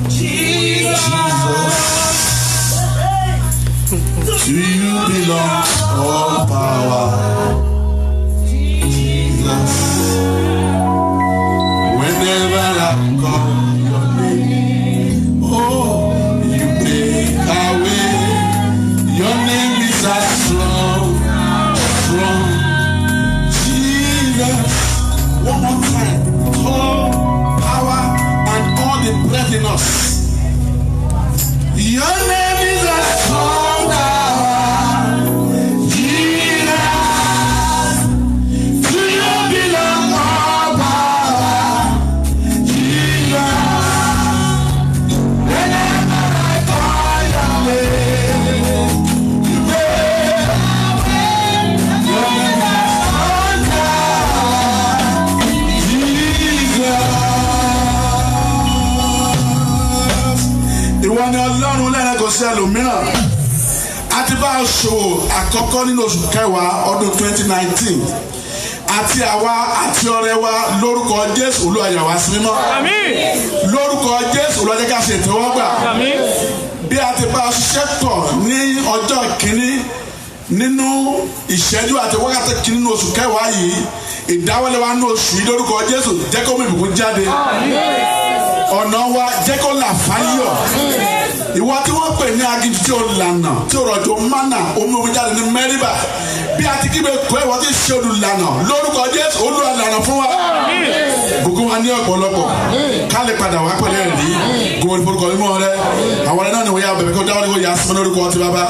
Speaker 3: Jesus. To you belongs all power. Jesus. Whenever I call your name, oh, you make a way. Your name is a strong. Jesus. One more time. All power and all the breath in us. Your name is a strong tower. Jesus. To you belong all power. Jesus. Whenever I call your name, you make a way. Your name is a strong tower. Jesus. Ìwọ ni Ọlọ́run lẹ́yìn kò sí ẹlòmíràn. A ti bá oṣù àkọ́kọ́ nínú oṣù kẹwàá ọdún 2019. Àti àwa àti ọrẹ wa lórúkọ Jésù Olúwa yà wá sí mímọ́.
Speaker 8: Àmín.
Speaker 3: Lórúkọ Jésù Olúwa jẹ́ ká ṣe ìtẹ́wọ́gbà.
Speaker 8: Àmín.
Speaker 3: Bí a ti bá ṣiṣẹ́ tọ̀ ní ọjọ́ kìíní nínú ìṣẹ́jú àti wákàtí kìíní nínú oṣù kẹwàá yìí, ìdáwọ́lé wa nínú oṣù yìí lórúkọ Jésù jẹ́ kó mú ìbùkún jáde. Ọ̀nà wa jẹ́ kó là fáyọ̀. Ìwọ tí wọ́n pè ní aginjù tí o lànà tí o rọ̀jò mánà omi jáde ní Mẹ́ríbà. Bí a ti kígbe kọ́ ìwọ tí ṣe olùlànà lórúkọ Jésù Olúwa lànà fún wa. Bùkún wa ní ọ̀pọ̀lọpọ̀ ká lè padà wá pẹ̀lú ẹ̀rí. Gbogbo ìforúkọ mímọ́ rẹ. Àwọn ọ̀rẹ́ náà ni wọ́n yà bẹ̀rẹ̀ kó dáwọ́ ní kó yà sọ́mọ́ lórúkọ ti bàbá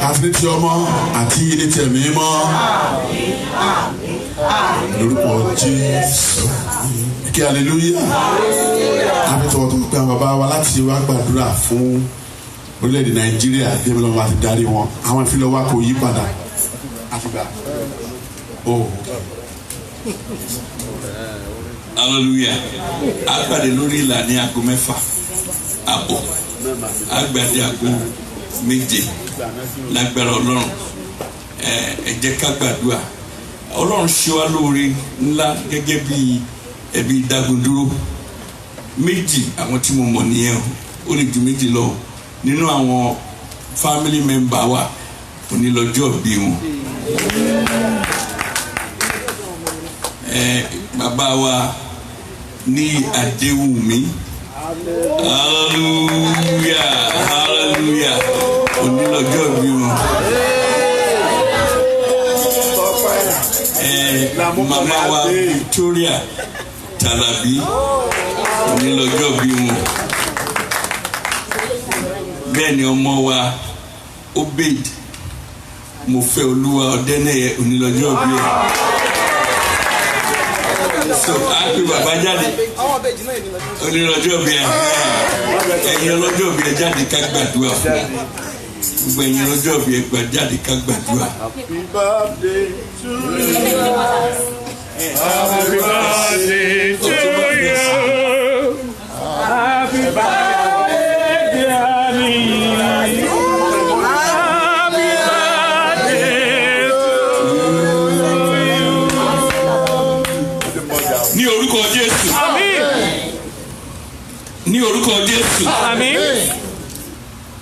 Speaker 3: àti ní ti ọmọ àti ní ti ẹ̀mí mọ́. Lórúkọ Jésù. Kí hallelujah. Àbí tọwọ́ tó ń pẹ́ àwọn bàbá wa láti wá gbàdúrà fún orílẹ̀-èdè Nàìjíríà débi lọ́wọ́ àti darí wọn. Àwọn ìfilọ̀ wa kò yí padà. Àfìgbà.
Speaker 4: Hallelujah. Agbàdé lórí ìlà ní aago 6:30. Agbàdé aago 7 lágbára Ọlọ́run. Ẹ jẹ́ ká gbàdúrà. Ọlọ́run ṣe wá lóore ńlá gẹ́gẹ́ bí ẹbí Dagunduro. Méjì àwọn tí mo mọ̀ nìyẹn ó lè ju méjì lọ nínú àwọn family member wa onílọ́jọ́ bí wọn. Bàbá wa ní Adéwùmí, hallelujah hallelujah, onílọ́jọ́ bí wọn. Màmá wa Victoria Talabi onílọ́jọ́ bí wọn. Bẹ́ẹ̀ ni ọmọ wa Obed Mofẹ́ Olúwa Ọdẹ́nẹ́yẹ onílọ́jọ́ bí wọn. So àpè bàbá jáde onílọ́jọ́ bí ẹ ẹ̀yin ọlọ́jọ́ bí ẹ jáde ká gbàdúrà fún gbogbo ẹ̀yin ọlọ́jọ́ bí ẹ jáde ká gbàdúrà.
Speaker 8: Happy birthday to you. Happy birthday to you. Happy birthday, dear me. Happy birthday to you.
Speaker 4: Ní orúkọ Jésù.
Speaker 8: Àmín.
Speaker 4: Ní orúkọ Jésù.
Speaker 8: Àmín.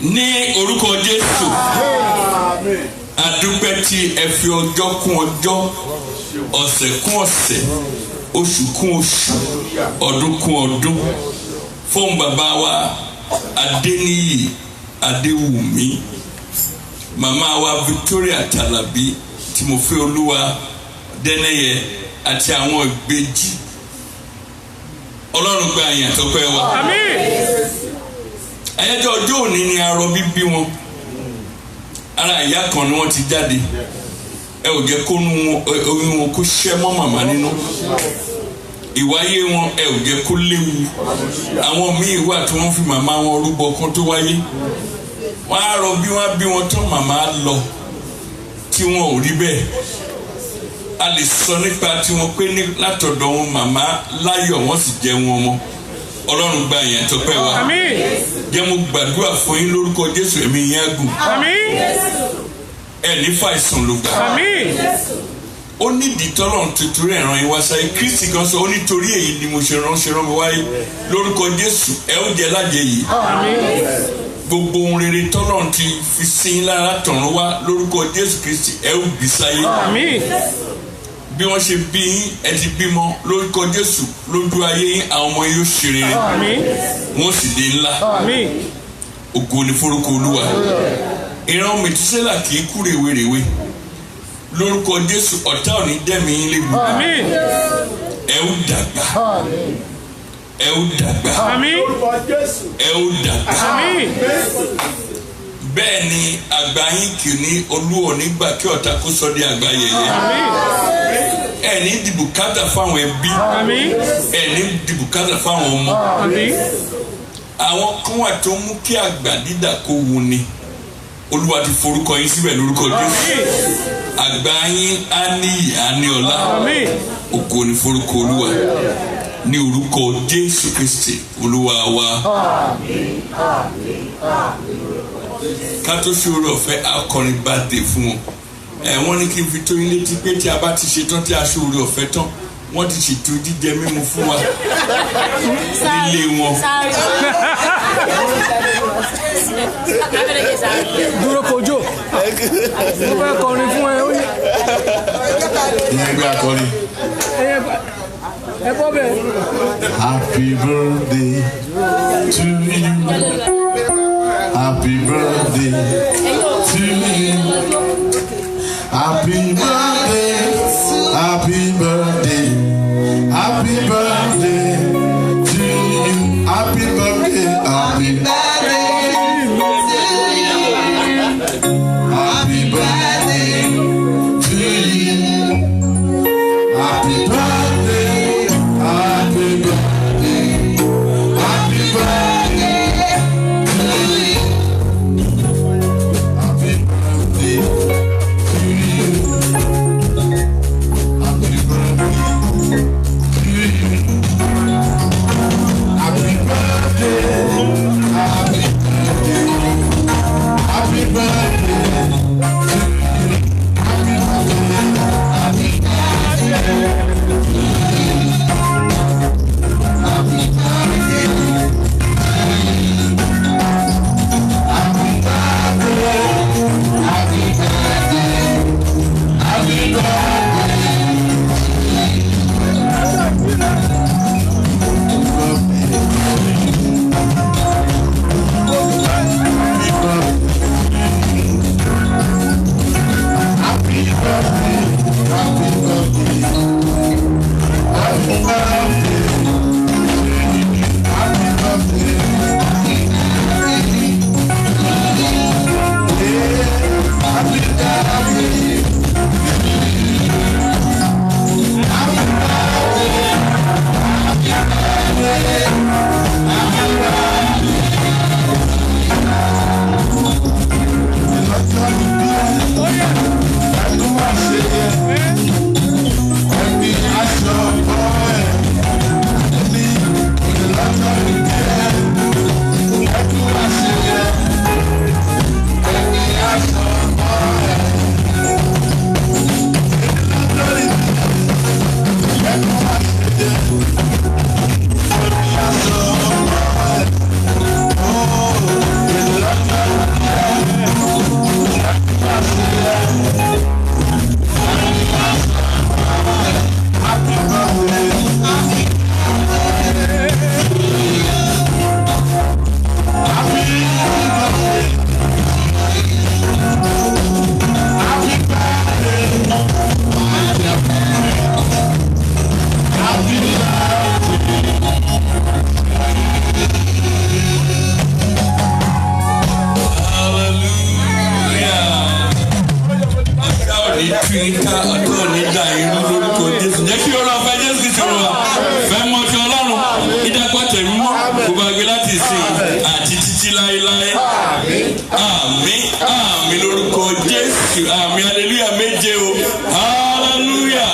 Speaker 4: Ní orúkọ Jésù. Adúpẹ́ tí ẹ fi ọjọ́ kún ọjọ́, ọ̀sẹ̀ kún ọ̀sẹ̀, oṣù kún oṣù, ọdún kún ọdún. Fún bàbá wa Adéníyì Adéwùmí, màmá wa Victoria Talabi tí mo fẹ́ Olúwa Dẹ́nẹ́yẹ àti àwọn ìbejì. Ọlọ́run gba àyàn tó pẹ́ wa.
Speaker 8: Àmín.
Speaker 4: Ayẹyẹ ọjọ́ òní ni arọ bíbí wọn. Ara ìyá kan ni wọ́n ti jáde. Ẹ ò jẹ́ kó oyún wọn kó ṣẹ́ mọ́ màmá nínú. Ìwáyé wọn ẹ ò jẹ́ kó léwu. Àwọn míì wà tí wọ́n fi màmá wọn rúbọ kan tó wáyé. Wọ́n á rọ bí wọ́n bí wọn tán màmá lọ tí wọn ò rí bẹ́ẹ̀. A lè sọ nípa tiwọn pé látọ̀dọ̀ wọn màmá láyọ̀ wọ́n sì jẹ́ wọn mọ́. Ọlọ́run gba ìyẹn tó pẹ́ wa.
Speaker 8: Àmín.
Speaker 4: Jẹ́ mo gbàdúrà fún yín lórúkọ Jésù ẹ̀mí yín á gùn.
Speaker 8: Àmín.
Speaker 4: Ẹ ní fàìsàn ló gbà.
Speaker 8: Àmín.
Speaker 4: ó ní ìdítọ́lọ́run tuntun rẹ̀ ràn yín wá sáyé. Kristi kan sọ ó nítorí èyí ni mo ṣe rán mi wáyé. Lórúkọ Jésù ẹ ó jẹ lájẹ yìí. Gbogbo ohun rere tọ́lọ́run ti fi sí yín lára tọ̀run wá lórúkọ Jésù Kristi ẹ ó bí sáyé. Bí wọ́n ṣe bí yín ẹ ti bímọ lórúkọ Jésù lójú ayé yín àwọn ọmọ yín ó ṣe rere. Wọ́n sì di ńlá. Ògo ni forúkọ Olúwa. Ìran Mètúsélà kì í kú rèwerèwe. Lórúkọ Jésù ọ̀tá ò ní dẹ́mi yín léwu. Ẹ ó dàgbà. Ẹ ó dàgbà. Ẹ ó dàgbà. Bẹ́ẹ̀ ni àgbà yín kì ní Olúwa nígbà kí ọ̀tá kó sọ di àgbà yẹ̀yẹ́. Ẹ ní di bùkátà fáwọn ẹbí. Ẹ ní di bùkátà fáwọn ọmọ. Àwọn kan wà tó mú kí àgbà dídà kó wù ni. Olúwa ti forúkọ yín síbẹ̀ lórúkọ Jésù. Àgbà yín á ní ìyá ní ọlá. Ògo ni forúkọ Olúwa. Ní orúkọ Jésù Kristi Olúwa wa. Ká tó ṣe oore ọ̀fẹ́ akọrin birthday fún wọn. Wọ́n ní kí n fi tó yín létí pé tí a bá ti ṣe tán tí a ṣe oore ọ̀fẹ́ tán wọ́n ti ṣètò jíjẹ mímu fún wa nílé wọn.
Speaker 8: Dúró kojú. Mo fẹ́ kọrin fún ẹ.
Speaker 3: Ìyẹn gbé akọrin.
Speaker 8: Ẹ bọ́ bẹ́ẹ̀.
Speaker 3: Happy birthday to you. Happy birthday to you. Happy birthday. Happy birthday. Happy birthday to you. Happy birthday. Happy birthday to you. Happy birthday to you. Happy birthday. Happy birthday. Happy birthday to you. Happy birthday to you. Happy birthday to you. Happy birthday. Happy birthday. Happy birthday to you. Happy
Speaker 4: Ká ọjọ́ ní dá irú lórúkọ Jésù. Jẹ́ kí ọlọ́run fẹ́ Jésù kìí ṣòro wa. Fẹ́ mọ ti Ọlọ́run. Ìdàpọ̀ tẹ̀mí mọ́. Gbogbo àgbẹ̀ láti sìn àti títí láéláé. Àmín àmín lórúkọ Jésù. Àmín hallelujah méje o. Hallelujah.